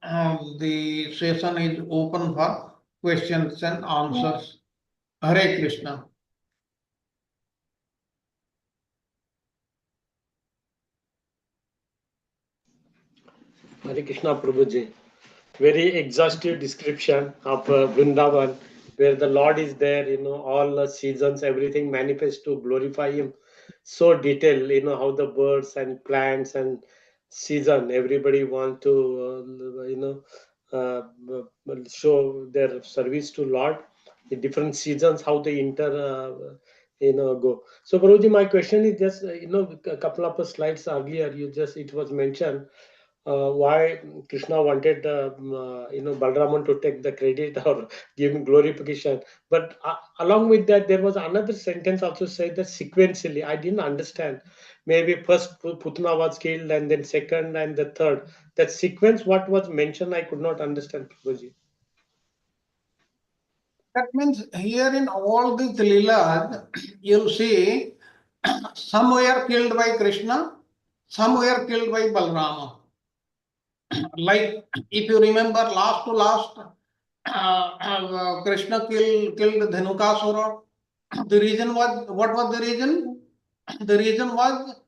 the session is open for questions and answers. Hare Krishna. Hare Krishna Prabhuji. Very exhaustive description of Vrindavan, where the Lord is there, all the seasons, everything manifests to glorify Him. So detailed, how the birds and plants and season, everybody want to, show their service to Lord. The different seasons, how they go. So Prabhuji, my question is just, a couple of slides earlier, it was mentioned why Krishna wanted Balraman to take the credit or give him glorification. But along with that, there was another sentence also said that sequentially. I didn't understand. Maybe first Putna was killed and then second and the third. That sequence, what was mentioned, I could not understand, Prabhuji. That means here in all these Leelas, you'll see some were killed by Krishna, some were killed by Balrama. Like if you remember last to last, Krishna killed Dhenukasura. The reason was, what was the reason? The reason was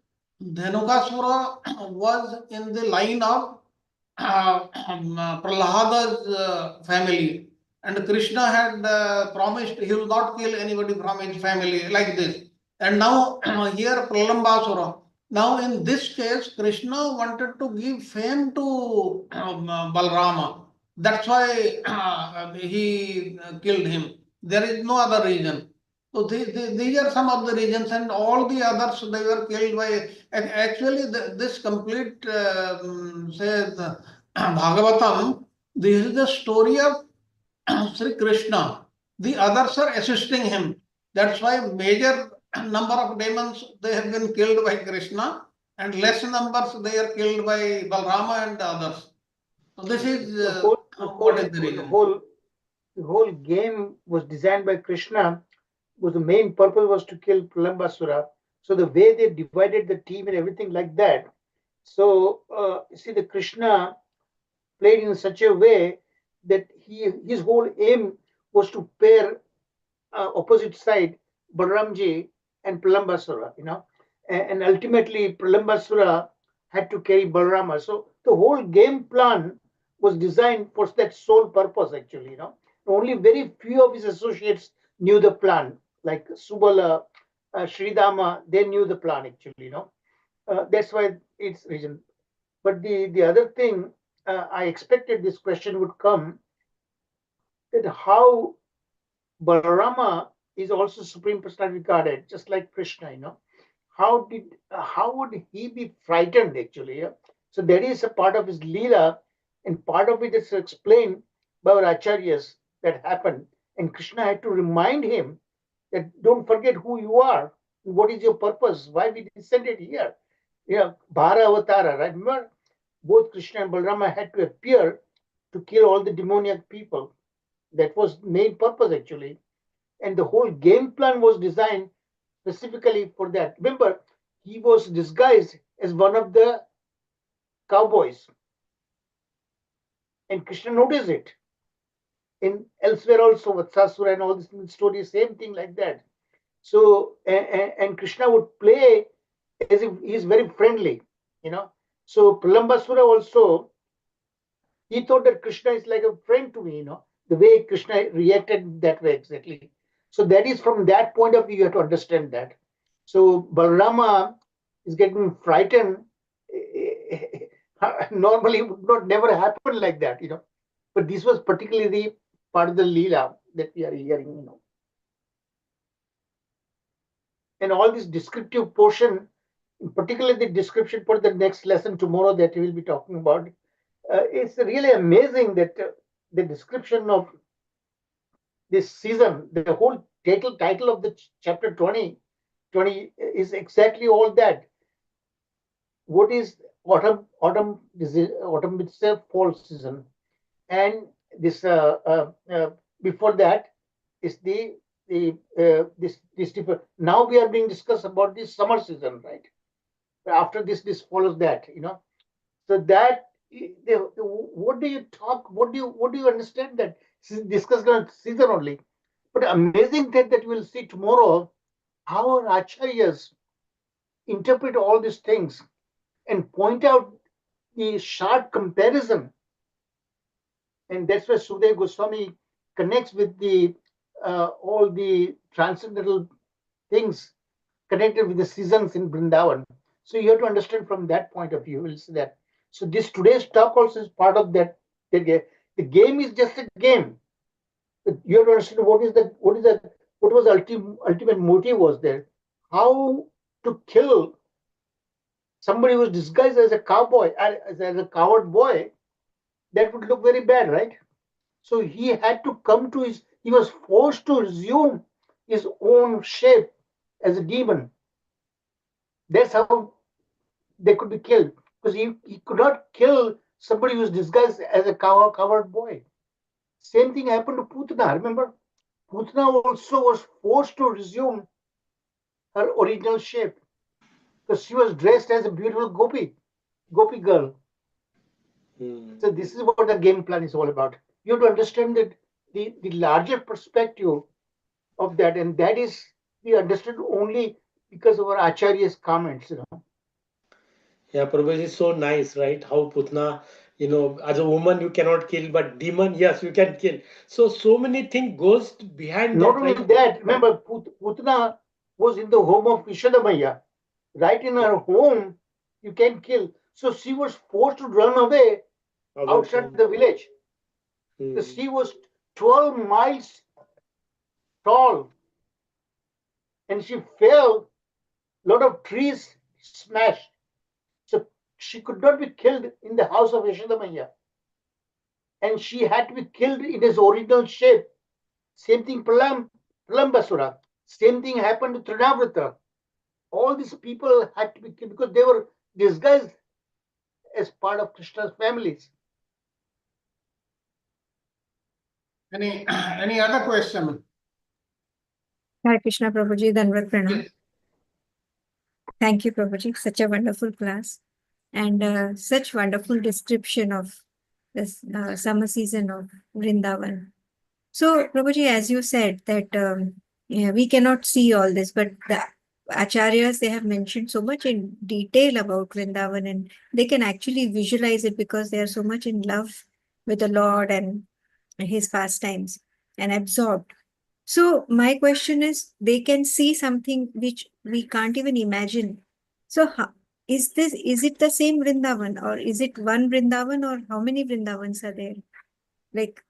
Dhenukasura was in the line of Prahlada's family, and Krishna had promised he will not kill anybody from his family, like this. And now here Pralambasura. Now in this case, Krishna wanted to give fame to Balrama. That's why he killed him. There is no other reason. So these are some of the reasons, and all the others, they were killed by. Actually, this complete says Bhagavatam. This is the story of Sri Krishna. The others are assisting him. That's why major number of demons, they have been killed by Krishna, and less numbers they are killed by Balrama and others. So this is what is the reason. The whole game was designed by Krishna. Was the main purpose was to kill Pralambasura. So the way they divided the team and everything like that. So see, the Krishna played in such a way that his whole aim was to pair opposite side, Balramji and Pralambasura, and ultimately Pralambasura had to carry Balrama. So the whole game plan was designed for that sole purpose, actually, Only very few of his associates knew the plan, like Subala, Sridama, they knew the plan, actually, That's why it's region. But the other thing, I expected this question would come, that how Balarama is also Supreme Personality regarded, just like Krishna, How would he be frightened, actually? So that is a part of his Leela, and part of it is explained by our Acharyas that happened. And Krishna had to remind him that don't forget who you are, what is your purpose, why we descended here. Bhara Avatara, right? Remember, both Krishna and Balarama had to appear to kill all the demoniac people. That was main purpose, actually. And the whole game plan was designed specifically for that. Remember, he was disguised as one of the cowboys. And Krishna noticed it. In elsewhere also, Vatsasura and all these stories, same thing like that. So, and Krishna would play as if he's very friendly, So Pralambasura also, he thought that Krishna is like a friend to me, the way Krishna reacted that way exactly. So that is from that point of view, you have to understand that. So Balarama is getting frightened. Normally it would not never happen like that, But this was particularly part of the Leela that we are hearing, And all this descriptive portion, particularly the description for the next lesson tomorrow that we will be talking about, it's really amazing that the description of this season, the whole title of the chapter 20 is exactly all that. What is autumn? Autumn itself, fall season, and this before that is this different. Now we are being discussed about this summer season, right? After this follows that, So that what do you talk? What do you understand that discuss the season only? But amazing thing that we'll see tomorrow, how our acharyas interpret all these things and point out the sharp comparison. And that's where Sudhir Goswami connects with the all the transcendental things connected with the seasons in Vrindavan. So you have to understand from that point of view. We'll see that. So this today's talk also is part of that. The game is just a game. But you have to understand what was the ultimate motive was there. How to kill somebody who was disguised as a cowboy, as a coward boy, that would look very bad, right? So he had to come to he was forced to resume his own shape as a demon. That's how they could be killed. Because he could not kill somebody who was disguised as a coward boy. Same thing happened to Putana. Remember? Putana also was forced to resume her original shape. Because she was dressed as a beautiful gopi girl. So this is what the game plan is all about. You have to understand that the larger perspective of that, and that is we understood only because of our Acharya's comments, Yeah, Prabhuji is so nice, right? How Putna, as a woman you cannot kill, but demon, yes, you can kill. So many things goes behind Not that. only that, remember, Putna was in the home of Vishadamaya. Right in her home, you can kill. So she was forced to run away outside the village. So she was 12 miles tall. And she fell, a lot of trees smashed. So she could not be killed in the house of Yashodamaya. And she had to be killed in his original shape. Same thing, Pralambasura. Same thing happened to Trinavrata. All these people had to be killed because they were disguised as part of Krishna's families. Any other question? Hare Krishna Prabhuji, Dandavat Pranam. Thank you, Prabhuji. Such a wonderful class and such wonderful description of this summer season of Vrindavan. So, Prabhuji, as you said that Yeah, we cannot see all this, but the acharyas, they have mentioned so much in detail about Vrindavan, and they can actually visualize it because they are so much in love with the Lord and his pastimes and absorbed. So my question is, they can see something which we can't even imagine. So is it the same Vrindavan, or is it one Vrindavan, or how many Vrindavans are there? Like,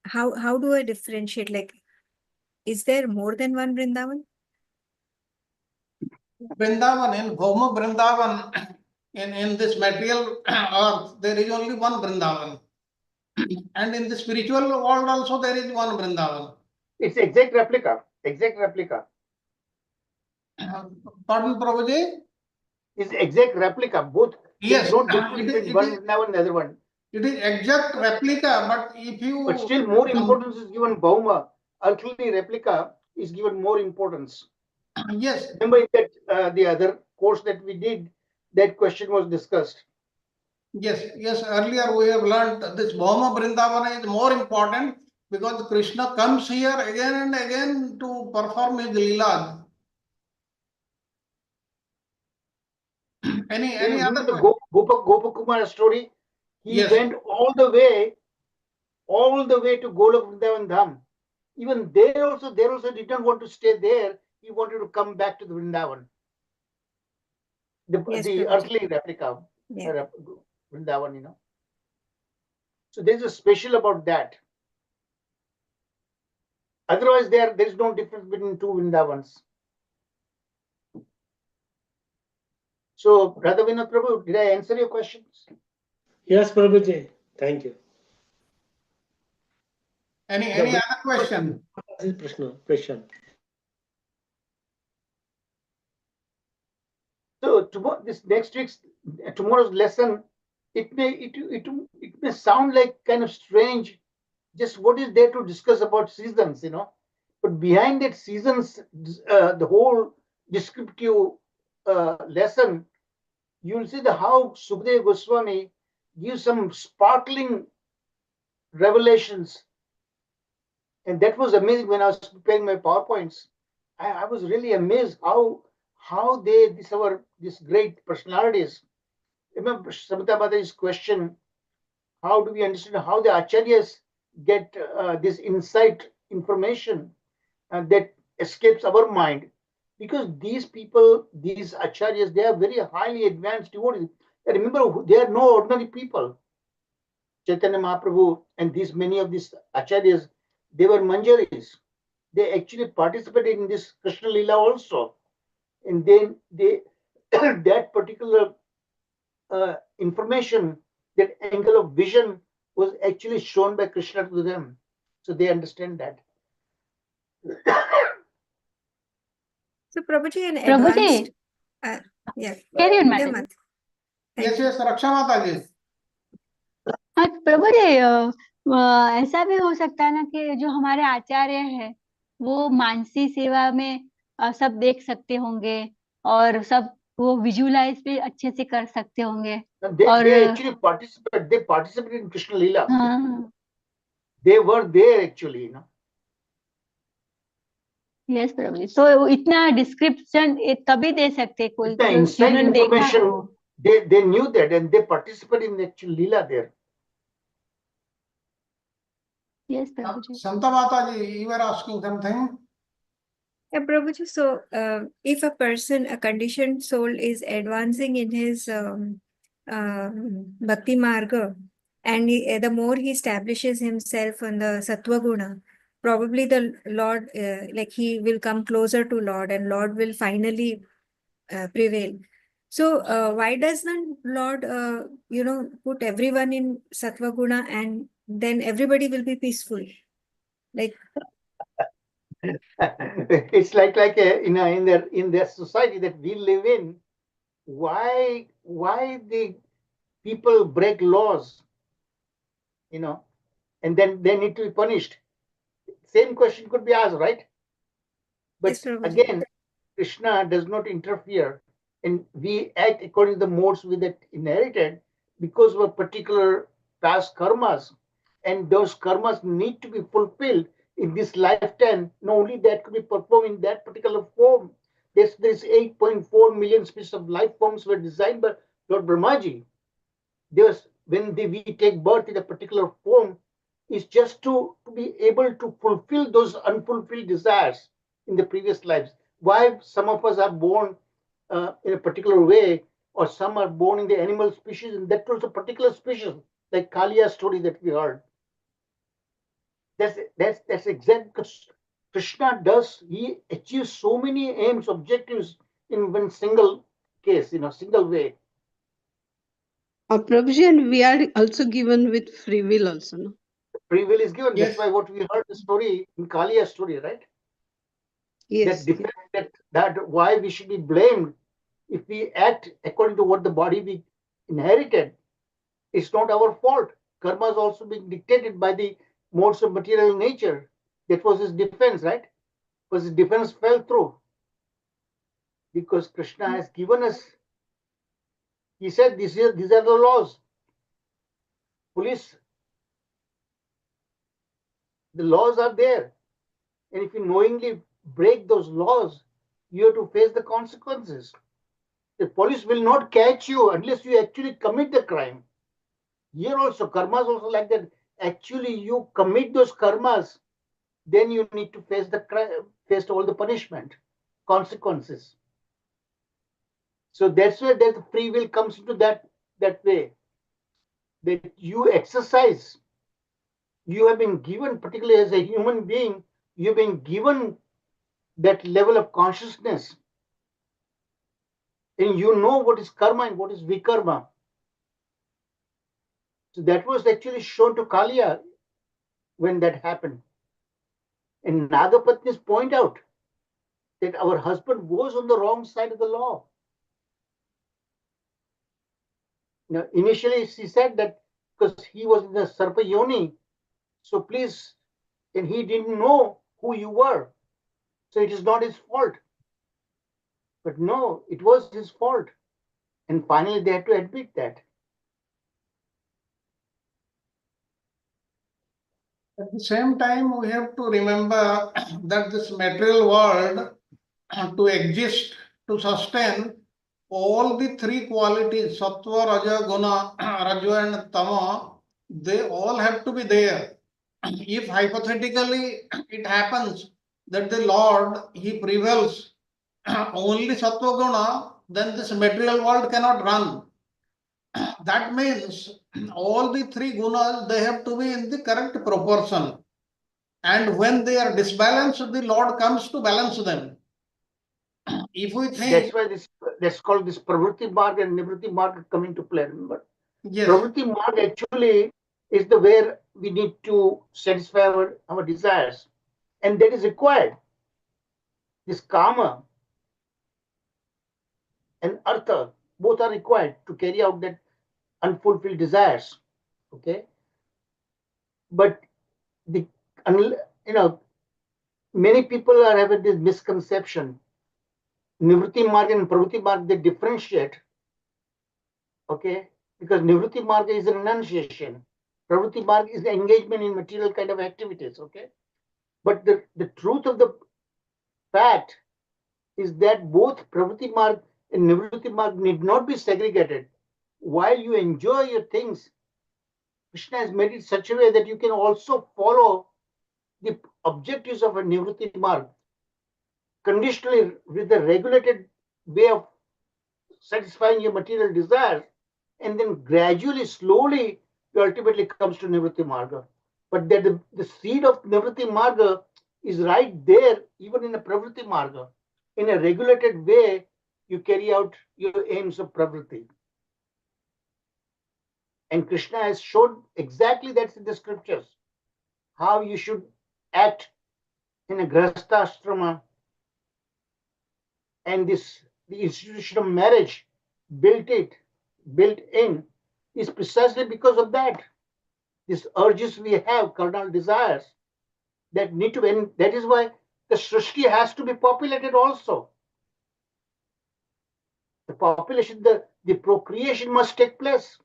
how do I differentiate? Like, is there more than one Vrindavan? Vrindavan, in Bhoma Vrindavan, in this material earth, there is only one Vrindavan. And in the spiritual world also there is one Vrindavan. It's exact replica. Exact replica. Pardon, Prabhuji? It's exact replica. Both. Yes, There's no difference between one Vrindavan and the other one. It is exact replica, but if you... But still more importance is given Bhauma. Earthly replica is given more importance. Yes. Remember in that the other course that we did, that question was discussed. Yes, earlier we have learned this Bhoma Vrindavana is more important because Krishna comes here again and again to perform his Leelas. Any other the Gopakumara story? He Yes. went all the way to Golok Vrindavan Dham. Even there also did not want to stay there. He wanted to come back to the Vrindavan. Yes, The Prabhuji. earthly replica, Yeah. Vrindavan, you know. So there's a special about that. Otherwise, there is no difference between two Vrindavans. So, Radha Vinod Prabhu, did I answer your questions? Yes, Prabhuji. Thank you. Any other question? Question. So tomorrow's lesson, it may sound like kind of strange. Just what is there to discuss about seasons, you know? But behind that seasons, the whole descriptive lesson, you'll see how Sukadeva Goswami gives some sparkling revelations. And that was amazing when I was preparing my PowerPoints. I was really amazed how these great personalities. Remember Samita Mataji's question, how do we understand how the acharyas get this insight information that escapes our mind? Because these people, these acharyas, they are very highly advanced devotees. And remember, they are no ordinary people. Chaitanya Mahaprabhu and many of these acharyas, they were manjaris. They actually participated in this Krishna Lila also. And then that particular information, that angle of vision was actually shown by Krishna to them. So they understand that. So Prabhuji, an Prabhuji, advanced, yeah. carry on, Yeah, Mataji. Mat. Yes, Raksha Mataji. हाँ प्रभु जी, ऐसा भी हो सकता है ना कि जो हमारे आचार्य हैं वो मानसी सेवा में सब देख सकते होंगे और सब वो विजुलाइज भी अच्छे से कर सकते होंगे. They actually participate. They participated in Krishna Lila. हाँ. They were there actually, you know. Yes, प्रभु जी. तो इतना डिस्क्रिप्शन तभी दे सकते कोई Inside information, they knew that and they participated in the actual Lila there. Yes, Prabhuji. Santa Mataji, you were asking something? Yeah, Prabhuji, so if a conditioned soul is advancing in his Bhakti Marga, and the more he establishes himself on the Sattva Guna, probably the Lord, like he will come closer to Lord and Lord will finally prevail. So why doesn't Lord, put everyone in Sattva Guna and then everybody will be peaceful? Like it's like in the society that we live in, why the people break laws, you know, and then they need to be punished. Same question could be asked, right? But yes, again, Krishna does not interfere, and we act according to the modes we that inherited because of a particular past karmas, and those karmas need to be fulfilled in this lifetime, not only that could be performed in that particular form. This 8.4 million species of life forms were designed by Lord Brahmaji. When we take birth in a particular form, is just to be able to fulfill those unfulfilled desires in the previous lives. Why some of us are born in a particular way, or some are born in the animal species, and that was a particular species, like Kalia's story that we heard. That's exactly because Krishna does. He achieves so many aims, objectives in one single case, single way. Prabhuji, and we are also given with free will also, no? Free will is given. Yes. That's why what we heard the story in Kalia's story, right? Yes. That why we should be blamed if we act according to what the body we inherited. It's not our fault. Karma is also being dictated by the modes of material nature. That was his defense, right? Because his defense fell through. Because Krishna has given us, he said, these are the laws. Police, the laws are there. And if you knowingly break those laws, you have to face the consequences. The police will not catch you unless you actually commit the crime. Here also, karma is also like that. Actually, you commit those karmas, then you need to face all the punishment, consequences. So that's where that free will comes into that way. That you exercise. You have been given, particularly as a human being, you've been given that level of consciousness. And you know what is karma and what is vikarma. So that was actually shown to Kalia when that happened. And Nagapatnis point out that our husband was on the wrong side of the law. Now, initially, she said that because he was in the Sarpa Yoni, so please, and he didn't know who you were. So it is not his fault. But no, it was his fault. And finally, they had to admit that. At the same time, we have to remember that this material world, to exist, to sustain, all the three qualities, sattva, raja, guna, raja and tama, they all have to be there. If hypothetically it happens that the Lord, he prevails only sattva guna, then this material world cannot run. That means all the three gunas, they have to be in the correct proportion. And when they are disbalanced, the Lord comes to balance them. If we think... That's why that's called this pravritti marg and nivritti marg come into play, remember? Yes. Pravritti marg actually is the where we need to satisfy our desires. And that is required. This kama and artha, both are required to carry out that unfulfilled desires. Okay? But many people are having this misconception. Nivritti marg and pravritti marg, they differentiate. Okay? Because nivritti marg is a renunciation. Pravritti marg is the engagement in material kind of activities. Okay? But the truth of the fact is that both pravritti marg and nivritti marg need not be segregated. While you enjoy your things, Krishna has made it such a way that you can also follow the objectives of a nivritti marg conditionally with the regulated way of satisfying your material desires, and then gradually, slowly, it ultimately comes to nivritti marga. But that the seed of nivritti marga is right there, even in a pravritti marga. In a regulated way, you carry out your aims of pravritti. And Krishna has shown exactly that's in the scriptures, how you should act in a grahasthashrama. And the institution of marriage built in is precisely because of that. These urges we have, carnal desires, that need to end. That is why the Srishti has to be populated also. The population, the procreation must take place.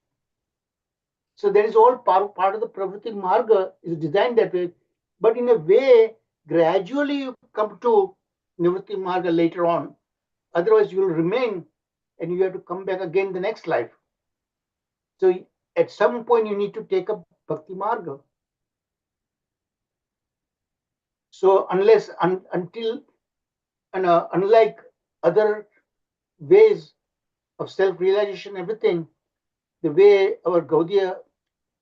So that is all part of the pravritti marga is designed that way. But in a way, gradually you come to Nivritti Marga later on. Otherwise, you will remain and you have to come back again the next life. So at some point, you need to take up Bhakti Marga. So until unlike other ways of self-realization, everything, the way our Gaudiya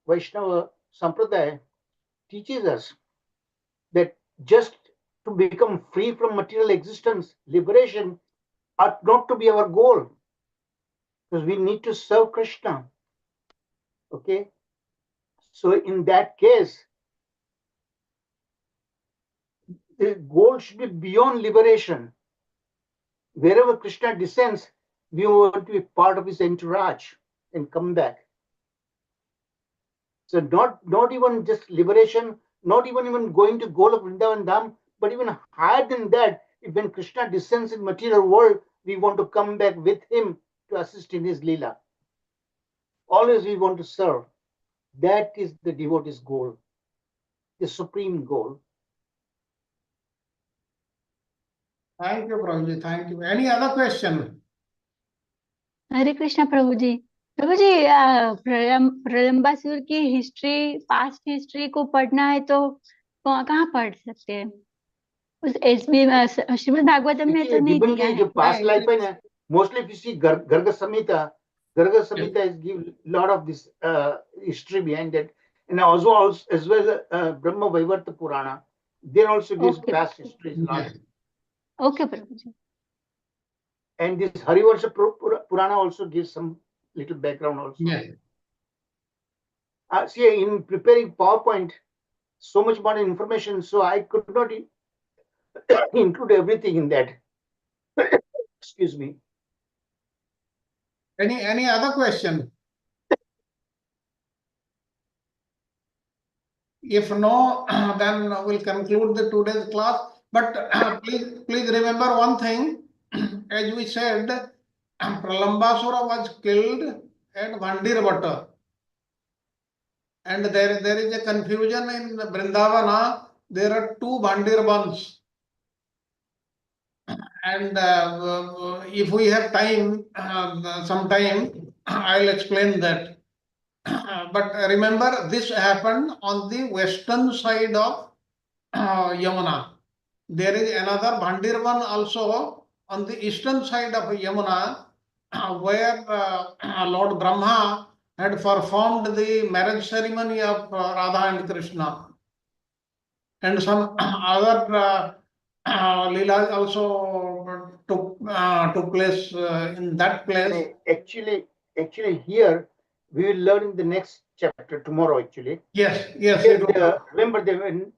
Vaishnava Sampradaya teaches us that just to become free from material existence, liberation ought not to be our goal, because we need to serve Krishna. Okay, so in that case, the goal should be beyond liberation. Wherever Krishna descends, we want to be part of his entourage and come back. So not even just liberation, not even going to Golok Vrindavan Dham, but even higher than that, when Krishna descends in material world, we want to come back with him to assist in his Leela. Always we want to serve. That is the devotee's goal, the supreme goal. Thank you, Prabhuji. Thank you. Any other question? हरे कृष्णा प्रभु जी। प्रभु जी, प्रलंबासुर की history, past history को पढ़ना है तो कहाँ पढ़ सकते हैं? उस एसबी श्रीमद् भागवतम में तो नहीं दिया है। जो past life है ना, mostly if you see Garga Samhita is give lot of this history behind it, and also as well Brahma Vaivarta Purana, there also gives past history. Okay, Prabhu ji. And this Harivarsha Purana also gives some little background also. Yeah. See, in preparing PowerPoint, so much more information, so I could not include everything in that. Excuse me. Any other question? If no, then we'll conclude the today's class. But please remember one thing. As we said, Pralambasura was killed at Vandirvata. And there is a confusion in Vrindavana. There are two Vandirbans. And if we have time, sometime, I'll explain that. But remember, this happened on the western side of Yamuna. There is another Bhandirvan also on the eastern side of Yamuna, where Lord Brahma had performed the marriage ceremony of Radha and Krishna. And some other Leelas also took place in that place. Actually, here we will learn in the next chapter tomorrow. Actually, yes. Remember, when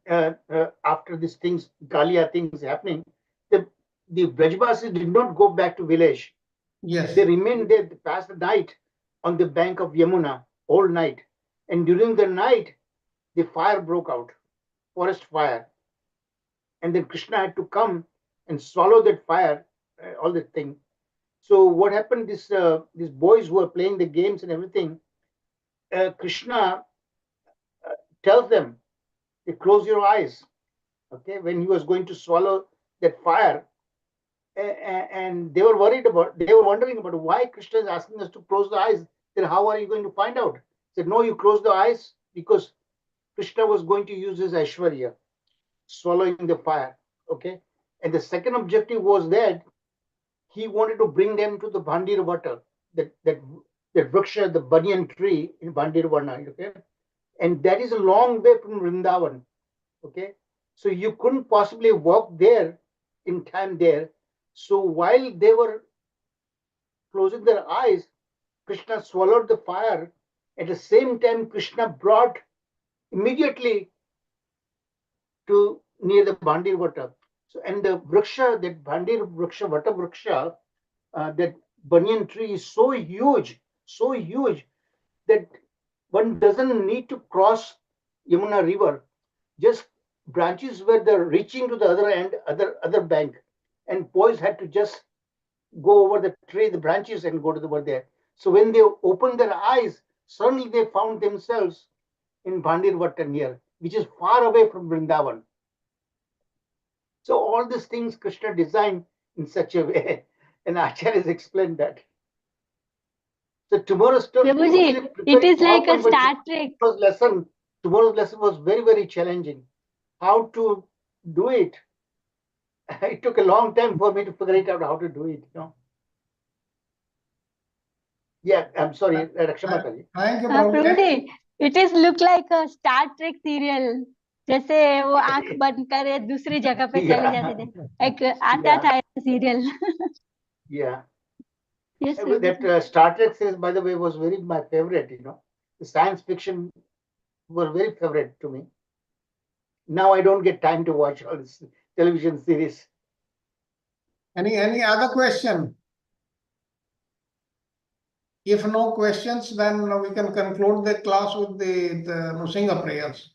after these things, Kalia things happening, the Brajvasis did not go back to village. Yes, they remained there. They passed the night on the bank of Yamuna all night, and during the night, the fire broke out, forest fire, and then Krishna had to come and swallow that fire, all that thing. So what happened? These boys who are playing the games and everything, Krishna tells them, close your eyes. Okay, when he was going to swallow that fire, and they were wondering about why Krishna is asking us to close the eyes. Then how are you going to find out? He said, no, you close the eyes because Krishna was going to use his Aishwarya, swallowing the fire. Okay, and the second objective was that he wanted to bring them to the Bhandirvata, that Vriksha, the banyan tree in Bhandirvana. Okay, and that is a long way from Vrindavan. Okay, so you couldn't possibly walk there in time there. So while they were closing their eyes, Krishna swallowed the fire. At the same time, Krishna brought immediately to near the Bhandirvata. So, and the Vriksha, that Bhandir Vriksha, Vata Vriksha, that banyan tree is so huge that one doesn't need to cross Yamuna river. Just branches were there reaching to the other end, other bank, and boys had to just go over the tree, the branches, and go to the over there. So when they opened their eyes, suddenly they found themselves in Bhandirvata near which is far away from Vrindavan. So all these things Krishna designed in such a way, and Acharyas explained that. So tomorrow's Prabhuji, it is like a Star Trek. Tomorrow's lesson was very, very challenging. How to do it? It took a long time for me to figure it out how to do it. Yeah, I'm sorry, Rakshama Kali. Thank you, Prabhuji, it is look like a Star Trek serial. जैसे वो आंख बंद करे दूसरी जगह पे चले जाते थे एक आता था serial. Yeah. Yes, that Star Trek series, by the way, was very my favorite. The science fiction were very favorite to me. Now I don't get time to watch all this television series. Any other question? If no questions, then we can conclude the class with the Nrsimha prayers.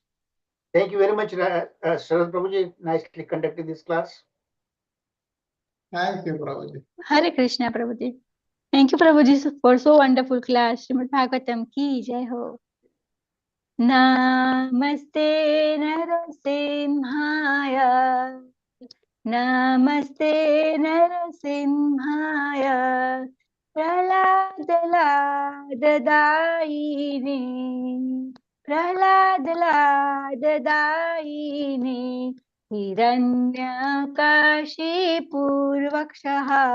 Thank you very much, Sharad Prabhuji. Nicely conducted this class. Thank you, Prabhuji. Hare Krishna, Prabhuji. Thank you, Prabhuji, for so wonderful class. Srimad Bhagavatam ki jai ho. Namaste Narasimhaya. Namaste Narasimhaya. Praladadayini. Praladadayini. Hiranyakashipurvakshaha.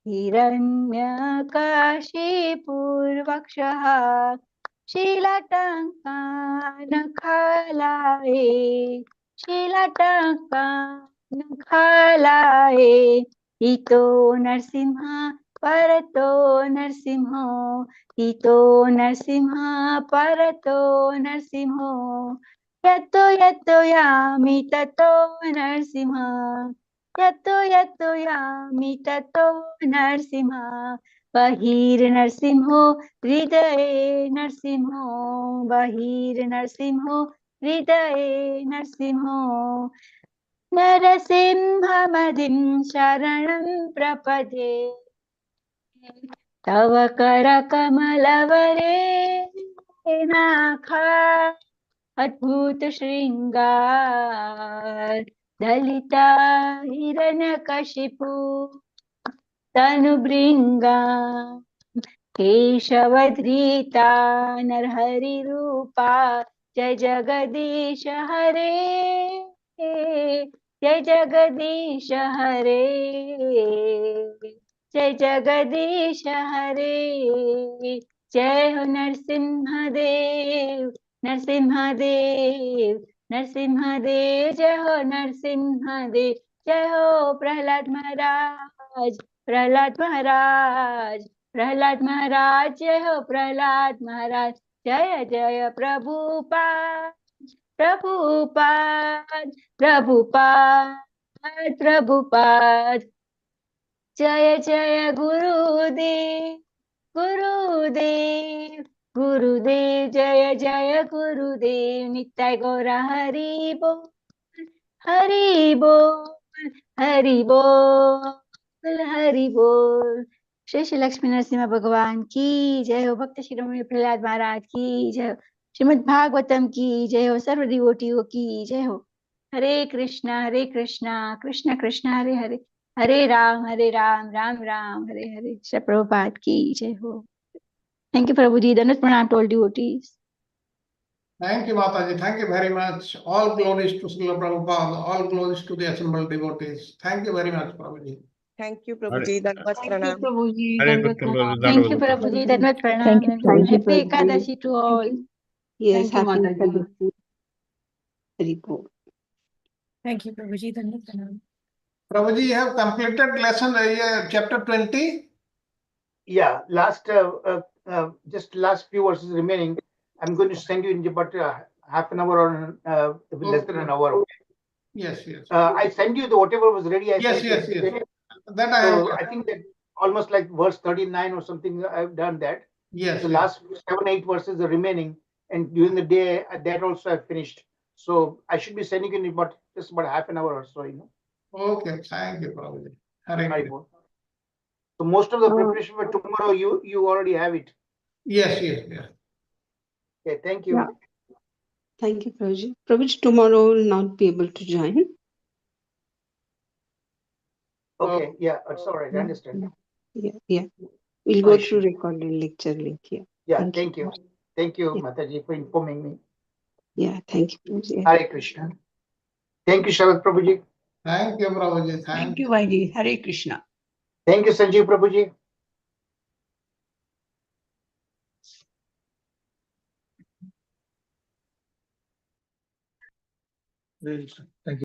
Hiranyakashipurvakshaha. Shilatankanakalaye. Shilatankanakalaye. Ito Narsimha Parato Narsimho. Ito Narsimha Parato Narsimho. Yato yato yami tato Narsimha. Yato yato yami tato Narsimha. Bahir Narsimho Hridaye Narsimho. Bahir Narsimho Hridaye Narsimho. Narasimhamadim Sharanam Prapade. Tava Karakamalavare Nakha Adbhut Shringar Dalita Hiranyakashipu Tanubringa Keshavadhrita Narhari Rupa Jai Jagadish Hare Jai Jagadish Hare Jai Jagadish Hare Jai Ho Narsimhadev Narsimhadev Narsimhadev Jai Ho Narsimhadev Jai Ho Prahlad Maharaj Prahlad Maharaj Prahlad Maharaj Jai Ho Prahlad Maharaj Jaya Jaya Prabhupada Prabhupada Prabhupada Prabhupada Jaya Jaya Gurudev Gurudev Gurudev Jaya Jaya Gurudev Nittai Gaura Hari Bol Hari Bol Hari Bol Hari Bol Shri Shri Lakshmi Narasimha Bhagavan ki jai ho. Bhakta Shiromani Prahlad Maharaj ki jai ho. Srimad Bhagavatam ki jai ho. Sarva devotees ki jai ho. Hare Krishna Krishna Krishna Hare Hare Hare Ram Ram Ram Hare Hare. Shri Prabhupada ki jai ho. Thank you, Prabhuji. Dandavat pranam to all devotees. Thank you, Mataji. Thank you very much. All glories to Srila Prabhupada. All glories to the assembled devotees. Thank you very much, Prabhuji. Thank you, Prabhuji. Dandavat pranam. Thank you, Prabhuji. Dandavat pranam. And happy Ekadashi to all. Yes, Thank you, happy Mataji. Ekadashi. Very good. Thank you, Prabhuji. Dandavat pranam. Prabhuji, you have completed lesson chapter 20. Yeah, just last few verses remaining. I'm going to send you in about half an hour or less than an hour. Okay? Yes, yes. I send you whatever was ready. Yes. That I have. I think that almost like verse 39 or something. I've done that. Yes. The last 7-8 verses are remaining, and during the day that also I finished. So I should be sending you in just about half an hour or so. Okay, thank you, Prabhuji. Hare. So most of the preparation for tomorrow, you already have it. Yes. Okay, thank you. Yeah. Thank you, Prabhuji. Prabhuji, tomorrow will not be able to join. Okay, yeah, it's all right, I understand. Yeah. We'll No go issue. through recorded lecture link here. Yeah, thank you. Thank you, Yeah. Mataji, for informing me. Yeah, thank you, Prabhuji. Hare Krishna. Thank you, Sharad Prabhuji. Thank you, Prabhuji. Thank you, Vaiji. Hare Krishna. Thank you, Sanjeev Prabhuji. Thank you.